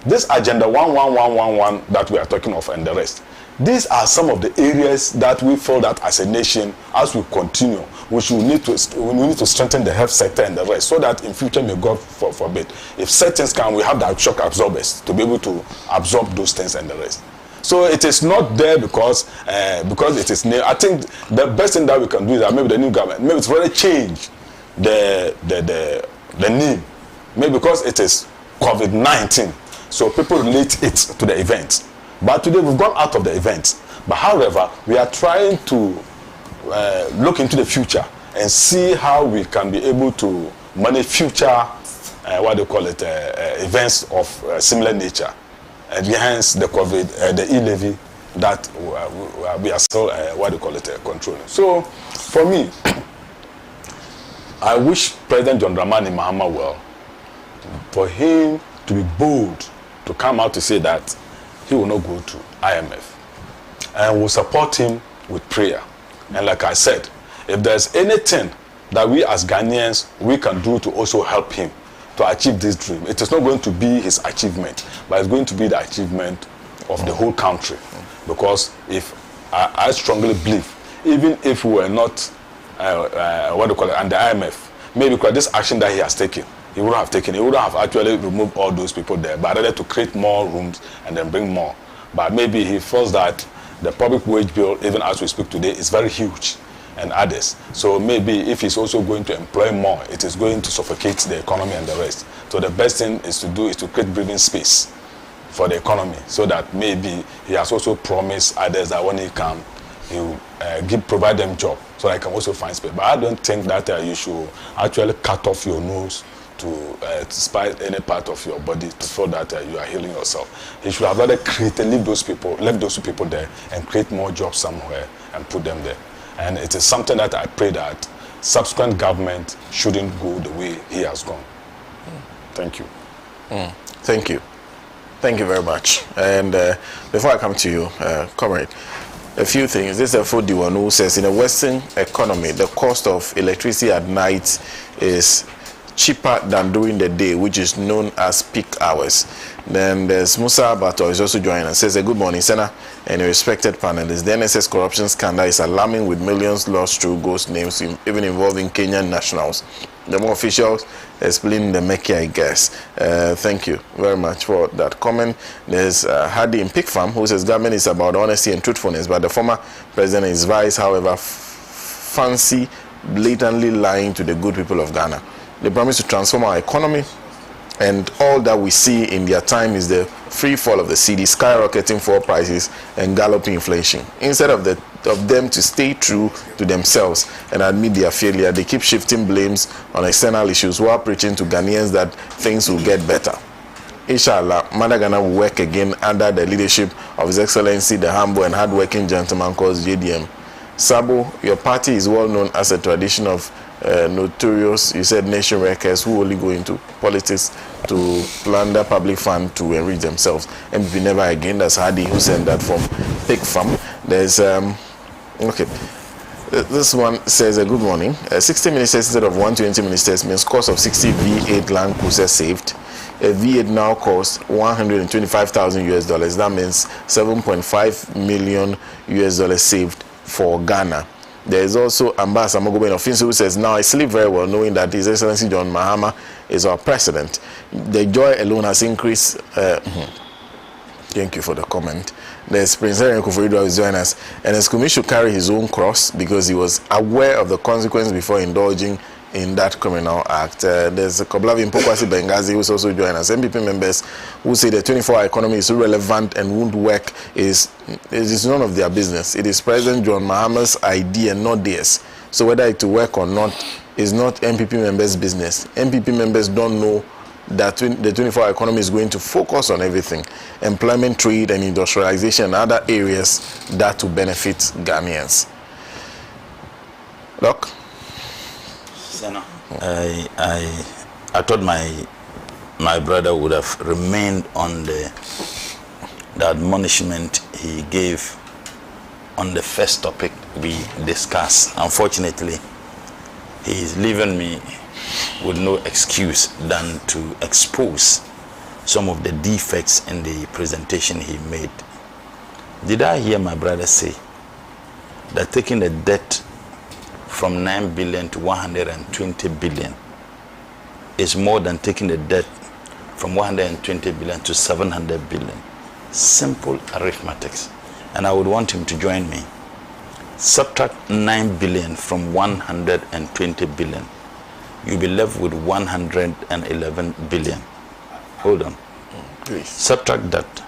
This agenda 11111 that we are talking of and the rest, these are some of the areas that we feel that as a nation, as we continue, we need to strengthen the health sector and the rest, so that in future, may God forbid, if certain things come, we have the shock absorbers to be able to absorb those things and the rest. So it is not there because it is new. I think the best thing that we can do is that maybe the new government, maybe it's really change the name, maybe because it is COVID-19, so people relate it to the event. But today we've gone out of the event. But however, we are trying to look into the future and see how we can be able to manage future, events of similar nature. And hence the COVID, the e-levy that we are still, controlling. So for me, I wish President John Dramani Mahama well, for him to be bold, to come out to say that he will not go to IMF. And we'll support him with prayer. And like I said, if there's anything that we as Ghanaians, we can do to also help him to achieve this dream, it is not going to be his achievement, but it's going to be the achievement of the whole country. Because if I strongly believe, even if we were not, under IMF, maybe because this action that he has taken, he wouldn't have taken. He wouldn't have actually removed all those people there, but rather to create more rooms and then bring more. But maybe he feels that the public wage bill, even as we speak today, is very huge, and others. So maybe if he's also going to employ more, it is going to suffocate the economy and the rest. So the best thing is to do is to create breathing space for the economy, so that maybe he has also promised others that when he comes, he will provide them job so I can also find space. But I don't think that you should actually cut off your nose to spite any part of your body to feel that you are healing yourself. You should have rather leave those two people there and create more jobs somewhere and put them there. And it is something that I pray that subsequent government shouldn't go the way he has gone. Thank you. Thank you. Thank you very much. And before I come to you, comrade, a few things. This is a food one who says in a Western economy, the cost of electricity at night is cheaper than during the day, which is known as peak hours. Then there's Musa Bato is also joining us. Says, good morning, Sena, and a respected panelist. The NSS corruption scandal is alarming with millions lost through ghost names, even involving Kenyan nationals. The more officials explain the Meki, I guess. Thank you very much for that comment. There's Hadi in Pig Farm who says government is about honesty and truthfulness, but the former president and his vice, however, fancy blatantly lying to the good people of Ghana. They promise to transform our economy, and all that we see in their time is the free fall of the cedi, skyrocketing fuel prices, and galloping inflation. Instead of them to stay true to themselves and admit their failure, they keep shifting blames on external issues while preaching to Ghanaians that things will get better. Inshallah, Mother Ghana will work again under the leadership of His Excellency, the humble and hardworking gentleman called JDM. Sabo, your party is well known as a tradition of notorious, you said, nation wreckers who only go into politics to plunder public funds to enrich themselves. MPP never again. That's Hadi who sent that from Pig Farm. There's okay. This one says, good morning. 60 ministers instead of 120 ministers means cost of 60 V8 Land Cruiser saved. A V8 now costs $125,000. That means $7.5 million saved for Ghana. There is also Ambassador Mogobe Ofinso who says, now I sleep very well knowing that His Excellency John Mahama is our president. The joy alone has increased. Thank you for the comment. There's Prince Henry Kufuridu who is joining us. And Eskumi should carry his own cross because he was aware of the consequence before indulging in that criminal act. There's Koblavi Mpokwasi Bengazi who's also joining us. MPP members who say the 24-hour economy is irrelevant and won't work is none of their business. It is President John Mahama's idea, not theirs. So whether it will work or not is not MPP members' business. MPP members don't know that the 24-hour economy is going to focus on everything: employment, trade, and industrialization, and other areas that will benefit Ghanaians. Doc? Sena, I thought my brother would have remained on the admonishment he gave on the first topic we discussed. Unfortunately, he is leaving me with no excuse than to expose some of the defects in the presentation he made. Did I hear my brother say that taking the debt from 9 billion to 120 billion is more than taking the debt from 120 billion to 700 billion? Simple arithmetics. And I would want him to join me. Subtract 9 billion from 120 billion. You'll be left with 111 billion. Hold on. Please. Subtract that.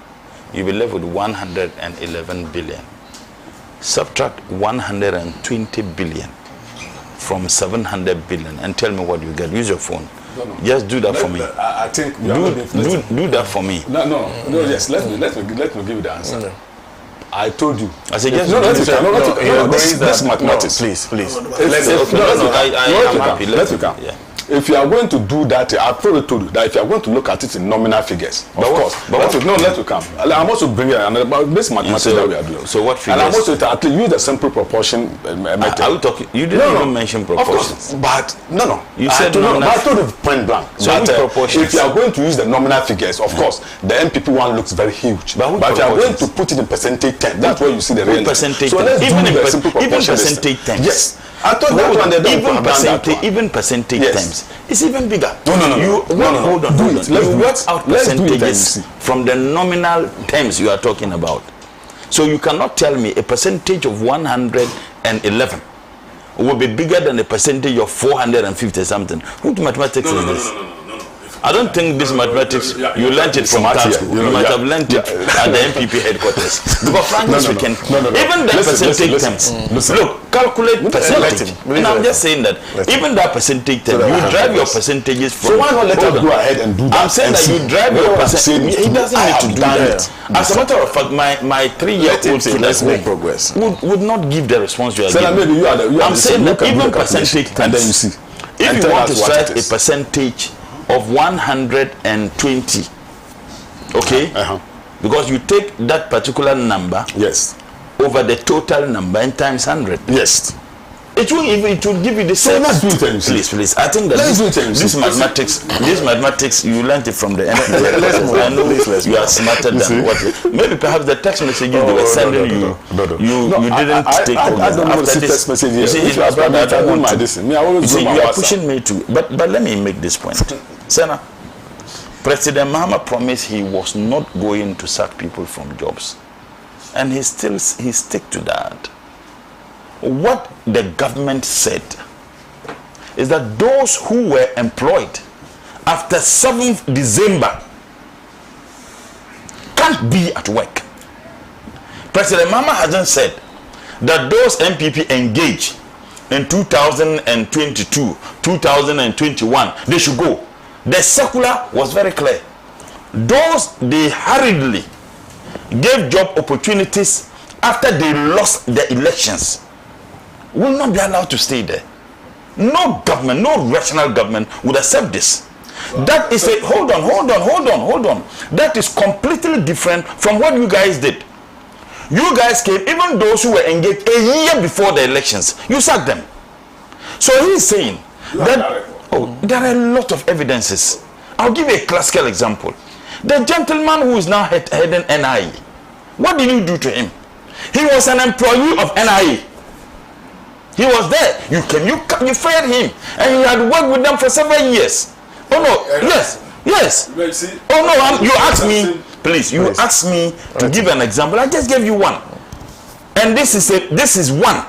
You'll be left with 111 billion. Subtract 120 billion from 700 billion and tell me what you get. Use your phone. No. Just do that for me. I think do that for me. No. Yes. Let me give you the answer. No. I told you. I said just let's mathematics. Please. I am happy. Let's go. Yeah. If you are going to do that, I've probably told you that if you are going to look at it in nominal figures, let me come. I'm also bringing about this mathematics that we are doing. So what figures? And I'm also to use the simple proportion method. Are we talking? You didn't even mention proportions. Of course, but no. You said nominal. I told you point blank. So which proportions? If you are going to use the nominal figures, of course, the MPP one looks very huge. But if you are going to put it in percentage terms, that's where you see the real percentage. So let's do the simple proportion. Even percentage terms. Yes. I thought that one even percentage terms. It's even bigger. No. Hold on. You work out percentages from the nominal terms you are talking about. So you cannot tell me a percentage of 111 will be bigger than a percentage of 450 something. What mathematics is this? No. I don't think this mathematics, you learned it from art school. You might have learned it at the MPP headquarters. Because frankly speaking, even the percentage terms, look, calculate percentage. And I'm just saying that, even that percentage term, you drive your percentages from... So why not let us go ahead and do that? I'm saying that you drive your percentage. He doesn't need to do that. As a matter of fact, my 3-year-old student would not give the response you are giving. I'm saying that even percentage terms, if you want to set a percentage of 120, okay, because you take that particular number, yes, over the total number and times 100, yes, it will give you the same. Let's do it, please. I think that this mathematics, you learned it from the end. I know you are smarter than what. Maybe perhaps the text messages they were sending you. You didn't take. I don't know the text messages. You see, you are pushing me to. But let me make this point, Sena. President Mahama promised he was not going to sack people from jobs, and he stick to that. What the government said is that those who were employed after 7th December can't be at work. President Mahama hasn't said that those MPP engaged in 2022, 2021, they should go. The circular was very clear. Those they hurriedly gave job opportunities after they lost the elections will not be allowed to stay there. No government, no rational government would accept this. That is a hold on. That is completely different from what you guys did. You guys came, even those who were engaged a year before the elections, you sacked them. So he's saying that there are a lot of evidences. I'll give you a classical example. The gentleman who is now heading NIA, what did you do to him? He was an employee of NIA. He was there. You fired him, and you had worked with them for several years. Oh no, yes. Oh no, you asked me, please. You asked me to give an example. I just gave you one, and this is one.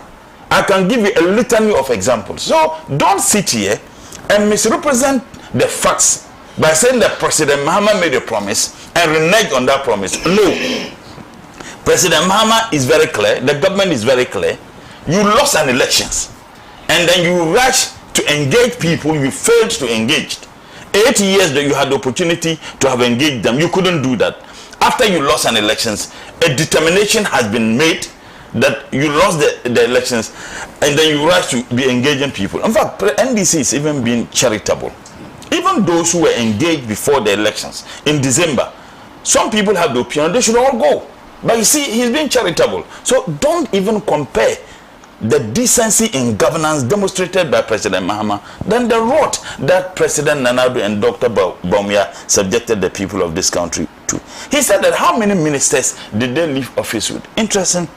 I can give you a litany of examples. So don't sit here and misrepresent the facts by saying that President Mahama made a promise and reneged on that promise. No, President Mahama is very clear. The government is very clear. You lost an elections, and then you rushed to engage people you failed to engage. 8 years that you had the opportunity to have engaged them, you couldn't do that. After you lost an elections, a determination has been made that you lost the elections, and then you rushed to be engaging people. In fact, NDC is even being charitable. Even those who were engaged before the elections in December, some people have the opinion they should all go. But you see, he's being charitable. So don't even compare the decency in governance demonstrated by President Mahama than the rot that President Nana Addo and Dr. Bawumia subjected the people of this country to. He said that how many ministers did they leave office with? Interesting.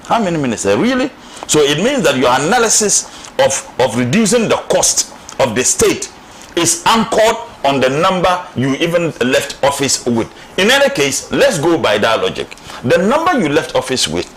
How many ministers? Really? So it means that your analysis of reducing the cost of the state is anchored on the number you even left office with. In any case, let's go by that logic. The number you left office with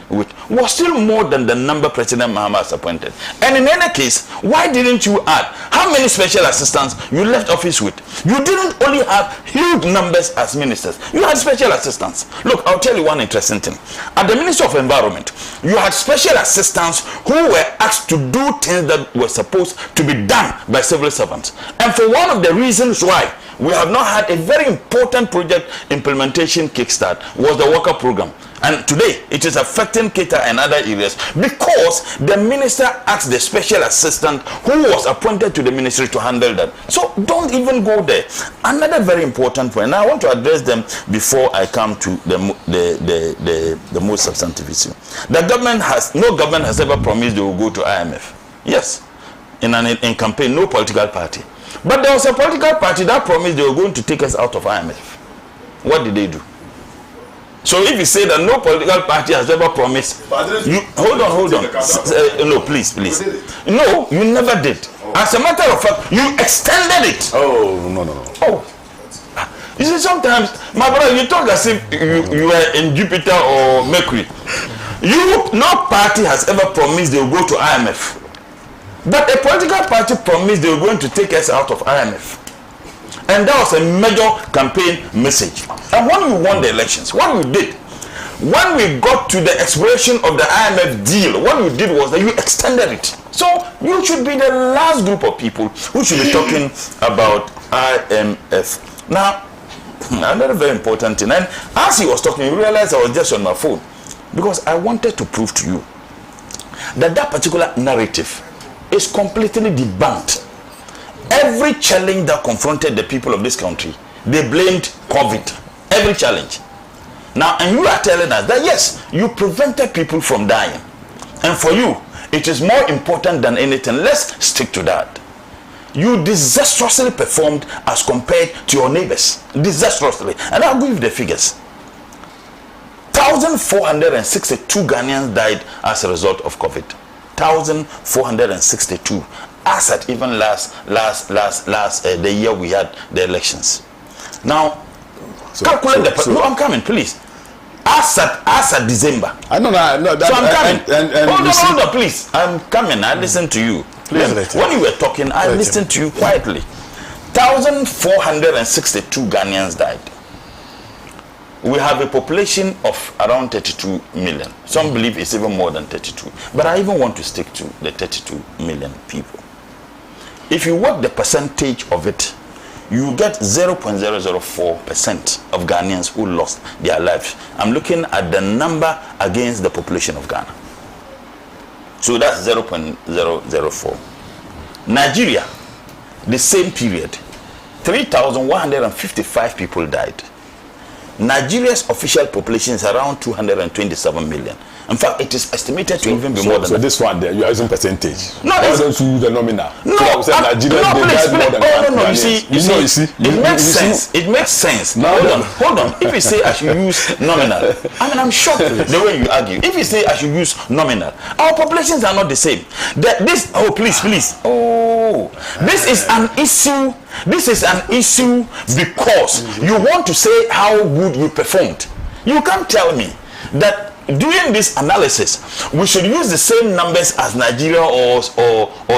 was still more than the number President Mahama has appointed. And in any case, why didn't you add how many special assistants you left office with? You didn't only have huge numbers as ministers. You had special assistants. Look, I'll tell you one interesting thing. At the Ministry of Environment, you had special assistants who were asked to do things that were supposed to be done by civil servants. And for one of the reasons why we have not had a very important project implementation kickstart was the worker program. And today, it is affecting Keita and other areas because the minister asked the special assistant who was appointed to the ministry to handle that. So don't even go there. Another very important point, and I want to address them before I come to the most substantive issue. No government has ever promised they will go to IMF. Yes, in campaign, no political party. But there was a political party that promised they were going to take us out of IMF. What did they do? So if you say that no political party has ever promised, you hold on. No, please. No, you never did. As a matter of fact, you extended it. Oh, no. Oh. You see, sometimes, my brother, you talk as if you were in Jupiter or Mercury. No party has ever promised they will go to IMF. But a political party promised they were going to take us out of IMF. And that was a major campaign message. And when we won the elections, what we did, when we got to the expiration of the IMF deal, what we did was that you extended it. So you should be the last group of people who should be talking about IMF. Now, another very important thing, and as he was talking, you realized I was just on my phone, because I wanted to prove to you that that particular narrative is completely debunked. Every challenge that confronted the people of this country, they blamed COVID. Every challenge. Now, and you are telling us that yes, you prevented people from dying. And for you, it is more important than anything. Let's stick to that. You disastrously performed as compared to your neighbors. Disastrously. And I'll give you the figures. 1,462 Ghanaians died as a result of COVID. 1,462. As at even last the year we had the elections. Now, calculate no, I'm coming, please. As at December. I know. So I'm coming. Hold on, please. I'm coming. I listen to you. Please. When you were talking, I listened to you quietly. 1,462 Ghanaians died. We have a population of around 32 million. Some believe it's even more than 32. But I even want to stick to the 32 million people. If you work the percentage of it, you get 0.004% of Ghanaians who lost their lives. I'm looking at the number against the population of Ghana. So that's 0.004. Nigeria, the same period, 3,155 people died. Nigeria's official population is around 227 million. In fact, it is estimated to even be more than that. So this one there, you are using percentage. No, why don't you use the nominal? No, no, it makes sense. It makes sense. Hold on. If you say I should use nominal, I'm shocked the way you argue. If you say I should use nominal, our populations are not the same. This is an issue. This is an issue because you want to say how good we performed. You can't tell me that during this analysis we should use the same numbers as Nigeria or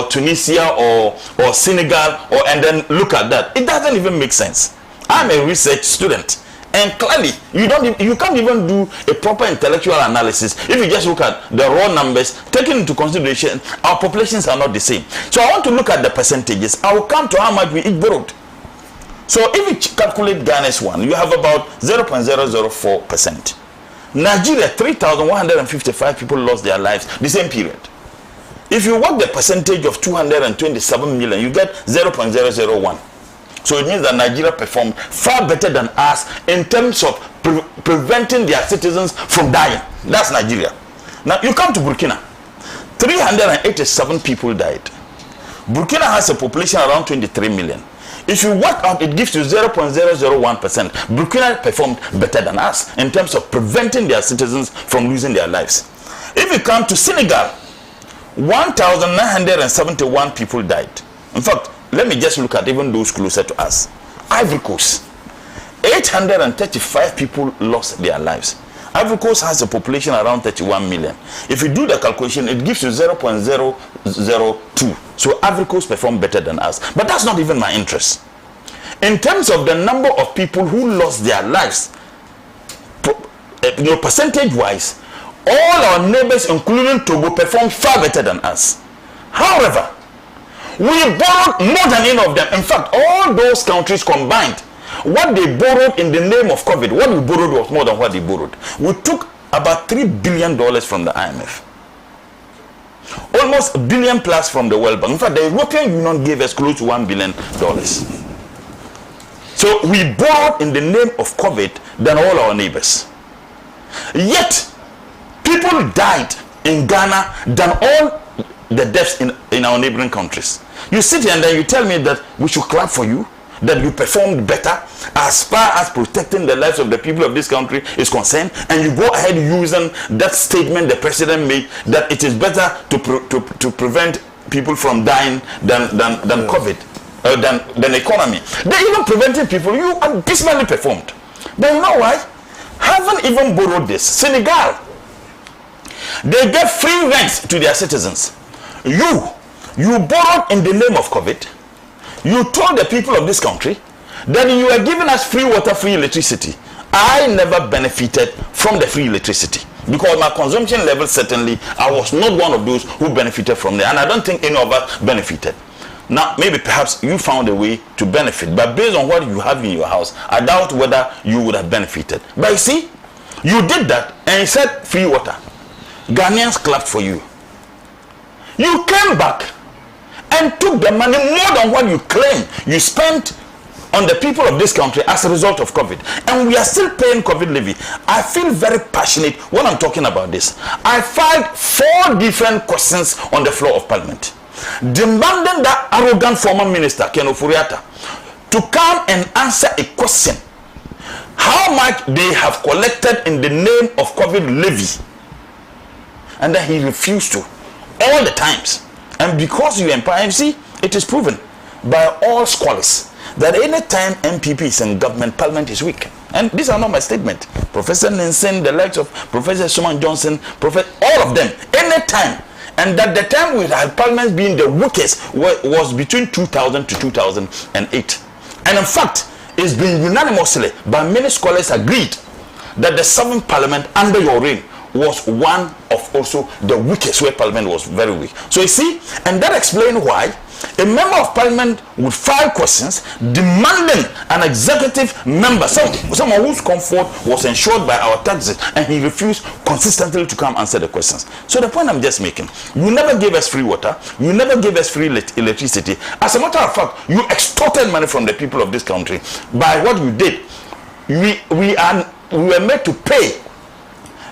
Tunisia or Senegal and then look at that. It doesn't even make sense. I'm a research student, and clearly you can't even do a proper intellectual analysis if you just look at the raw numbers. Taking into consideration our populations are not the same. So I want to look at the percentages. I will come to how much we each borrowed. So if you calculate Ghana's one, you have about 0.004%. Nigeria, 3,155 people lost their lives the same period. If you work the percentage of 227 million, you get 0.001. So it means that Nigeria performed far better than us in terms of preventing their citizens from dying. That's Nigeria. Now you come to Burkina, 387 people died. Burkina has a population around 23 million. If you work out, it gives you 0.001%. Burkina performed better than us in terms of preventing their citizens from losing their lives. If you come to Senegal, 1,971 people died. In fact, let me just look at even those closer to us. Ivory Coast, 835 people lost their lives. Ivory Coast has a population around 31 million. If you do the calculation, it gives you 0.002. So Ivory Coast performed better than us. But that's not even my interest. In terms of the number of people who lost their lives, percentage-wise, all our neighbors, including Togo, performed far better than us. However, we borrowed more than any of them. In fact, all those countries combined, what they borrowed in the name of COVID, what we borrowed was more than what they borrowed. We took about $3 billion from the IMF. Almost $1 billion plus from the World Bank. In fact, the European Union gave us close to $1 billion. So we borrowed in the name of COVID than all our neighbors. Yet, people died in Ghana than all the deaths in our neighboring countries. You sit here and then you tell me that we should clap for you, that you performed better as far as protecting the lives of the people of this country is concerned, and you go ahead using that statement the president made that it is better to prevent people from dying than COVID, than economy. They even preventing people. You abysmally performed. But you know why? Haven't even borrowed this. Senegal, they gave free rents to their citizens. You borrowed in the name of COVID. You told the people of this country that you are giving us free water, free electricity. I never benefited from the free electricity because my consumption level, certainly, I was not one of those who benefited from it, and I don't think any of us benefited. Now, maybe perhaps you found a way to benefit, but based on what you have in your house, I doubt whether you would have benefited. But you see, you did that and you said free water. Ghanaians clapped for you. You came back and took the money more than what you claim you spent on the people of this country as a result of COVID. And we are still paying COVID levy. I feel very passionate when I'm talking about this. I filed 4 different questions on the floor of Parliament, demanding that arrogant former minister, Ken Ofuriatta, to come and answer a question. How much they have collected in the name of COVID levy. And then he refused to. All the times. And because you empower MC, it is proven by all scholars that any time MPP is in government, Parliament is weak. And these are not my statement. Professor Ninsen, the likes of Professor Suman Johnson, all of them, any time. And that the time we had Parliament being the weakest was between 2000 to 2008. And in fact, it's been unanimously by many scholars agreed that the 7th Parliament under your reign was one of also the weakest, where Parliament was very weak. So you see, and that explains why a member of Parliament would file questions demanding an executive member, someone whose comfort was ensured by our taxes, and he refused consistently to come answer the questions. So the point I'm just making, you never gave us free water, you never gave us free electricity. As a matter of fact, you extorted money from the people of this country. By what you did, we were made to pay.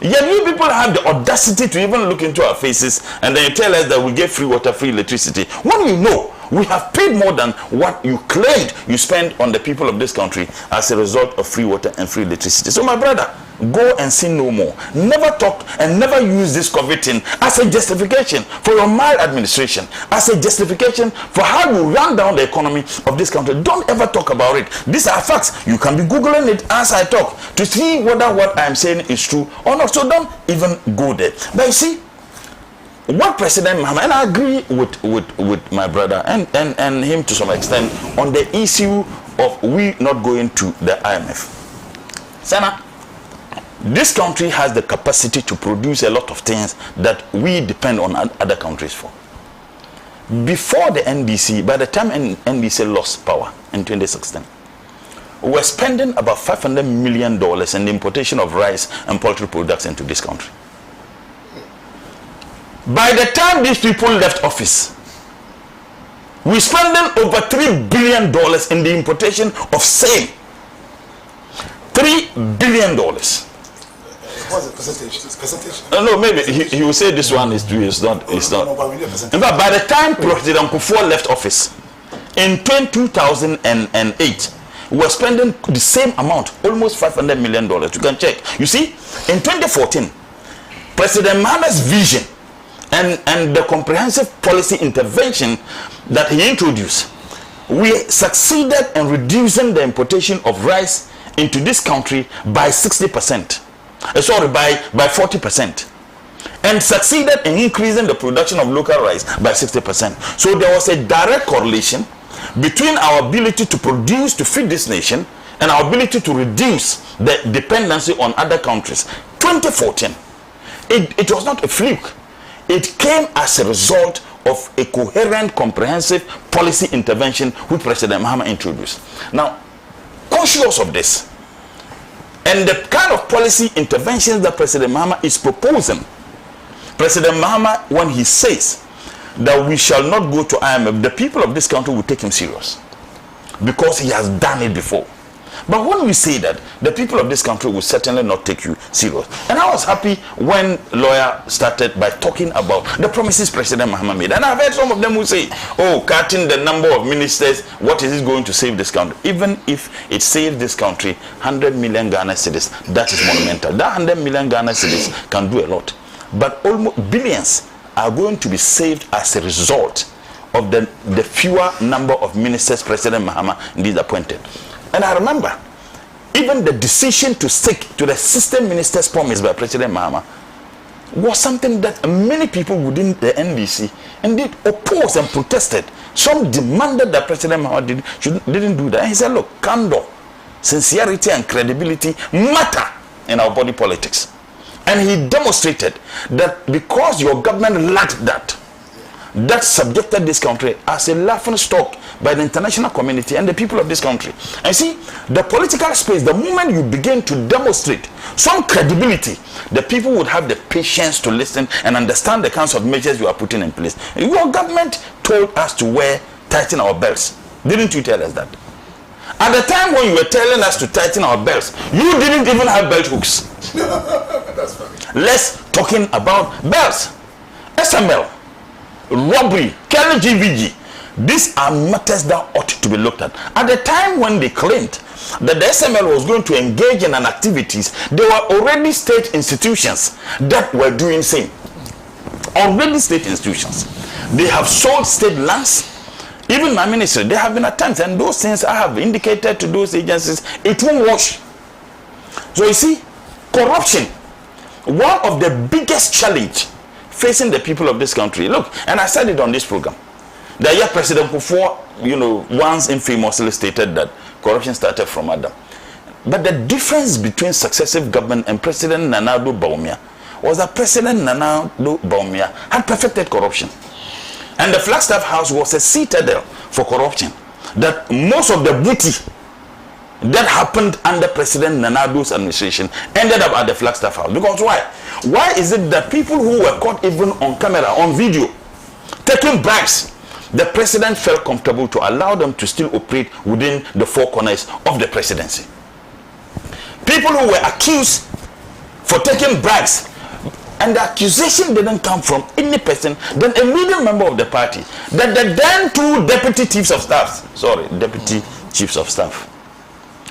Yet you people have the audacity to even look into our faces and then you tell us that we get free water, free electricity. When you know we have paid more than what you claimed you spent on the people of this country as a result of free water and free electricity. So my brother, go and sin no more. Never talk and never use this COVID thing as a justification for your maladministration, as a justification for how you run down the economy of this country. Don't ever talk about it. These are facts. You can be Googling it as I talk to see whether what I'm saying is true or not. So don't even go there. But you see, what President Mahama, and I agree with my brother and him to some extent on the issue of we not going to the IMF. Sena, this country has the capacity to produce a lot of things that we depend on other countries for. Before the NDC, by the time NDC lost power in 2016, we were spending about $500 million in the importation of rice and poultry products into this country. By the time these people left office, we spending over $3 billion in the importation of same. $3 billion. What's the percentage? No, maybe he will say this one is true. It's not. It's not. In fact, by the time President Kufuor left office in 2008, we were spending the same amount, almost $500 million. You can check. You see, in 2014, President Mahama's vision and the comprehensive policy intervention that he introduced, we succeeded in reducing the importation of rice into this country by 60%. Sorry, by 40%. And succeeded in increasing the production of local rice by 60%. So there was a direct correlation between our ability to produce to feed this nation and our ability to reduce the dependency on other countries. 2014, it was not a fluke. It came as a result of a coherent, comprehensive policy intervention which President Mahama introduced. Now, conscious of this, and the kind of policy interventions that President Mahama is proposing, President Mahama, when he says that we shall not go to IMF, the people of this country will take him serious because he has done it before. But when we say that, the people of this country will certainly not take you serious. And I was happy when lawyer started by talking about the promises President Mahama made. And I've heard some of them who say, oh, cutting the number of ministers, what is it going to save this country? Even if it saves this country 100 million Ghana cedis, that is monumental. That 100 million Ghana cedis can do a lot. But almost billions are going to be saved as a result of the fewer number of ministers President Mahama indeed appointed. And I remember, even the decision to stick to the system minister's promise by President Mahama was something that many people within the NDC indeed opposed and protested. Some demanded that President Mahama didn't do that. And he said, look, candor, sincerity and credibility matter in our body politics. And he demonstrated that because your government lacked that subjected this country as a laughing stock by the international community and the people of this country. And see, the political space, the moment you begin to demonstrate some credibility, the people would have the patience to listen and understand the kinds of measures you are putting in place. Your government told us to tighten our belts. Didn't you tell us that? At the time when you were telling us to tighten our belts, you didn't even have belt hooks. That's funny. Let's talking about belts. SML, robbery, killing GVG. These are matters that ought to be looked at. At the time when they claimed that the SML was going to engage in an activities, there were already state institutions that were doing same. Already state institutions. They have sold state lands. Even my ministry, there have been attempts, and those things I have indicated to those agencies, it won't wash. So you see, corruption, one of the biggest challenge facing the people of this country. Look, and I said it on this program. The year President Kufuor, once infamously stated that corruption started from Adam. But the difference between successive government and President Nana Addo Bawumia was that President Nana Addo Bawumia had perfected corruption. And the Flagstaff House was a citadel for corruption. That most of the booty that happened under President Nana Addo's administration ended up at the Flagstaff House. Because why? Why is it that people who were caught even on camera, on video, taking bribes, the president felt comfortable to allow them to still operate within the four corners of the presidency? People who were accused for taking bribes, and the accusation didn't come from any person, then a leading member of the party, that the then two deputy chiefs of staff,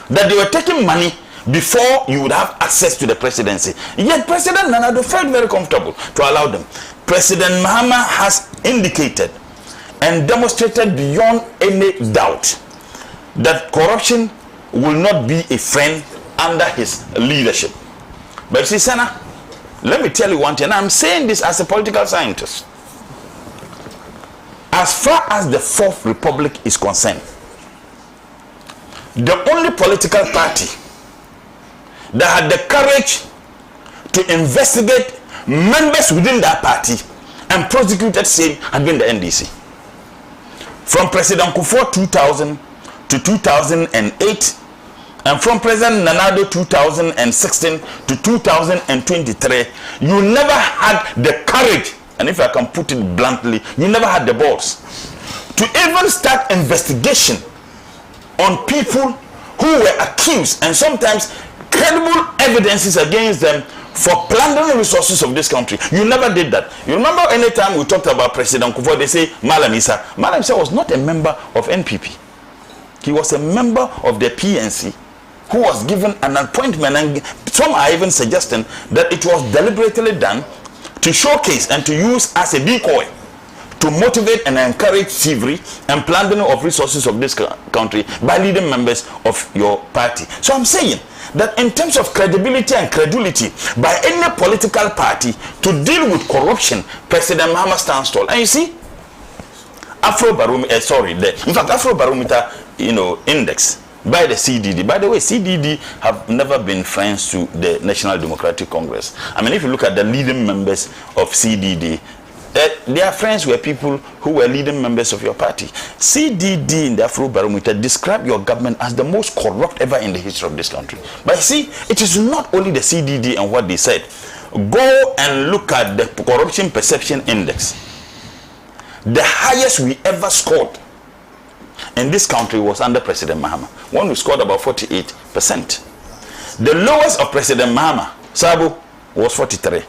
that they were taking money before you would have access to the presidency. Yet President Nana Addo felt very comfortable to allow them. President Mahama has indicated and demonstrated beyond any doubt that corruption will not be a friend under his leadership. But see, Sena, let me tell you one thing, and I'm saying this as a political scientist. As far as the Fourth Republic is concerned, the only political party that had the courage to investigate members within that party and prosecuted same had been the NDC. From President Kufuor 2000 to 2008, and from President Nana Addo 2016 to 2023, you never had the courage, and if I can put it bluntly, you never had the balls to even start investigation on people who were accused and sometimes credible evidences against them for plundering resources of this country. You never did that. You remember any time we talked about President Kufuor, they say Malam Issa. Malam Issa was not a member of NPP. He was a member of the PNC who was given an appointment, and some are even suggesting that it was deliberately done to showcase and to use as a decoy to motivate and encourage thievery and plundering of resources of this country by leading members of your party. So I'm saying that in terms of credibility and credulity by any political party to deal with corruption, President Mahama stands tall. And you see, Afrobarometer index by the CDD. By the way, CDD have never been friends to the National Democratic Congress. I mean, if you look at the leading members of CDD, their friends were people who were leading members of your party. CDD in the Afrobarometer describe your government as the most corrupt ever in the history of this country. But see, it is not only the CDD and what they said. Go and look at the Corruption Perception Index. The highest we ever scored in this country was under President Mahama, when we scored about 48%. The lowest of President Mahama, Sabo, was 43%.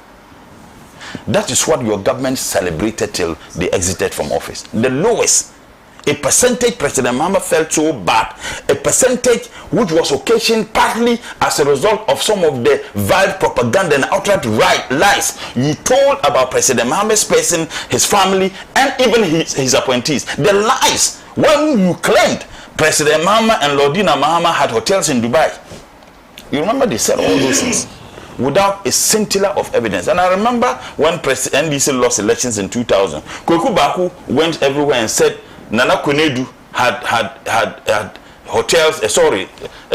That is what your government celebrated till they exited from office. The lowest. A percentage President Mahama felt so bad. A percentage which was occasioned partly as a result of some of the vile propaganda and outright lies you told about President Mahama's person, his family, and even his appointees. The lies when you claimed President Mahama and Lordina Mahama had hotels in Dubai. You remember they said all those things. without a scintilla of evidence. And I remember when NDC lost elections in 2000, Kweku Baku went everywhere and said Nana Konedu had hotels,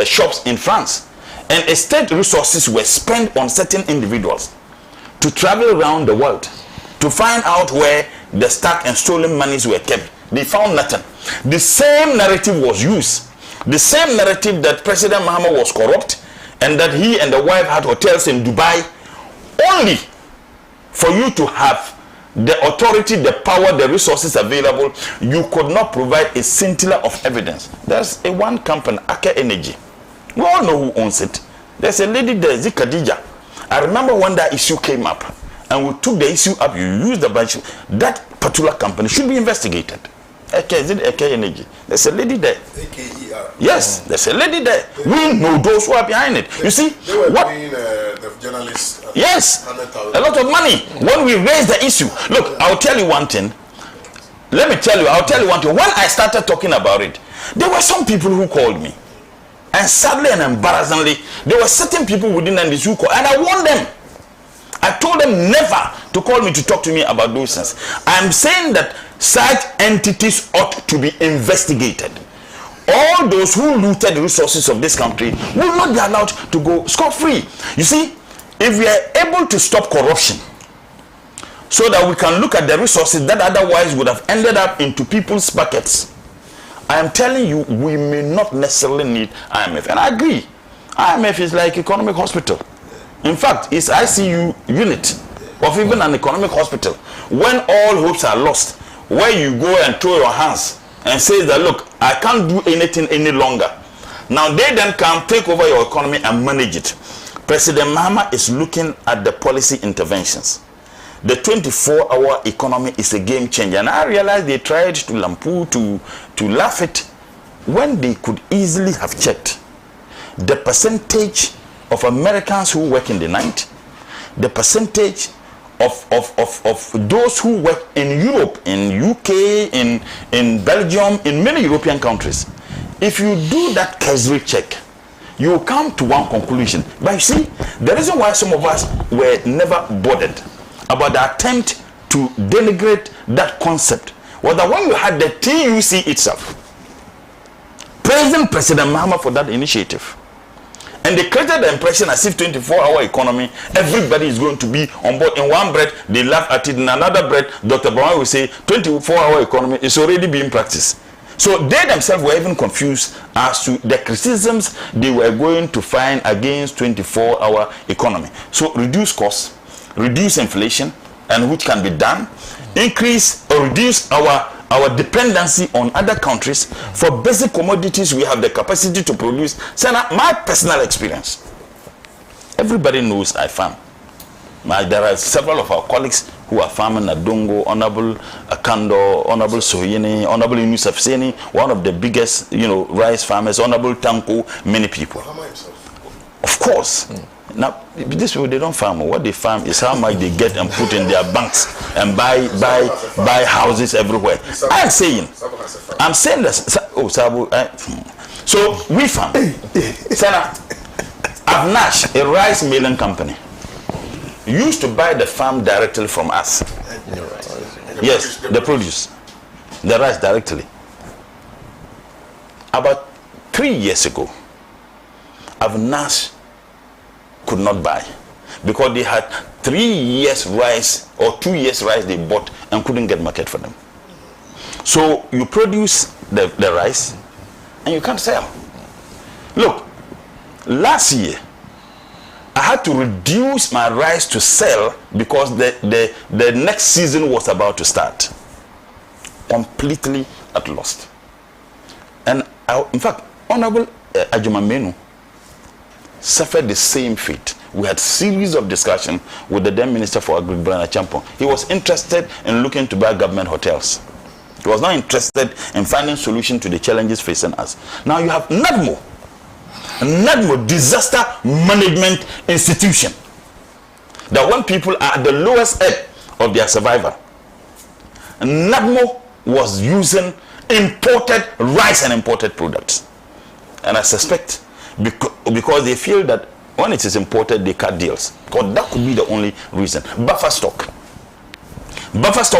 shops in France. And estate resources were spent on certain individuals to travel around the world to find out where the stuck and stolen monies were kept. They found nothing. The same narrative was used. The same narrative that President Mahama was corrupt and that he and the wife had hotels in Dubai, only for you to have the authority, the power, the resources available. You could not provide a scintilla of evidence. There's one company, Aka Energy. We all know who owns it. There's a lady there, Zikadija. I remember when that issue came up and we took the issue up, you used the budget. That particular company should be investigated. Is it Aka Energy? There's a lady there. AKER. Yes, there's a lady there. We know those who are behind it. You see, they were paying the journalists. Yes, a lot of money. When we raised the issue, look, I'll tell you one thing. I'll tell you one thing. When I started talking about it, there were some people who called me. And sadly and embarrassingly, there were certain people within NDC who called, and I warned them. I told them never to call me to talk to me about those things. I'm saying that such entities ought to be investigated. All those who looted the resources of this country will not be allowed to go scot-free. You see, if we are able to stop corruption so that we can look at the resources that otherwise would have ended up into people's pockets, I am telling you, we may not necessarily need IMF. And I agree. IMF is like economic hospital. In fact, it's ICU unit of even an economic hospital. When all hopes are lost, where you go and throw your hands and say that, look, I can't do anything any longer. Now they then come take over your economy and manage it. President Mahama is looking at the policy interventions. The 24-hour economy is a game changer. And I realized they tried to lampoon, to laugh it, when they could easily have checked the percentage of Americans who work in the night, the percentage of those who work in Europe, in UK, in Belgium, in many European countries. If you do that cursory check, you will come to one conclusion. But you see, the reason why some of us were never bothered about the attempt to denigrate that concept was that when you had the TUC itself praising President Mahama for that initiative, and they created the impression as if 24-hour economy, everybody is going to be on board. In one breath, they laugh at it. In another breath, Dr. Brown will say 24-hour economy is already being practiced. So they themselves were even confused as to the criticisms they were going to find against 24-hour economy. So reduce costs, reduce inflation, and which can be done, increase or reduce our dependency on other countries for basic commodities we have the capacity to produce. Sena, my personal experience, everybody knows I farm. There are several of our colleagues who are farming at Dongo, Honorable Akando, Honorable Soyini, Honorable Yunusef Seni, one of the biggest, rice farmers, Honorable Tanko, many people. Of course. Now, these people, they don't farm. What they farm is how much they get and put in their banks and buy houses everywhere. I'm saying this. Oh, Sabu. So we farm. Sena, Avnash, a rice milling company, used to buy the farm directly from us. Yes, the produce, the rice directly. About 3 years ago, Avnash could not buy because they had 3 years rice or 2 years rice they bought and couldn't get market for them. So you produce the rice and you can't sell. Look, last year I had to reduce my rice to sell because the next season was about to start. Completely at loss. And in fact, Honorable Ajumamenu suffered the same fate. We had series of discussion with the then Minister for Agriculture, Brian Champon. He was interested in looking to buy government hotels. He was not interested in finding solution to the challenges facing us. Now you have NADMO, disaster management institution, that when people are at the lowest ebb of their survival, NADMO was using imported rice and imported products. And I suspect because they feel that when it is imported, they cut deals. Because that could be the only reason. Buffer stock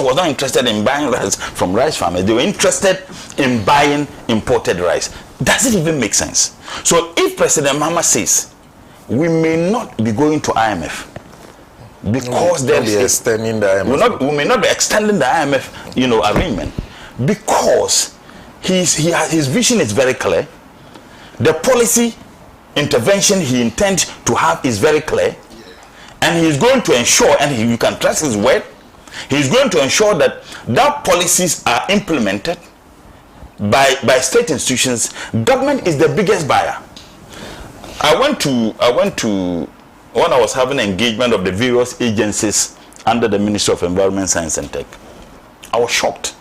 was not interested in buying rice from rice farmers. They were interested in buying imported rice. Does it even make sense? So if President Mahama says we may not be going to IMF because there is extending the IMF. We may not be extending the IMF, arrangement, because his vision is very clear. The policy intervention he intends to have is very clear, and he's going to ensure, and you can trust his word, he's going to ensure that policies are implemented by state institutions. Government is the biggest buyer. I went to when I was having engagement of the various agencies under the Ministry of Environment, Science and Tech. I was shocked.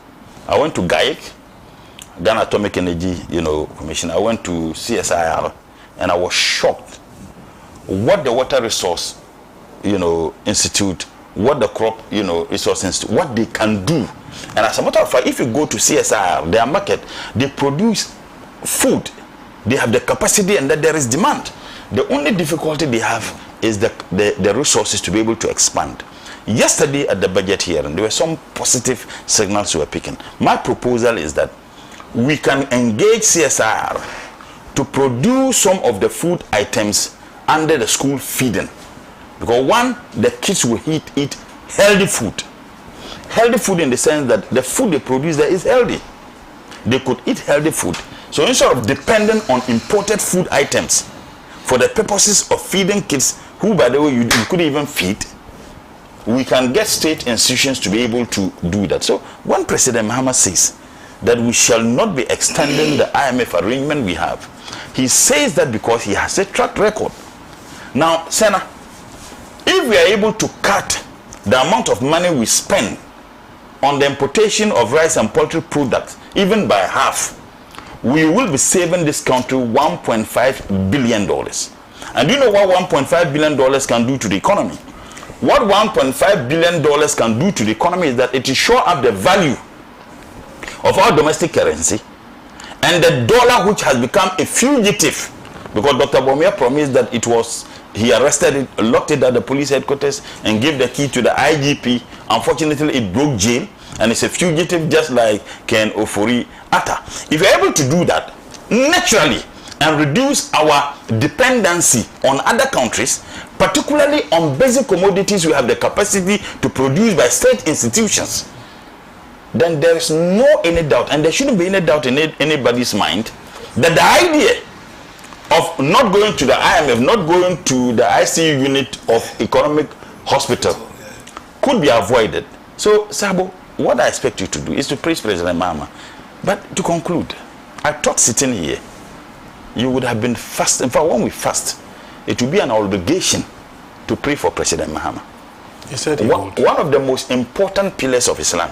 I went to GAIC, Ghana Atomic Energy, Commission. I went to CSIR, and I was shocked what the Water Resource, Institute, what the Crop, Resource Institute, what they can do. And as a matter of fact, if you go to CSIR, their market, they produce food. They have the capacity, and that there is demand. The only difficulty they have is the resources to be able to expand. Yesterday at the budget hearing, there were some positive signals we were picking. My proposal is that we can engage CSIR to produce some of the food items under the school feeding. Because one, the kids will eat healthy food. Healthy food in the sense that the food they produce there is healthy. They could eat healthy food. So instead of depending on imported food items for the purposes of feeding kids, who by the way you couldn't even feed, we can get state institutions to be able to do that. So when President Mahama says that we shall not be extending the IMF arrangement we have, he says that because he has a track record. Now, Sena, if we are able to cut the amount of money we spend on the importation of rice and poultry products, even by half, we will be saving this country $1.5 billion. And do you know what $1.5 billion can do to the economy? What $1.5 billion can do to the economy is that it will show up the value of our domestic currency and the dollar, which has become a fugitive, because Dr. Bawumia promised that he arrested it, locked it at the police headquarters, and gave the key to the IGP. Unfortunately, it broke jail, and it's a fugitive just like Ken Ofori Atta. If you're able to do that naturally and reduce our dependency on other countries, particularly on basic commodities we have the capacity to produce by state institutions, then there is no any doubt, and there shouldn't be any doubt in anybody's mind, that the idea of not going to the IMF, not going to the ICU unit of economic hospital could be avoided. So, Sabo, what I expect you to do is to praise President Mahama. But to conclude, I thought sitting here, you would have been fast. In fact, when we fast, it will be an obligation to pray for President Mahama. He said he would. One of the most important pillars of Islam.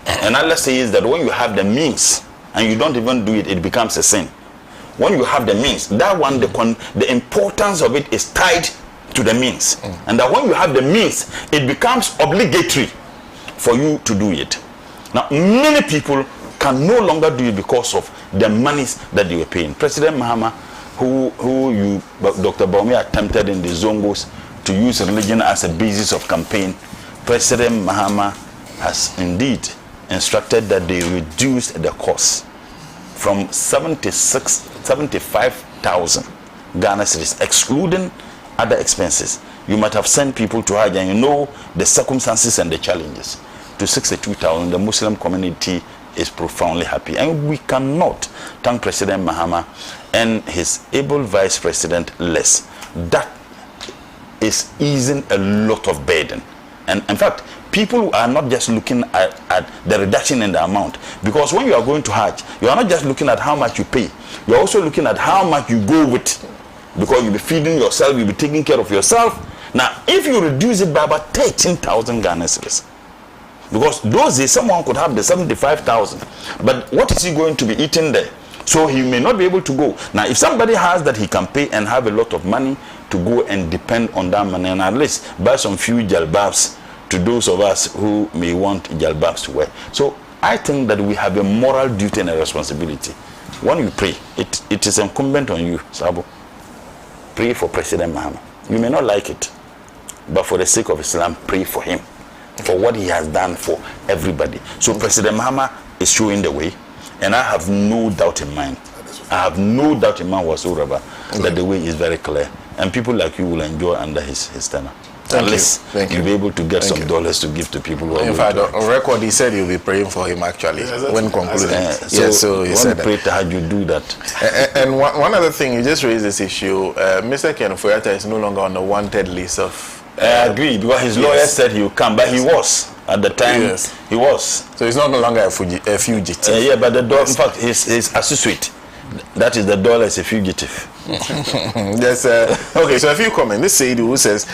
And Allah says that when you have the means and you don't even do it, it becomes a sin. When you have the means, that one, the importance of it is tied to the means. And that when you have the means, it becomes obligatory for you to do it. Now, many people can no longer do it because of the monies that they were paying. President Mahama, who Dr. Bawumia attempted in the Zongos to use religion as a basis of campaign, President Mahama has indeed instructed that they reduced the cost from 75,000 Ghana cedis, excluding other expenses. You might have sent people to Hajj, and you know the circumstances and the challenges, to 62,000. The Muslim community is profoundly happy, and we cannot thank President Mahama and his able Vice President less. That is easing a lot of burden. And in fact, people are not just looking at the reduction in the amount, because when you are going to Hajj, you are not just looking at how much you pay, you are also looking at how much you go with, because you'll be feeding yourself, you'll be taking care of yourself. Now, if you reduce it by about 13,000 Ghana cedis, because those days someone could have the 75,000, but what is he going to be eating there? So he may not be able to go. Now, if somebody has that he can pay and have a lot of money to go and depend on that money, and at least buy some few jalbabs to those of us who may want jalbabs to wear. So I think that we have a moral duty and a responsibility. When you pray, it is incumbent on you, Sabo, pray for President Mahama. You may not like it, but for the sake of Islam, pray for him, for what he has done for everybody. So President Mahama is showing the way, and I have no doubt in mind. I have no doubt in mind whatsoever that the way is very clear, and people like you will enjoy under his tenure. Unless you'll be able to get some dollars to give to people who are. In fact, on record, he said he'll be praying for him actually when concluding. So he said pray to how you do that. And one other thing, you just raised this issue. Mr. Ken Foyata is no longer on the wanted list of. I agree, because his lawyer said he would come, but he was at the time. Yes. He was. So he's not no longer a fugitive. Yeah, but in fact, his associate. That is the dollar is a fugitive. Yes. Okay, so a few comments. This Said who says,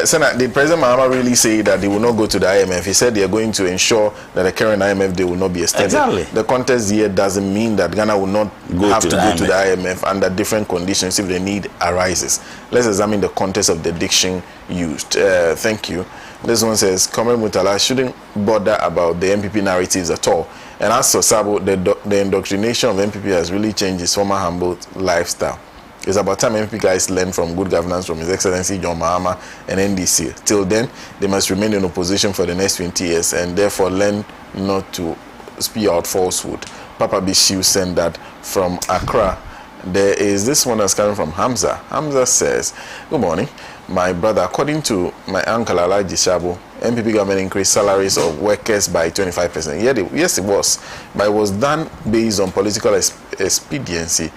Sena, did President Mahama really say that they will not go to the IMF? He said they are going to ensure that the current IMF they will not be extended. Exactly. The context here doesn't mean that Ghana will not have to go to the IMF under different conditions if the need arises. Let's examine the context of the diction used. Thank you. This one says, Comrade Mutala shouldn't bother about the MPP narratives at all. And as for Sabo, the indoctrination of MPP has really changed his former humble lifestyle. It's about time MPP guys learn from good governance from His Excellency John Mahama and NDC. Till then, they must remain in opposition for the next 20 years and therefore learn not to spew out falsehood. Papa Bishiu sent that from Accra. There is this one that's coming from Hamza. Hamza says, good morning. My brother, according to my uncle Alhaji Shabo, MPP government increased salaries of workers by 25%. Yes, it was. But it was done based on political expediency,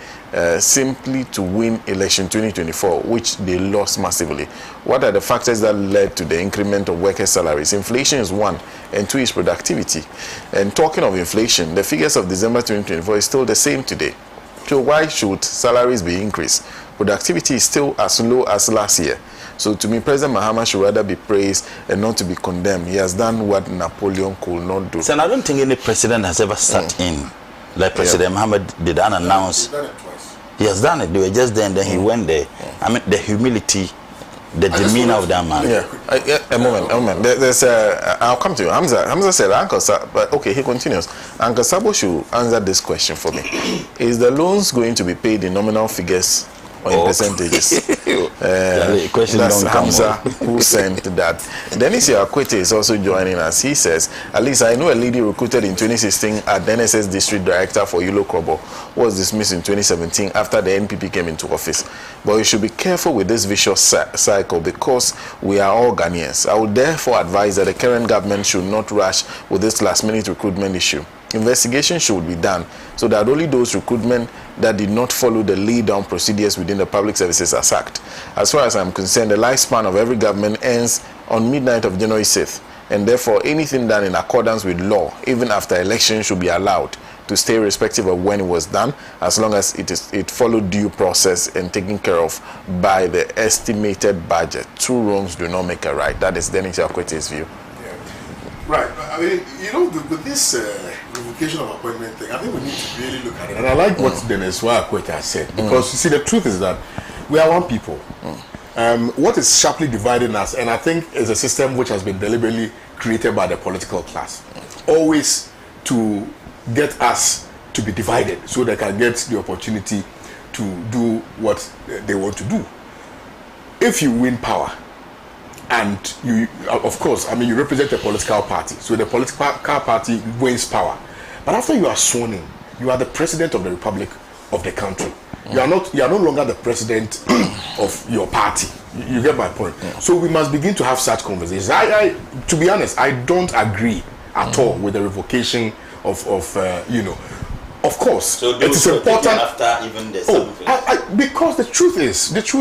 simply to win election 2024, which they lost massively. What are the factors that led to the increment of workers' salaries? Inflation is one, and two is productivity. And talking of inflation, the figures of December 2024 is still the same today. So why should salaries be increased? Productivity is still as low as last year. So to me, President Mahama should rather be praised and not to be condemned. He has done what Napoleon could not do. So I don't think any president has ever sat in like President Mahama did unannounced. He's done it twice. He has done it. They were just there and then he went there. I mean, the humility, the demeanor of that man. A moment. There's I'll come to you. Hamza said, Uncle Sabo, but okay, he continues. Uncle Sabo should answer this question for me. Is the loans going to be paid in nominal figures or in percentages? That's Hamza who sent that. Dennis Yakwete is also joining us. He says, at least I know a lady recruited in 2016 at the NSS District Director for Yulo Krobo was dismissed in 2017 after the NPP came into office. But you should be careful with this vicious cycle because we are all Ghanaians. I would therefore advise that the current government should not rush with this last-minute recruitment issue. Investigation should be done so that only those recruitment that did not follow the lay-down procedures within the public services are sacked. As far as I'm concerned, the lifespan of every government ends on midnight of January 6th, and therefore anything done in accordance with law, even after election, should be allowed to stay irrespective of when it was done, as long as it followed due process and taken care of by the estimated budget. Two wrongs do not make a right. That is Dennis Yakwete's view. Right. I mean, you know, with this revocation of appointment thing, I think we need to really look at it. And I like what Dennis Yakwete has said, because you see, the truth is that we are one people. What is sharply dividing us, and I think is a system which has been deliberately created by the political class, always to get us to be divided so they can get the opportunity to do what they want to do. If you win power, and you, of course, I mean, you represent a political party, so the political party wins power. But after you are sworn in, you are the president of the republic of the country. You are no longer the president of your party. You get my point. So we must begin to have such conversations. To be honest, I don't agree at all with the revocation of of course, so it is important after even the because the truth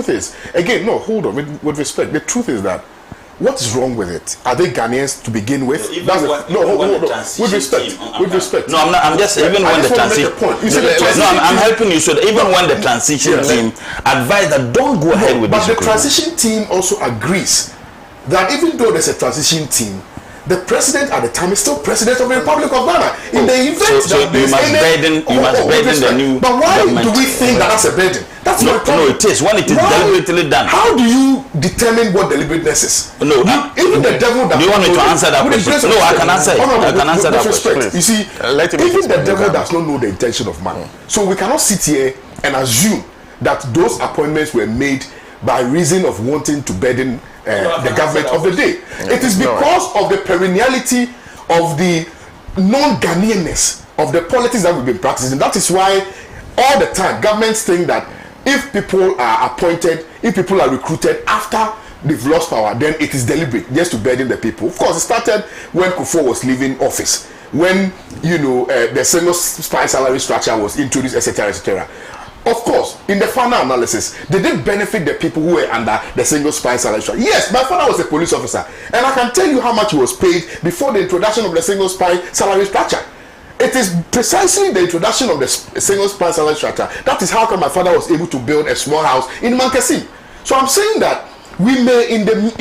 is again, no, hold on, with respect, the truth is that what is wrong with it? Are they Ghanaians to begin with? With respect. No, I'm just even when the transition. I'm helping you. So even when the transition team advise that don't go ahead with this. But the transition team also agrees that even though there's a transition team, the president at the time is still president of the Republic of Ghana. In the event that you must burden the new But why do we think that that's a burden? That's not a problem. No, it is. When it is deliberately done. How do you determine what deliberateness is? No, even the devil that... Do you want me to answer that question? No, I can answer it. I can answer that question. You see, even the devil does not know the intention of man. So we cannot sit here and assume that those appointments were made by reason of wanting to burden the government of the day. It is because of the perenniality of the non-Ghanaianness of the politics that we've been practicing. That is why all the time governments think that if people are appointed, if people are recruited after they've lost power, then it is deliberate, just to burden the people. Of course, it started when Kufuor was leaving office, when the single spy salary structure was introduced, etc., etc. Of course, in the final analysis, they did benefit the people who were under the single spy salary structure. Yes, my father was a police officer, and I can tell you how much he was paid before the introduction of the single spy salary structure. It is precisely the introduction of the single spy salary structure that is how come my father was able to build a small house in Mankasim. So I'm saying that we may, in the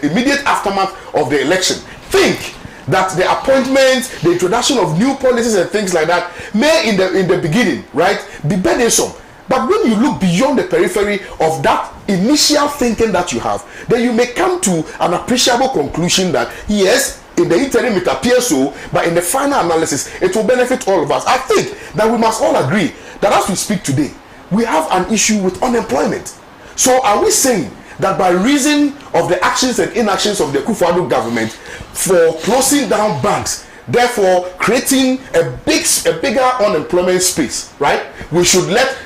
immediate aftermath of the election, think that the appointment, the introduction of new policies and things like that may in the beginning, right, be burdensome. But when you look beyond the periphery of that initial thinking that you have, then you may come to an appreciable conclusion that yes, in the interim it appears so, but in the final analysis it will benefit all of us. I think that we must all agree that as we speak today, we have an issue with unemployment. So are we saying that by reason of the actions and inactions of the Kufuor government for closing down banks, therefore creating a bigger unemployment space, right, we should let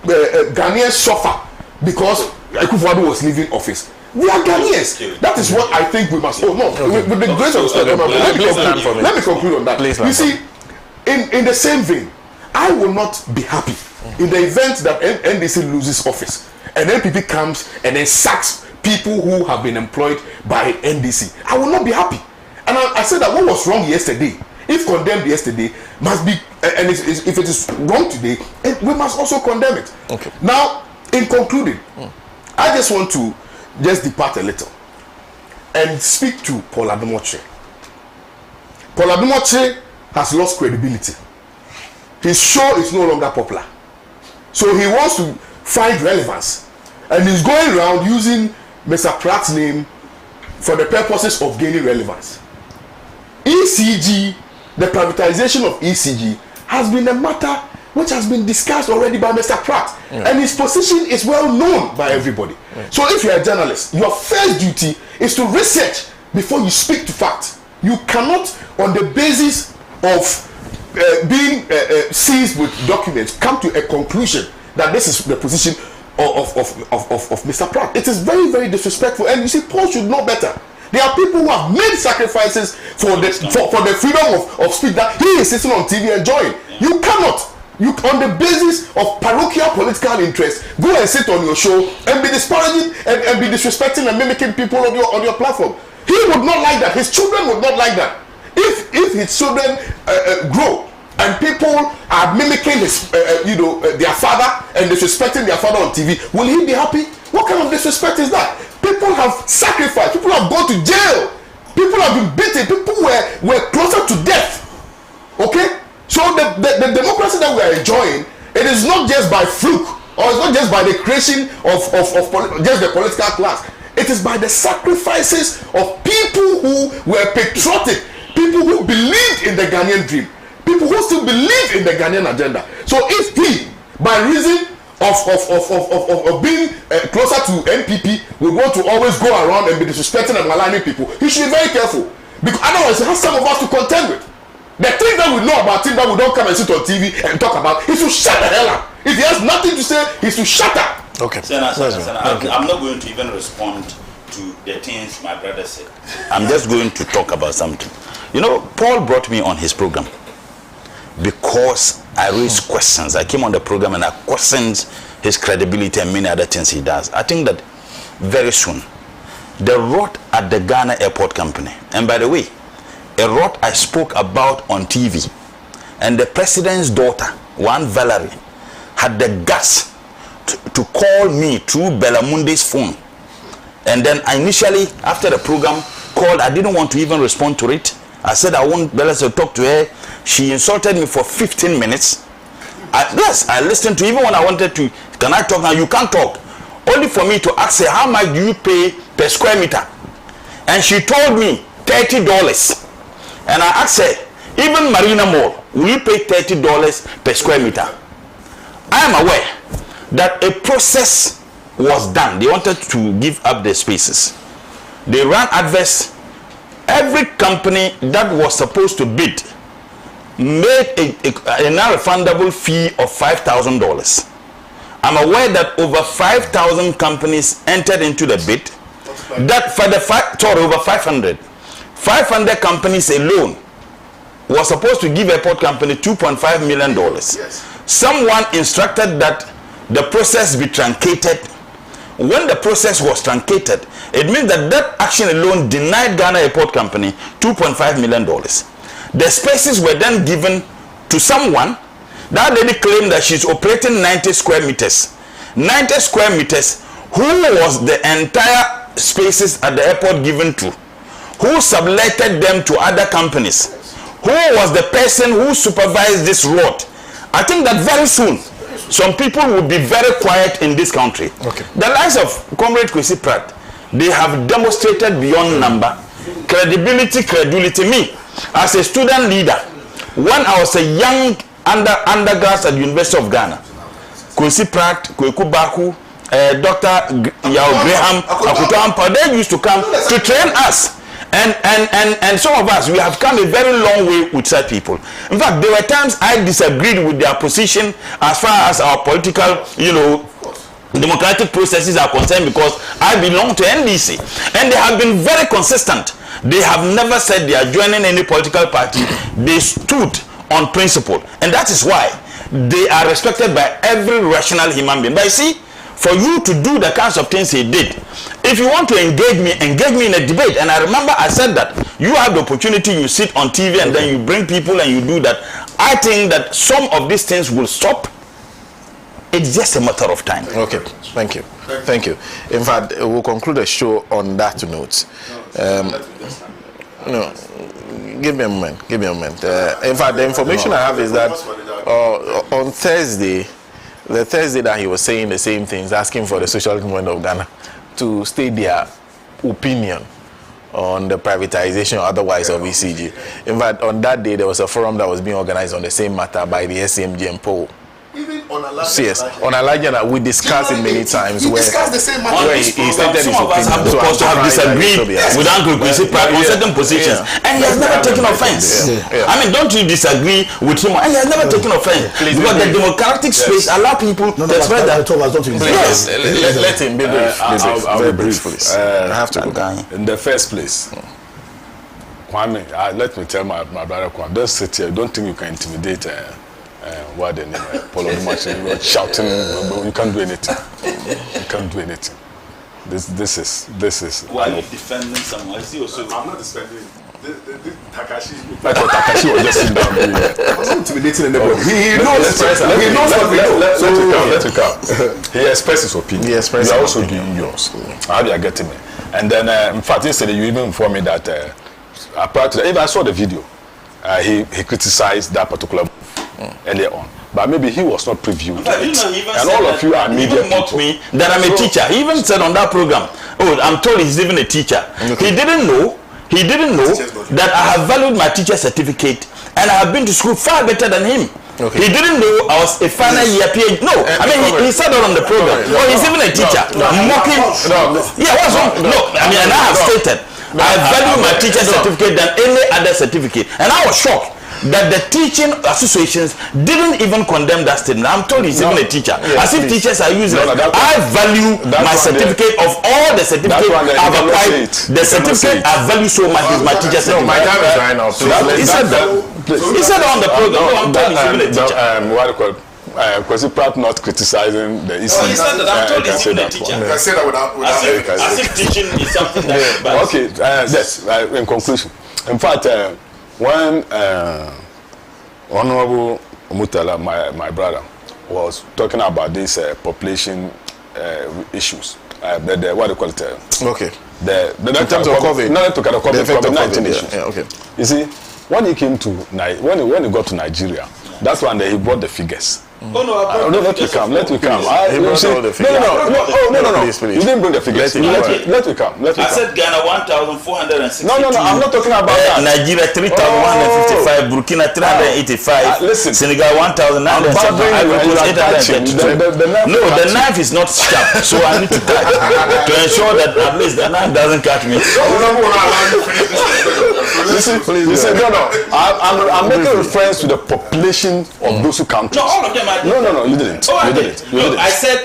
Ghanaians suffer because Kufuor was leaving office? We are Ghanaians. That is what I think we must. Oh no, with the grace of let me conclude on that. You see, in the same vein, I will not be happy in the event that NDC loses office and NPP comes and then sacks people who have been employed by NDC. I will not be happy. And I said that what was wrong yesterday, if condemned yesterday, must be, and if it is wrong today, we must also condemn it. Okay. Now, in concluding, I just want to just depart a little and speak to Paul Adumoche. Paul Adumoche has lost credibility. His show is no longer popular. So he wants to find relevance. And he's going around using Mr. Pratt's name for the purposes of gaining relevance. ECG, the privatization of ECG, has been a matter which has been discussed already by Mr. Pratt. And his position is well known by everybody. So if you're a journalist, your first duty is to research before you speak to fact. You cannot, on the basis of being seized with documents, come to a conclusion that this is the position of Mr. Pratt. It is very, very disrespectful. And you see, Paul should know better. There are people who have made sacrifices for the freedom of speech that he is sitting on TV enjoying. You cannot. You, on the basis of parochial political interest, go and sit on your show and be disparaging and be disrespecting and mimicking people on your platform. He would not like that. His children would not like that. If his children grow and people are mimicking their father and disrespecting their father on TV, will he be happy? What kind of disrespect is that? People have sacrificed. People have gone to jail. People have been beaten. People were closer to death. Okay? So the democracy that we are enjoying, it is not just by fluke, or it's not just by the creation of just the political class. It is by the sacrifices of people who were patriotic, people who believed in the Ghanaian dream, people who still believe in the Ghanaian agenda. So if he, by reason of being closer to NPP, will want to always go around and be disrespecting and maligning people, he should be very careful, because otherwise he has some of us to contend with. The things that we know about him that we don't come and sit on TV and talk about, he should shut the hell up. If he has nothing to say, he should shut up. Okay. Sena, I'm not going to even respond to the things my brother said. I'm just going to talk about something. You know, Paul brought me on his program because I raised questions. I came on the program and I questioned his credibility and many other things he does. I think that very soon, the rot at the Ghana Airport Company, and by the way, a rot I spoke about on TV, and the president's daughter, one Valerie, had the guts to call me through Bellamunde's phone. And then I initially, after the program, called. I didn't want to even respond to it. I said I want Bella to talk to her. She insulted me for 15 minutes. Yes, I listened to, even when I wanted to, can I talk now? You can't talk. Only for me to ask her, how much do you pay per square meter? And she told me $30. And I asked her, even Marina Mall, will you pay $30 per square meter? I am aware that a process was done, they wanted to give up the spaces. They ran adverts. Every company that was supposed to bid made a non-refundable fee of $5,000. I'm aware that over 5,000 companies entered into the bid. That for the over 500. 500 companies alone was supposed to give airport company $2.5 million. Yes. Someone instructed that the process be truncated. When the process was truncated, it means that that action alone denied Ghana Airport Company $2.5 million. The spaces were then given to someone. That lady claimed that she's operating 90 square meters. 90 square meters. Who was the entire spaces at the airport given to? Who subletted them to other companies? Who was the person who supervised this road? I think that very soon, some people will be very quiet in this country. Okay. The likes of Comrade Kwesi Pratt, they have demonstrated beyond number credibility. Me, as a student leader, when I was a young undergrad at the University of Ghana, Kwesi Pratt, Kweku Baku, Dr. Yao Graham, Akutampa, they used to come to train us. And some of us, we have come a very long way with such people. In fact, there were times I disagreed with their position as far as our political, democratic processes are concerned, because I belong to NDC. And they have been very consistent. They have never said they are joining any political party. They stood on principle. And that is why they are respected by every rational human being. But you see, for you to do the kinds of things he did, if you want to engage me in a debate. And I remember I said that you have the opportunity, you sit on TV and then you bring people and you do that. I think that some of these things will stop. It's just a matter of time. Okay, thank you. Thank you. In fact, we'll conclude the show on that note. No, give me a moment. In fact, the information I have is that on Thursday, the Thursday that he was saying the same things, asking for the social movement of Ghana to state their opinion on the privatization or otherwise of ECG. In fact, on that day, there was a forum that was being organized on the same matter by the SCMG and PO. Even on Alhaji. Yes, on Alhaji, we discussed it many times. We discussed the same matter. Where he stated his some of us have opinion. the cause to have disagreed with Uncle Kwesi Pratt on certain positions, and he has never taken offense. I mean, don't you disagree with him? And he has never taken offense, because the democratic space allow people to express that. Yes, let him be brief. I'll be brief, please. I have to go. In the first place, Kwame, let me tell my brother Kwame, don't sit here. Don't think you can intimidate what the name Paulo Machine, shouting. You can't do anything. You can't do anything. This is. Why are you defending someone? I see also. I'm not defending. Takashi. I thought Takashi was just sitting down doing that. I'm not intimidating anybody. He knows what we do. Let it come. He expressed his opinion. He expressed you are his also doing yours. How do you get me? And then, in fact, yesterday you even informed me that apart to that, even I saw the video, he criticized that particular move earlier on. But maybe he was not previewed. And all of you are media people. Mocked me that I'm a teacher. He even said on that program, oh, I'm told he's even a teacher. Okay. He didn't know that I have valued my teacher certificate and I have been to school far better than him. Okay. He didn't know I was a final year PhD. No, I mean he said that on the program. Oh, he's even a teacher. Mocking. Yeah, what's wrong? No, I mean, and I have stated I value my teacher certificate than any other certificate, and I was shocked that the teaching associations didn't even condemn that statement. I'm told he's even a teacher. As if teachers are using it. I value my certificate of all the certificates I've applied. The certificate I value so much is my teacher certificate. No, my time is right now. He said that. He said on the program. No, I'm told he's even a teacher. What do you call it? Kwesi Pratt not criticizing the issue. He said that. I'm told he's even a teacher. You can say that without as if teaching is something that. Okay. Yes. In conclusion, in fact. When Honorable Mutala, my brother, was talking about these population issues, what do you call it? Okay. In terms of COVID, not to COVID-19 issues. Yeah, okay. You see, when he came to when he got to Nigeria, that's when he brought the figures. Oh no, let me come. Let me come. No. Please. You didn't bring the figures. Let me come. I said Ghana 1,460. No. I'm not talking about that. Nigeria 3,155. Burkina 385. Listen. Senegal 1,975. No, the knife is not sharp, so I need to cut to ensure that at least the knife doesn't cut me. Listen, no. I'm making reference to the population of those who countries. No, all of them are. No, you didn't. You didn't. I said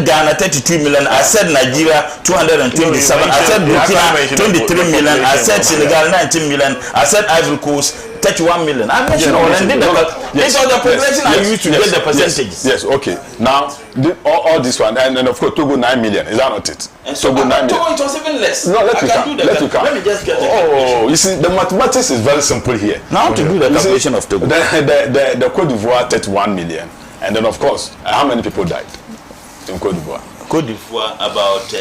Ghana 32 million. I said Nigeria 227. I said Burkina 23 million. I said Senegal 19 million. I said Ivory Coast 31 million. I mentioned all and did these are the population I used to get the percentages. Yes, okay. Now all this one and of course Togo 9 million. Is that not it? Togo 9 million. Togo it was even less. No, let me come. Let me just get you see, the mathematics is very simple here. Now to do the calculation of Togo. The Côte d'Ivoire 31 million. And then of course, how many people died in Côte d'Ivoire? Côte d'Ivoire about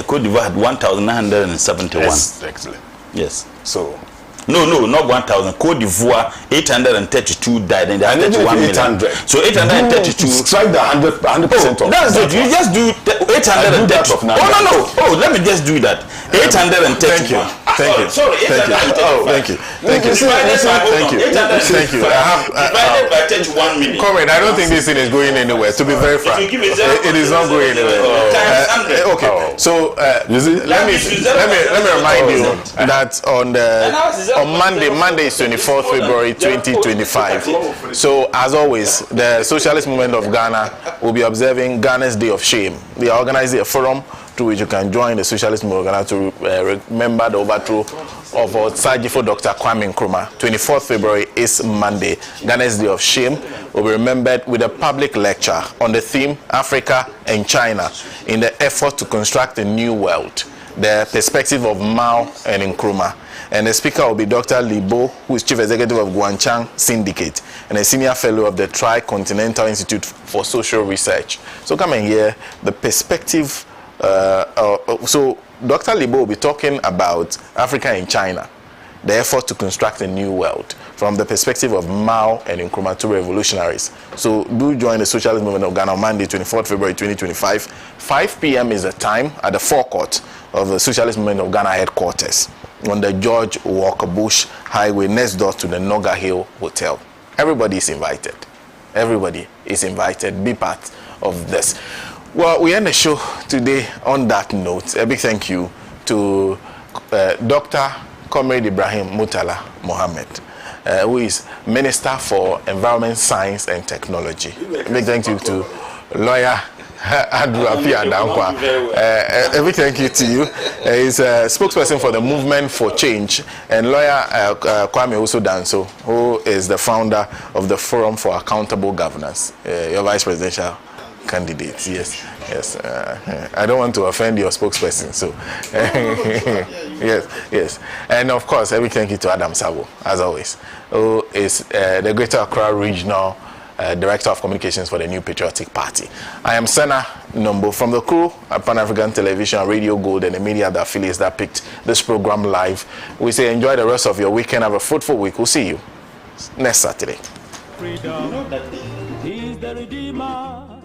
Côte d'Ivoire had 1,971. Yes, excellent. Yes. So no, not 1,000. Côte d'Ivoire 832 died, and they had 31 million. So 832. Strike the 100% off. That's it. You just do 832. Oh, let me just do that. 832. Thank you. Sorry, 832. Thank you. Divided by 31 million. Comrade, I don't think this thing is going anywhere. To be very frank, it is not going anywhere. Okay. So let me remind you that on Monday is 24th February 2025. So as always, the Socialist Movement of Ghana will be observing Ghana's Day of Shame. They are organizing a forum through which you can join the Socialist Movement of Ghana to remember the overthrow of Sajifo Dr. Kwame Nkrumah. 24th February is Monday. Ghana's Day of Shame will be remembered with a public lecture on the theme Africa and China in the effort to construct a new world, the perspective of Mao and Nkrumah. And the speaker will be Dr. Libo, who is Chief Executive of Guangchang Syndicate and a Senior Fellow of the Tri-Continental Institute for Social Research. So come and hear the perspective. So Dr. Libo will be talking about Africa and China, the effort to construct a new world from the perspective of Mao and Nkrumah, two revolutionaries. So do join the Socialist Movement of Ghana on Monday, 24th February 2025. 5 p.m. is the time at the forecourt of the Socialist Movement of Ghana headquarters on the George Walker Bush Highway next door to the Noga Hill Hotel. Everybody is invited. Everybody is invited. Be part of this. Well, we end the show today on that note. A big thank you to Dr. Comrade Ibrahim Murtala Mohammed, who is Minister for Environment, Science and Technology. A big thank you to lawyer Andrew Apia Dankwa. A big thank you to you. He's a spokesperson for the Movement for Change, and lawyer Kwame Uso-Danso, who is the founder of the Forum for Accountable Governance, your vice presidential candidate. Yes. I don't want to offend your spokesperson, so yes. And of course, a big thank you to Adam Sabo, as always, who is the Greater Accra Regional Director of Communications for the New Patriotic Party. I am Sena Nombo from the crew at Pan-African Television, Radio Gold, and the media that affiliates that picked this program live. We say enjoy the rest of your weekend. Have a fruitful week. We'll see you next Saturday. Freedom. He's the Redeemer.